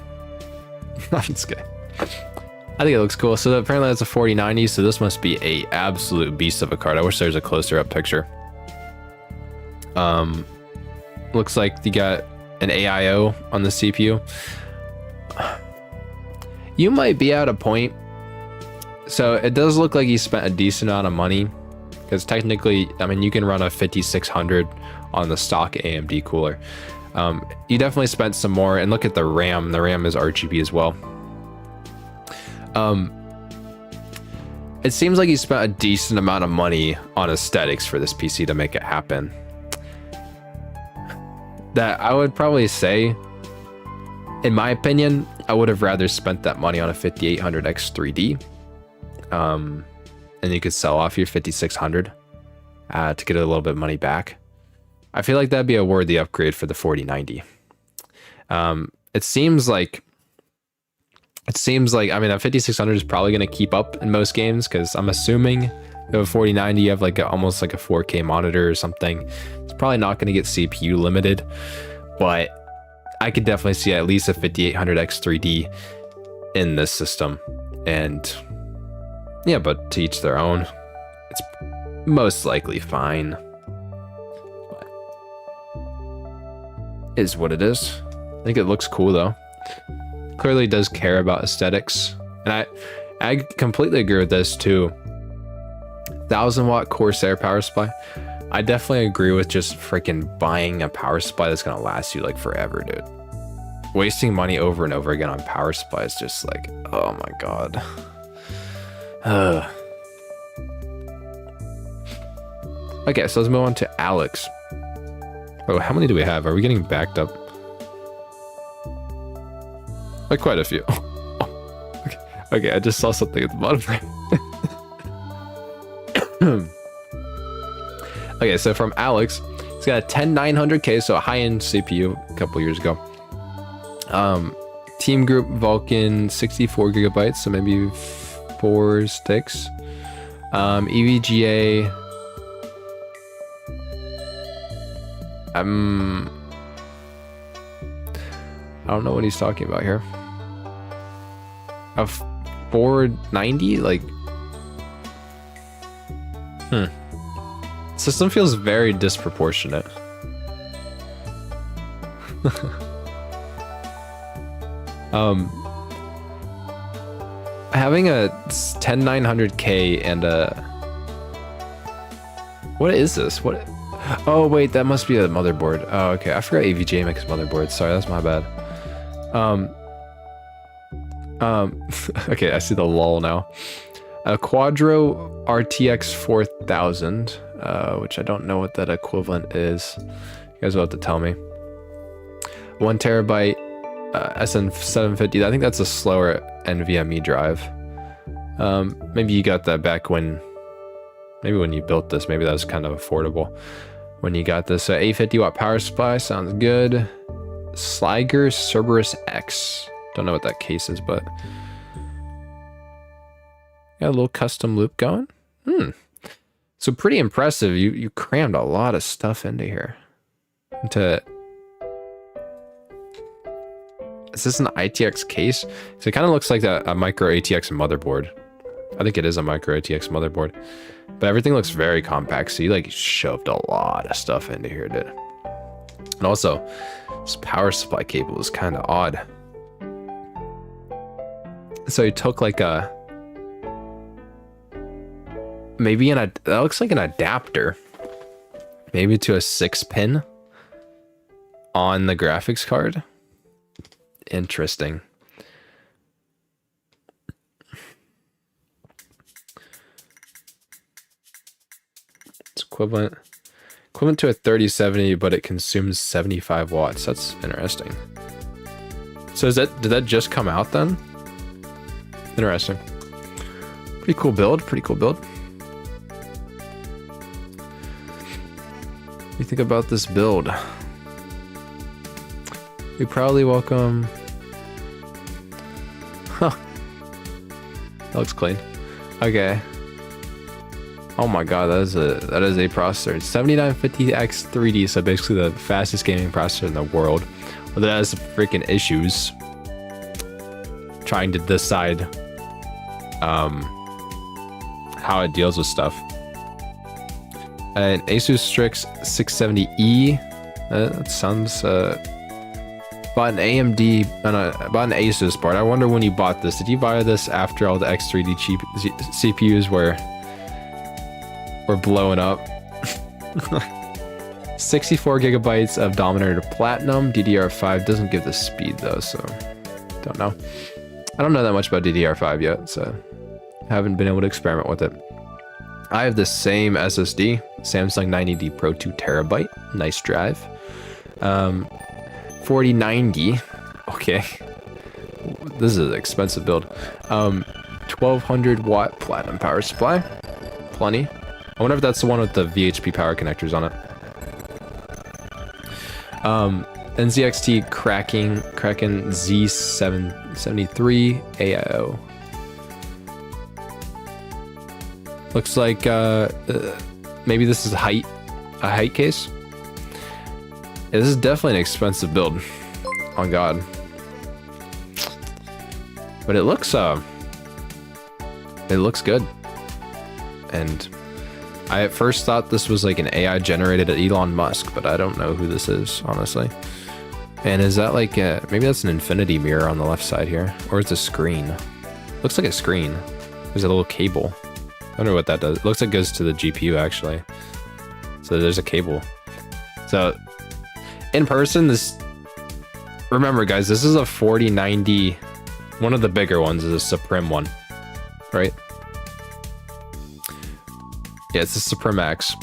A: I'm just kidding. I think it looks cool. So apparently that's a 4090, so this must be a absolute beast of a card. I wish there was a closer up picture. Looks like you got an AIO on the CPU. You might be at a point. So it does look like you spent a decent amount of money, because technically, I mean, you can run a 5600 on the stock AMD cooler. You definitely spent some more, and look at the RAM. The RAM is RGB as well. It seems like you spent a decent amount of money on aesthetics for this PC to make it happen. That I would probably say, in my opinion, I would have rather spent that money on a 5800X 3D. And you could sell off your 5600 to get a little bit of money back. I feel like that'd be a worthy upgrade for the 4090. It seems like, I mean, a 5600 is probably going to keep up in most games, because I'm assuming if you have a 4090, you have like almost like a 4K monitor or something. It's probably not going to get CPU limited, but I could definitely see at least a 5800X 3D in this system. And yeah, but to each their own. It's most likely fine. But it is what it is. I think it looks cool though. Clearly does care about aesthetics. And I completely agree with this too. 1000 watt Corsair power supply. I definitely agree with just freaking buying a power supply that's gonna last you like forever, dude. Wasting money over and over again on power supply is just like, oh my god. Okay, so let's move on to Alex. Oh, how many do we have? Are we getting backed up? Like quite a few. Okay, I just saw something at the bottom there. Okay, so from Alex, it's got a 10900K, so a high-end CPU a couple years ago. Team Group Vulkan 64 gigabytes, so maybe 4 sticks. EVGA. I don't know what he's talking about here. 490? Like, system feels very disproportionate. Having a 10900K and a, what is this? What? Oh wait, that must be a motherboard. Oh, okay. I forgot AVJ makes motherboards. Sorry, that's my bad. Okay, I see the lull now. A Quadro RTX 4000, which I don't know what that equivalent is. You guys will have to tell me. 1 terabyte SN750. I think that's a slower NVMe drive. Maybe you got that back when, maybe when you built this. Maybe that was kind of affordable when you got this. 850 watt power supply sounds good. Sliger Cerberus X. Don't know what that case is, but got a little custom loop going. So pretty impressive. You crammed a lot of stuff into here. Is this an ITX case? So it kind of looks like a micro ATX motherboard. I think it is a micro ATX motherboard, but everything looks very compact. So you like shoved a lot of stuff into here, dude. And also, this power supply cable is kind of odd. So you took like a, maybe that looks like an adapter, maybe to a 6-pin on the graphics card. Interesting. It's equivalent to a 3070, but it consumes 75 watts. That's interesting. So did that just come out then? Interesting. Pretty cool build. What do you think about this build? We probably welcome. Huh. That looks clean. Okay. Oh my god, that is a processor. 7950X 3D, so basically the fastest gaming processor in the world. Well, that has freaking issues trying to decide how it deals with stuff. An Asus Strix 670E. That sounds. Bought an AMD, bought an Asus board. I wonder when you bought this. Did you buy this after all the X3D cheap CPUs were blowing up? 64 gigabytes of Dominator Platinum. DDR5 doesn't give the speed though, so don't know. I don't know that much about DDR5 yet, so haven't been able to experiment with it. I have the same SSD, Samsung 980 Pro 2 terabyte. Nice drive. 4090. Okay. This is an expensive build. 1200 watt platinum power supply. Plenty. I wonder if that's the one with the VHP power connectors on it. NZXT Kraken Z773 AIO. Looks like maybe this is a height case. Yeah, this is definitely an expensive build. On God. But it looks good. And I at first thought this was like an AI generated Elon Musk, but I don't know who this is, honestly. And is that like maybe that's an infinity mirror on the left side here, or it's a screen. Looks like a screen. There's a little cable. I wonder what that does. It looks like it goes to the GPU actually. So there's a cable. So in person, this, remember guys, this is a 4090. One of the bigger ones is a Supreme one, right? Yeah, it's a Supreme X.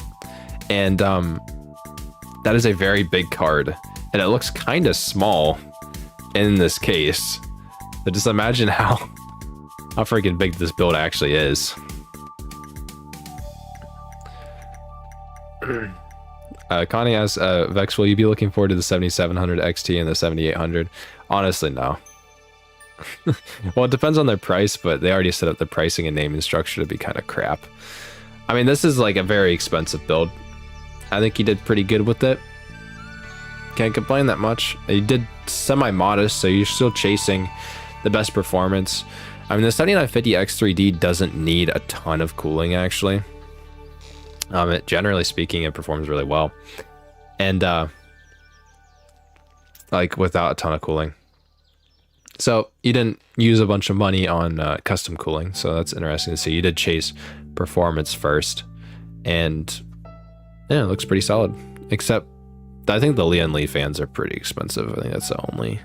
A: And that is a very big card. And it looks kind of small in this case. But just imagine how freaking big this build actually is. Connie asks, Vex, will you be looking forward to the 7700 XT and the 7800? Honestly, no. Well, it depends on their price, but they already set up the pricing and naming structure to be kind of crap. I mean, this is like a very expensive build. I think he did pretty good with it. Can't complain that much. He did semi-modest, so you're still chasing the best performance. I mean, the 7950X3D doesn't need a ton of cooling, actually. Generally speaking, it performs really well. And, like, without a ton of cooling. So, you didn't use a bunch of money on custom cooling, so that's interesting to see. You did chase performance first, and, yeah, it looks pretty solid. Except, I think the Lian Li fans are pretty expensive. I think that's the only...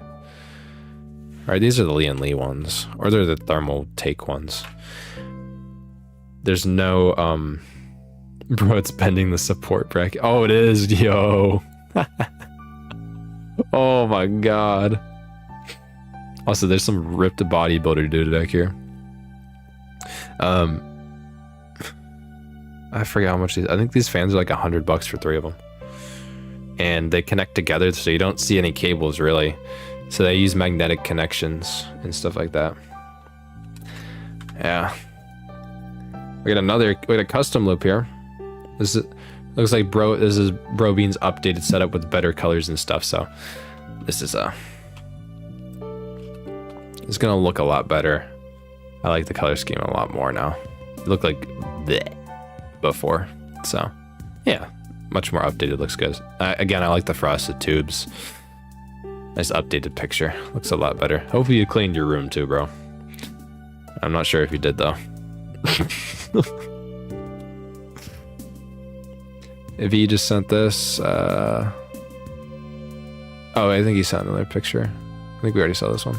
A: Alright, these are the Lian Li ones. Or they're the thermal take ones. There's no, Bro, it's bending the support bracket. Oh, it is, yo. Oh my god. Also, there's some ripped bodybuilder dude back here. I forget how much these... I think these fans are like $100 for 3 of them. And they connect together, so you don't see any cables, really. So they use magnetic connections and stuff like that. Yeah. We got a custom loop here. This is, looks like this is Brobean's updated setup with better colors and stuff, so this is it's gonna look a lot better. I like the color scheme a lot more now. It looked like bleh before, so yeah, much more updated. Looks good. Again, I like the frosted tubes. Nice updated picture. Looks a lot better. Hopefully you cleaned your room too, bro. I'm not sure if you did though. If he just sent this, oh, I think he sent another picture. I think we already saw this one.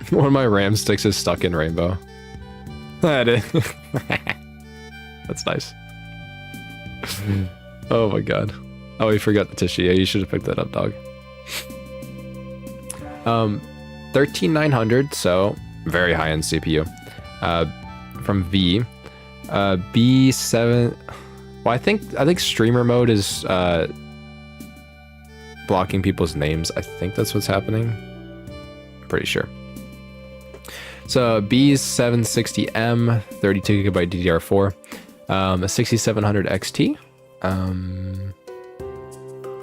A: One of my RAM sticks is stuck in rainbow. That is. That's nice. Oh my god. Oh, we forgot the tissue. Yeah, you should have picked that up, dog. 13900, so very high-end CPU. From V. B7. Well, I think streamer mode is blocking people's names. I think that's what's happening. I'm pretty sure. So B760M, 32GB DDR4, a 6700 XT. A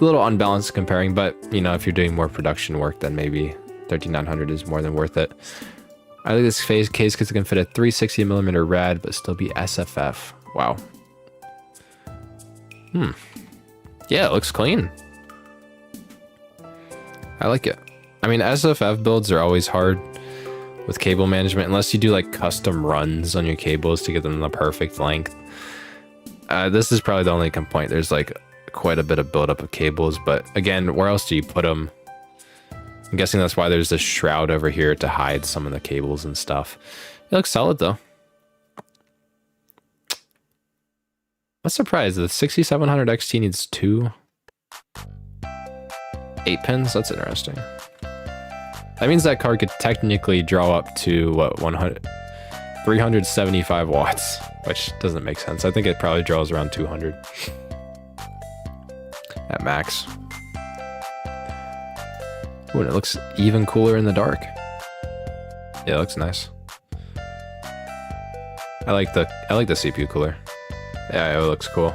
A: little unbalanced comparing, but you know, if you're doing more production work, then maybe 13900 is more than worth it. I like this case because it can fit a 360mm rad, but still be SFF. Wow. Yeah, it looks clean. I like it. I mean, SFF builds are always hard with cable management, unless you do like custom runs on your cables to get them the perfect length. This is probably the only complaint. There's like quite a bit of buildup of cables, but again, where else do you put them? I'm guessing that's why there's this shroud over here to hide some of the cables and stuff. It looks solid though. I'm surprised the 6700 XT needs 2 8-pins. That's interesting. That means that card could technically draw up to what, 375 watts, which doesn't make sense. I think it probably draws around 200 at max. Ooh, and it looks even cooler in the dark. Yeah, it looks nice. I like the CPU cooler. Yeah, it looks cool.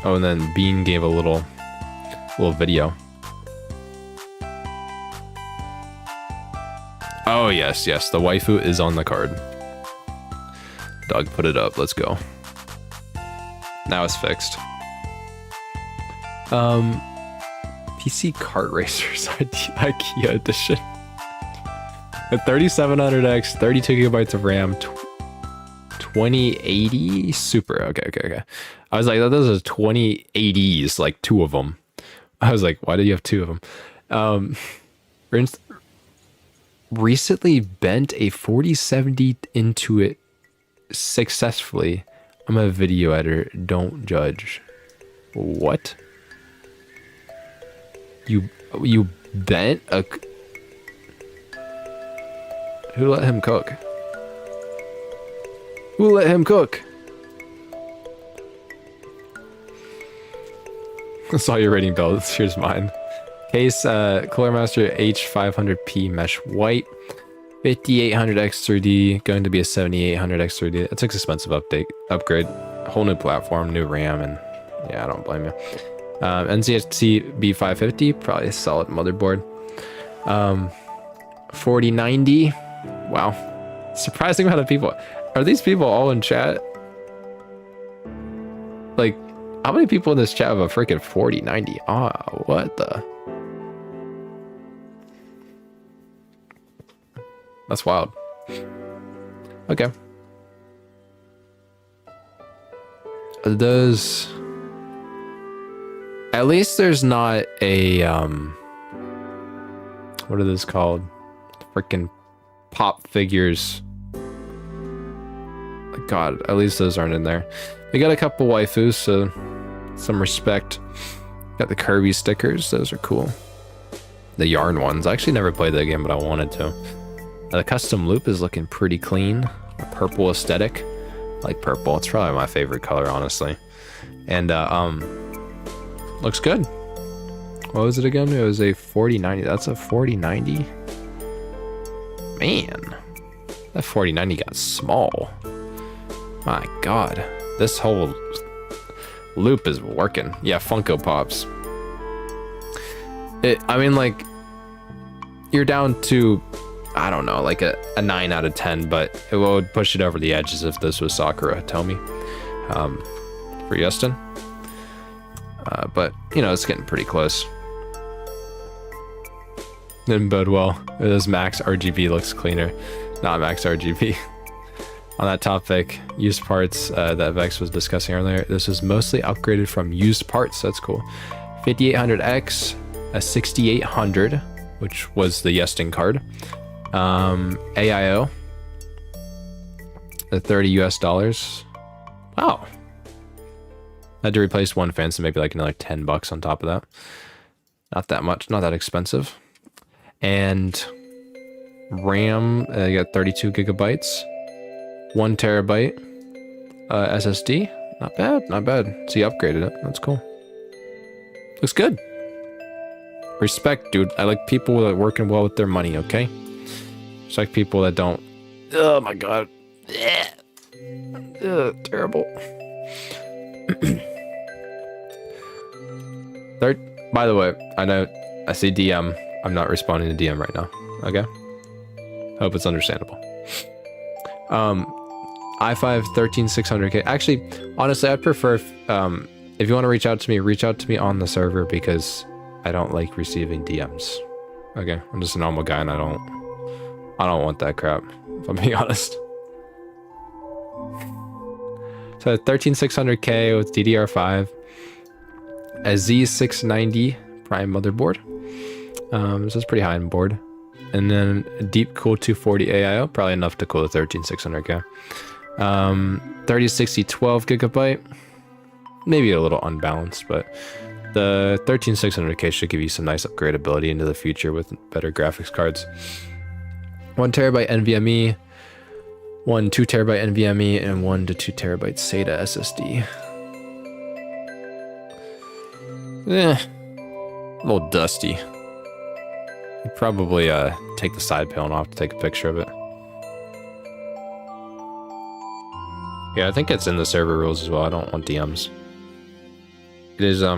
A: Oh, and then Bean gave a little video. Oh yes, the waifu is on the card. Doug put it up. Let's go. Now it's fixed. PC Kart Racers IKEA edition. A 3700X, 32GB of RAM, 2080 Super. Okay. I was like, those are 2080s, like 2 of them. I was like, why do you have 2 of them? Recently bent a 4070 into it successfully. I'm a video editor. Don't judge. What? You bent a... Who let him cook? Who let him cook? I saw your rating bell. Here's mine. Case Cooler Master H500P mesh white. 5800X3D, going to be a 7800X3D. It's an expensive upgrade. Whole new platform, new RAM, and yeah, I don't blame you. NZXT B550, probably a solid motherboard. 4090. Wow. Surprising amount of people. Are these people all in chat? Like, how many people in this chat have a freaking 4090? Ah, what the? That's wild. Okay. Those... At least there's not a, what are those called? Freaking pop figures. God, at least those aren't in there. We got a couple waifus, so some respect. Got the Kirby stickers, those are cool. The yarn ones, I actually never played that game, but I wanted to. The custom loop is looking pretty clean. A purple aesthetic. I like purple, it's probably my favorite color, honestly. And, looks good. What was it again? It was a 4090. That's a 4090? Man, that 4090 got small. My God, this whole loop is working. Yeah, Funko Pops. I mean, like, you're down to, I don't know, like a 9 out of 10, but it would push it over the edges if this was Sakura, tell me. For Justin. But, you know, it's getting pretty close. Didn't bode well. This Max RGB looks cleaner. Not Max RGB. On that topic, used parts that Vex was discussing earlier, this was mostly upgraded from used parts. That's cool. 5800X, a 6800, which was the Yesting card. AIO, the $30 US. Wow. I had to replace one fan, so maybe like another $10 on top of that. Not that much, not that expensive. And RAM, you got 32 gigabytes, 1 terabyte SSD. Not bad, not bad. So you upgraded it. That's cool. Looks good. Respect, dude. I like people that are working well with their money, okay? Respect people that don't. Oh my God. Ugh, terrible. Third, by the way, I know I see DM. I'm not responding to DM right now. Okay. Hope it's understandable. i5 13600K. Actually, honestly, I'd prefer if you want to reach out to me on the server, because I don't like receiving DMs. Okay, I'm just a normal guy and I don't want that crap, if I'm being honest. So 13600K with DDR5, a Z690 Prime motherboard. So it's pretty high end board. And then a deep cool 240 AIO, probably enough to cool the 13600K. 3060 12 gigabyte, maybe a little unbalanced, but the 13600K should give you some nice upgradability into the future with better graphics cards. 1 terabyte NVMe, 1 2 terabyte NVMe, and 1 to 2 terabyte SATA SSD. A little dusty. I'd probably take the side panel off to take a picture of it. Yeah, I think it's in the server rules as well. I don't want DMs. It is, I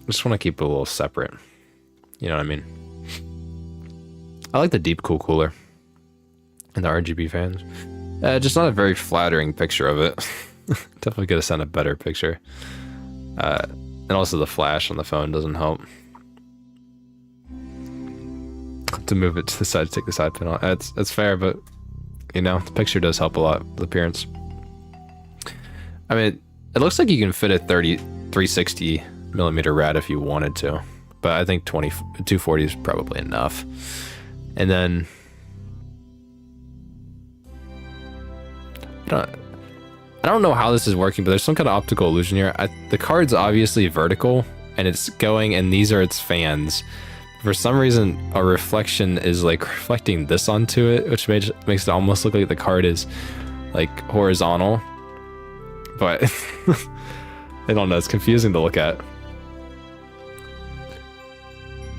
A: just want to keep it a little separate. You know what I mean? I like the deep cool cooler and the RGB fans. Just not a very flattering picture of it. Definitely could have sent a better picture. And also the flash on the phone doesn't help. To move it to the side, to take the side panel. It's fair, but you know, the picture does help a lot with the appearance. I mean, it looks like you can fit a 360 millimeter rad if you wanted to, but I think 240 is probably enough. And then I don't know how this is working, but there's some kind of optical illusion here. The card's obviously vertical and it's going, and these are its fans. For some reason, a reflection is like reflecting this onto it, which makes it almost look like the card is like horizontal. But I don't know, it's confusing to look at.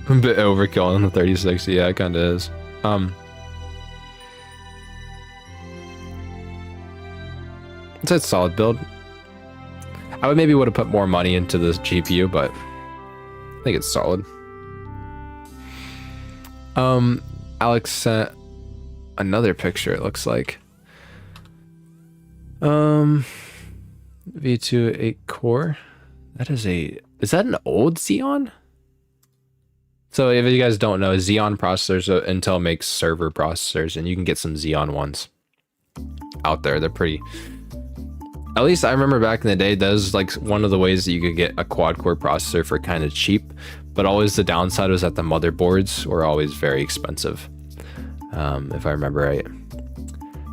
A: A bit overkill on the 3060, yeah, it kind of is. It's a solid build. I would maybe would have put more money into this GPU, but I think it's solid. Alex sent another picture, it looks like. V2 8 core. That is that an old Xeon? So if you guys don't know, Xeon processors, Intel makes server processors, and you can get some Xeon ones out there. They're pretty, at least I remember back in the day, that was like one of the ways that you could get a quad core processor for kind of cheap, but always the downside was that the motherboards were always very expensive, if I remember right.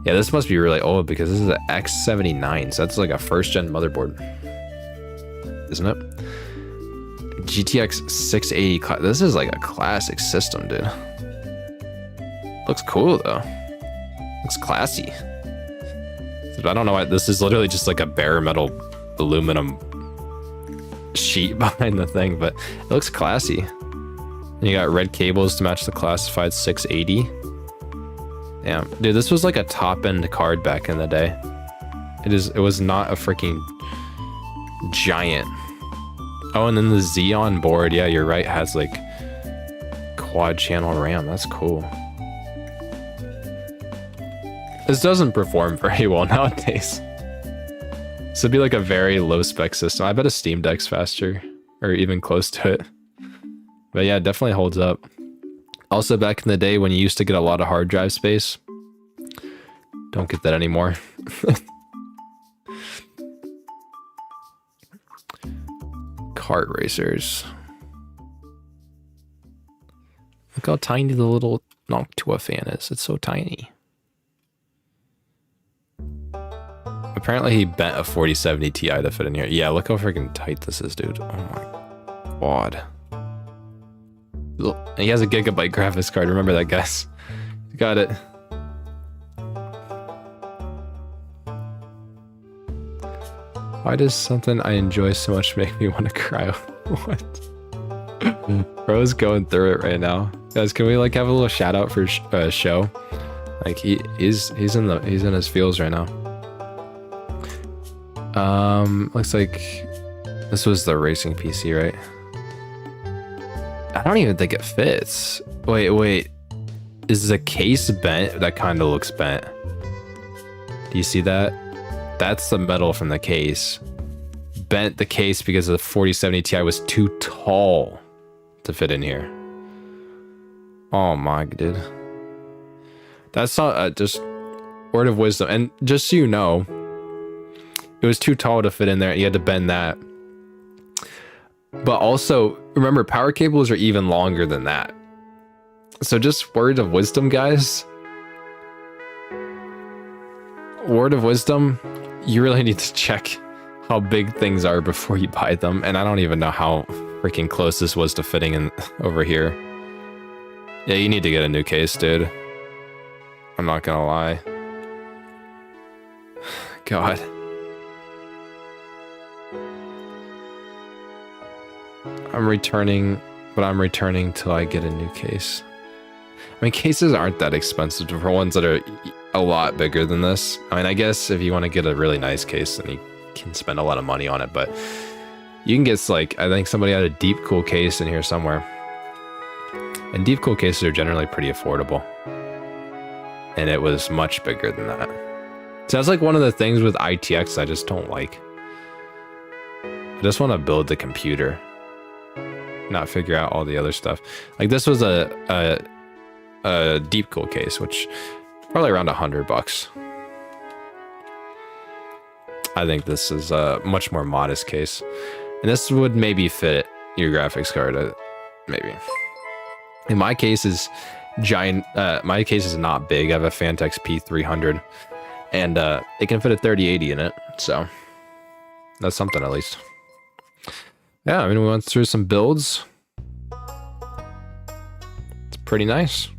A: Yeah, this must be really old because this is an X79, so that's like a first gen motherboard, isn't it? GTX 680, this is like a classic system, dude. Looks cool though. Looks classy. I don't know why, this is literally just like a bare metal aluminum sheet behind the thing, but it looks classy. And you got red cables to match the classified 680. Damn, dude, this was like a top end card back in the day. It was not a freaking giant. Oh, and then the Xeon board, yeah, you're right, has like quad channel RAM. That's cool. This doesn't perform very well nowadays. So it'd be like a very low spec system. I bet a Steam Deck's faster, or even close to it. But yeah, it definitely holds up. Also, back in the day when you used to get a lot of hard drive space, don't get that anymore. Kart racers. Look how tiny the little Noctua fan is. It's so tiny. Apparently he bent a 4070 Ti to fit in here. Yeah, look how freaking tight this is, dude. Oh my god. And he has a Gigabyte graphics card. Remember that, guys. Got it. Why does something I enjoy so much make me want to cry? What? Bro's going through it right now. Guys, can we like have a little shout out for show? Like he's in his feels right now. Looks like this was the racing PC, right? I don't even think it fits. Wait. Is the case bent? That kind of looks bent. Do you see that? That's the metal from the case. Bent the case because the 4070 Ti was too tall to fit in here. Oh my, dude. That's not just word of wisdom. And just so you know, it was too tall to fit in there. You had to bend that. But also, remember, power cables are even longer than that. So just word of wisdom, guys. Word of wisdom, you really need to check how big things are before you buy them. And I don't even know how freaking close this was to fitting in over here. Yeah, you need to get a new case, dude. I'm not gonna lie. God. I'm returning, but I'm returning till I get a new case. I mean, cases aren't that expensive for ones that are a lot bigger than this. I mean, I guess if you want to get a really nice case, then you can spend a lot of money on it, but you can get, like, I think somebody had a deep cool case in here somewhere. And deep cool cases are generally pretty affordable. And it was much bigger than that. So that's like one of the things with ITX I just don't like. I just want to build the computer, not figure out all the other stuff. Like this was a deep cool case, which probably around $100. I think this is a much more modest case, and this would maybe fit your graphics card. Maybe. In my case is giant. My case is not big. I have a Fantex P300, and it can fit a 3080 in it. So that's something at least. Yeah, I mean, we went through some builds. It's pretty nice.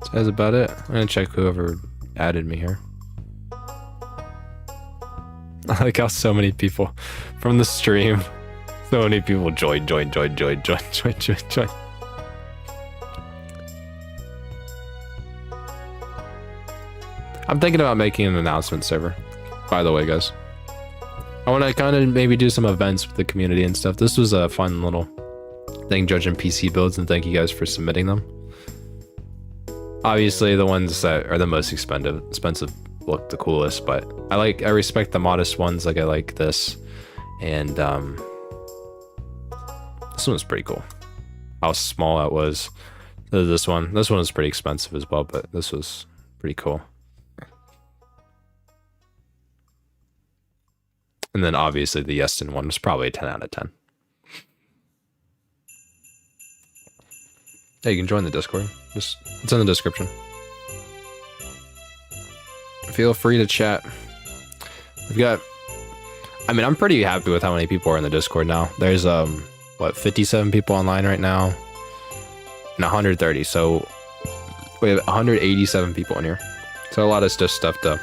A: So that's about it. I'm gonna check whoever added me here. I like how so many people from the stream, so many people join. I'm thinking about making an announcement server, by the way, guys. I want to kind of maybe do some events with the community and stuff. This was a fun little thing judging PC builds, and thank you guys for submitting them. Obviously, the ones that are the most expensive look the coolest, but I respect the modest ones. Like I like this, and this one was pretty cool. How small that was. This one was pretty expensive as well, but this was pretty cool. And then obviously the Yeston one was probably a 10 out of 10. Hey, you can join the Discord. It's in the description. Feel free to chat. I'm pretty happy with how many people are in the Discord now. There's 57 people online right now, and 130. So we have 187 people in here. So a lot of stuff to,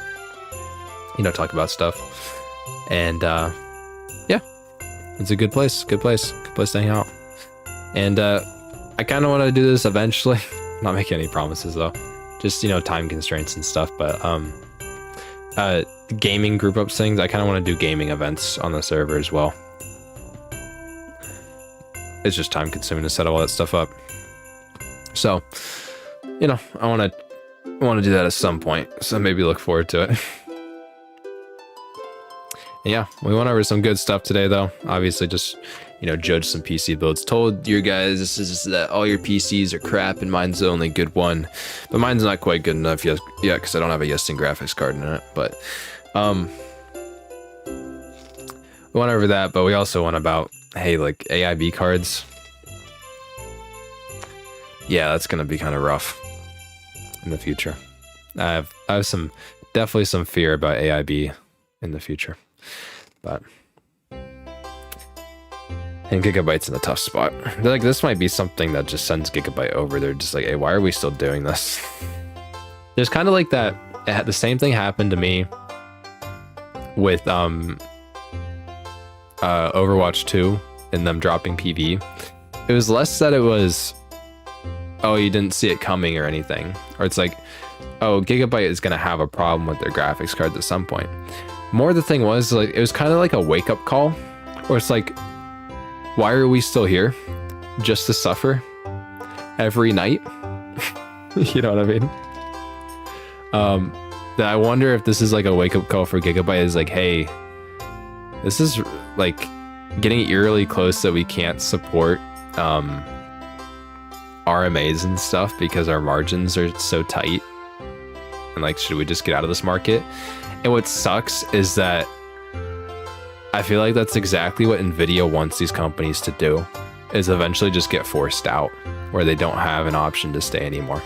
A: talk about stuff. And yeah, it's a good place. Good place to hang out. And I kind of want to do this eventually. Not making any promises though. Just time constraints and stuff. But gaming group ups things. I kind of want to do gaming events on the server as well. It's just time consuming to set all that stuff up. So, I want to do that at some point. So maybe look forward to it. Yeah, we went over some good stuff today, though. Obviously, just, judge some PC builds. Told you guys that all your PCs are crap, and mine's the only good one. But mine's not quite good enough yet, because I don't have a Yeston graphics card in it. But, we went over that, but we also went about, hey, like, AIB cards. Yeah, that's going to be kind of rough in the future. I have definitely some fear about AIB in the future. But and Gigabyte's in a tough spot. They're like, this might be something that just sends Gigabyte over. They're just like, hey, why are we still doing this? There's kind of like that. The same thing happened to me with Overwatch 2 and them dropping PV. It was less that it was, oh, you didn't see it coming or anything, or it's like, oh, Gigabyte is gonna have a problem with their graphics cards at some point. More the thing was, like, it was kind of like a wake-up call, where it's like, why are we still here? Just to suffer every night? You know what I mean? That I wonder if this is like a wake-up call for Gigabyte, is like, hey, this is like getting eerily close that we can't support RMAs and stuff because our margins are so tight. And like, should we just get out of this market? And what sucks is that I feel like that's exactly what Nvidia wants these companies to do, is eventually just get forced out, where they don't have an option to stay anymore.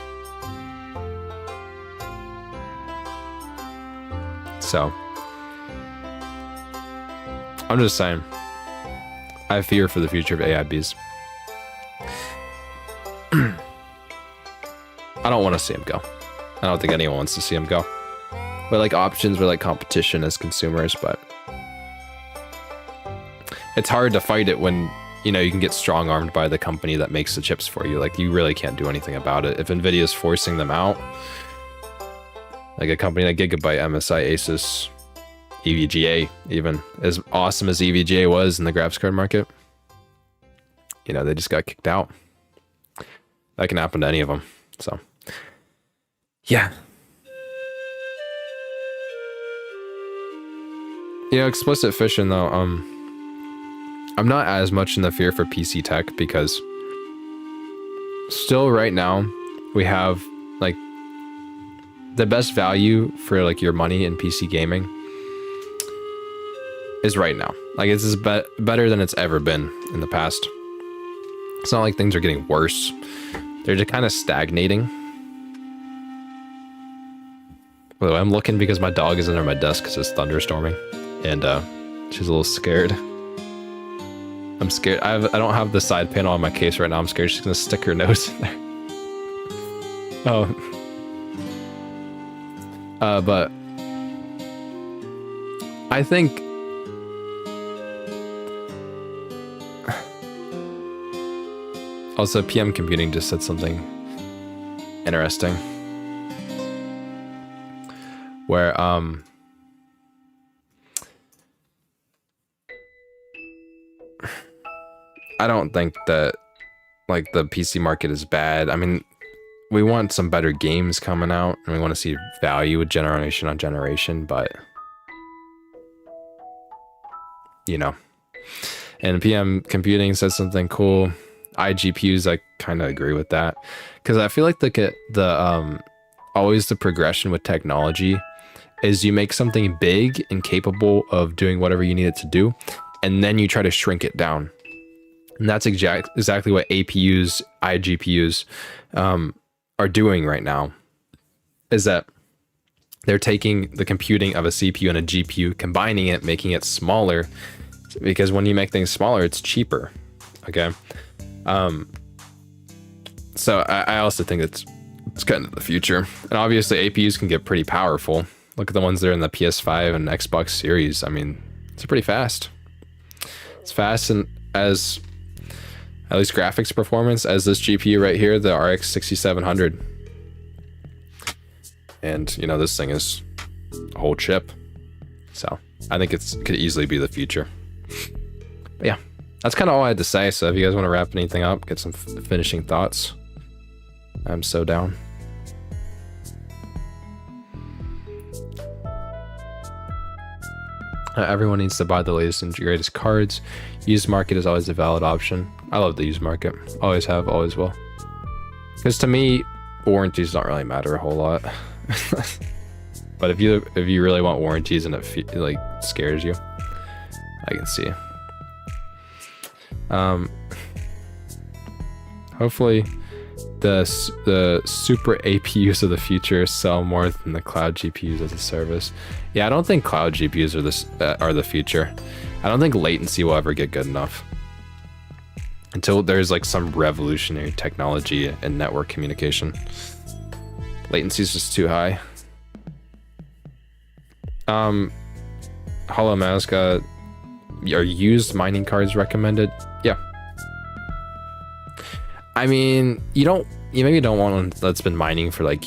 A: So, I'm just saying, I fear for the future of AIBs. I don't want to see them go. I don't think anyone wants to see them go. But like options, we're like competition as consumers, but it's hard to fight it when, you can get strong-armed by the company that makes the chips for you. Like, you really can't do anything about it. If Nvidia's forcing them out, like a company like Gigabyte, MSI, Asus, EVGA, even, as awesome as EVGA was in the graphics card market, they just got kicked out. That can happen to any of them. So, yeah. Explicit fishing though, I'm not as much in the fear for PC tech, because still right now we have like the best value for like your money in PC gaming is right now. Like, it's just better than it's ever been in the past. It's not like things are getting worse. They're just kind of stagnating. By the way, I'm looking because my dog is under my desk because it's thunderstorming. And she's a little scared. I'm scared. I don't have the side panel on my case right now. I'm scared she's gonna stick her nose in there. Oh. But I think also PM Computing just said something interesting. where I don't think that like the PC market is bad. I mean, we want some better games coming out, and we want to see value with generation on generation, but you know. And PM Computing says something cool. iGPUs, I kind of agree with that, because I feel like the always the progression with technology is you make something big and capable of doing whatever you need it to do, and then you try to shrink it down. And that's exactly what APUs, iGPUs are doing right now, is that they're taking the computing of a CPU and a GPU, combining it, making it smaller, because when you make things smaller, it's cheaper. Okay. So I also think it's kind of the future. And obviously APUs can get pretty powerful. Look at the ones that are in the PS5 and Xbox Series. I mean, it's pretty fast. It's fast, and as at least graphics performance as this GPU right here, the RX 6700. And you know, this thing is a whole chip. So I think it could easily be the future. But yeah, that's kind of all I had to say. So if you guys want to wrap anything up, get some finishing thoughts, I'm so down. Everyone needs to buy the latest and greatest cards. Used market is always a valid option. I love the used market. Always have, always will. Because to me, warranties don't really matter a whole lot. But if you really want warranties and it like scares you, I can see. Hopefully the super APUs of the future sell more than the cloud GPUs as a service. Yeah, I don't think cloud GPUs are the future. I don't think latency will ever get good enough until there's like some revolutionary technology in network communication. Latency is just too high. Hollow Mazga, are used mining cards recommended? Yeah. I mean, you maybe don't want one that's been mining for like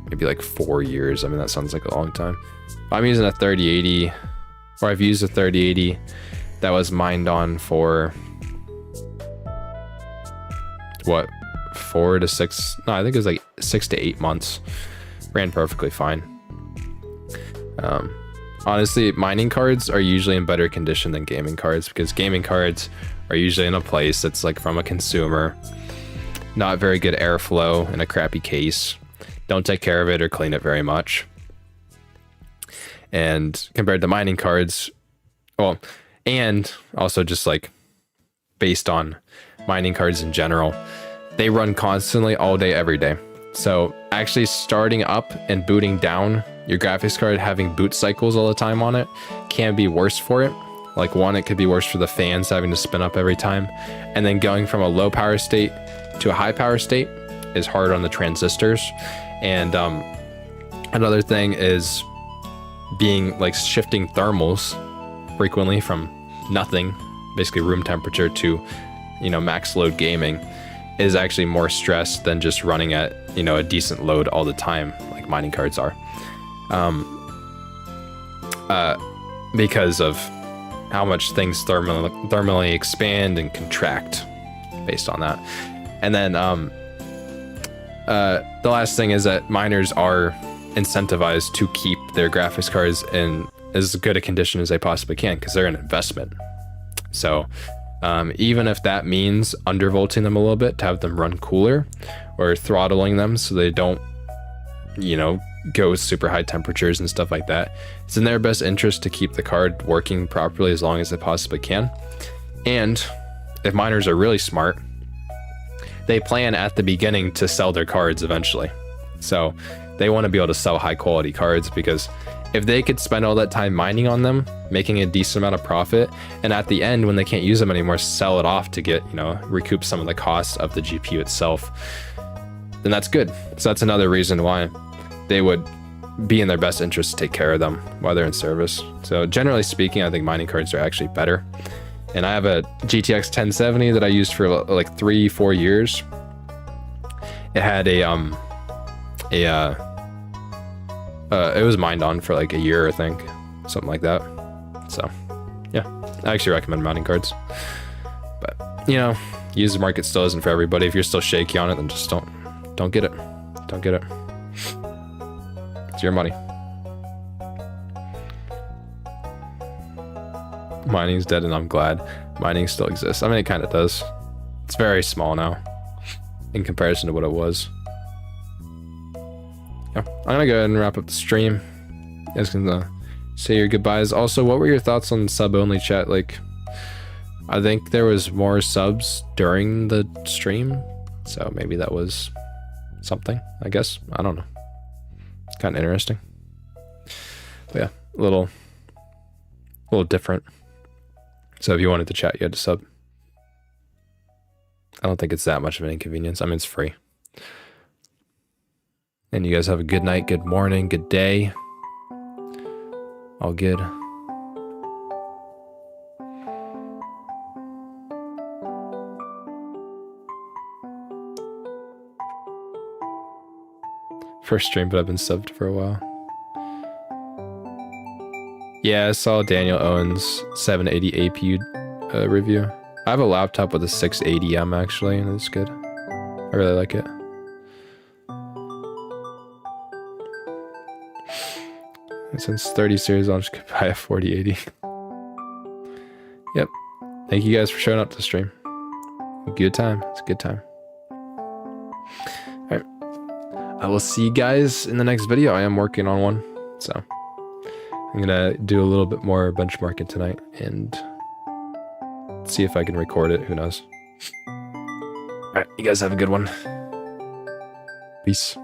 A: maybe like 4 years. I mean, that sounds like a long time. I'm using a 3080, or I've used a 3080 that was mined on for what, 4 to 6? No, I think it was like 6 to 8 months. Ran perfectly fine. Honestly, mining cards are usually in better condition than gaming cards, because gaming cards are usually in a place that's like from a consumer, not very good airflow, in a crappy case, don't take care of it or clean it very much. And compared to mining cards, well, and also just like based on mining cards in general, they run constantly all day, every day. So actually starting up and booting down your graphics card, having boot cycles all the time on it, can be worse for it. Like one, it could be worse for the fans having to spin up every time. And then going from a low power state to a high power state is hard on the transistors. And another thing is being like shifting thermals frequently from nothing, basically room temperature, to, you know, max load gaming is actually more stress than just running at, you know, a decent load all the time like mining cards are. Because of how much things thermally expand and contract based on that. And then the last thing is that miners are incentivized to keep their graphics cards in as good a condition as they possibly can, because they're an investment. So even if that means undervolting them a little bit to have them run cooler, or throttling them so they don't, you know, go with super high temperatures and stuff like that, it's in their best interest to keep the card working properly as long as they possibly can. And if miners are really smart, they plan at the beginning to sell their cards eventually. So they want to be able to sell high quality cards, because if they could spend all that time mining on them, making a decent amount of profit, and at the end when they can't use them anymore, sell it off to get, you know, recoup some of the costs of the GPU itself, then that's good. So that's another reason why they would be in their best interest to take care of them while they're in service. So generally speaking, I think mining cards are actually better. And I have a GTX 1070 that I used for like 3-4 years. It had a It was mined on for like a year, I think, something like that. So, yeah, I actually recommend mounting cards. But you know, used market still isn't for everybody. If you're still shaky on it, then just don't get it. Don't get it. It's your money. Mining's dead, and I'm glad. Mining still exists. I mean, it kind of does. It's very small now in comparison to what it was. Yeah, I'm gonna go ahead and wrap up the stream. You guys can say your goodbyes. Also, what were your thoughts on sub-only chat? Like, I think there was more subs during the stream, so maybe that was something, I guess. I don't know. It's kind of interesting. But yeah, a little different. So if you wanted to chat, you had to sub. I don't think it's that much of an inconvenience. I mean, it's free. And you guys have a good night, good morning, good day. All good. First stream, but I've been subbed for a while. Yeah, I saw Daniel Owen's 780 APU review. I have a laptop with a 680M actually, and it's good. I really like it. And since 30 series, I'll just buy a 4080. Yep. Thank you guys for showing up to the stream. Good time. It's a good time. Alright. I will see you guys in the next video. I am working on one, so I'm gonna do a little bit more benchmarking tonight and see if I can record it. Who knows? Alright, you guys have a good one. Peace.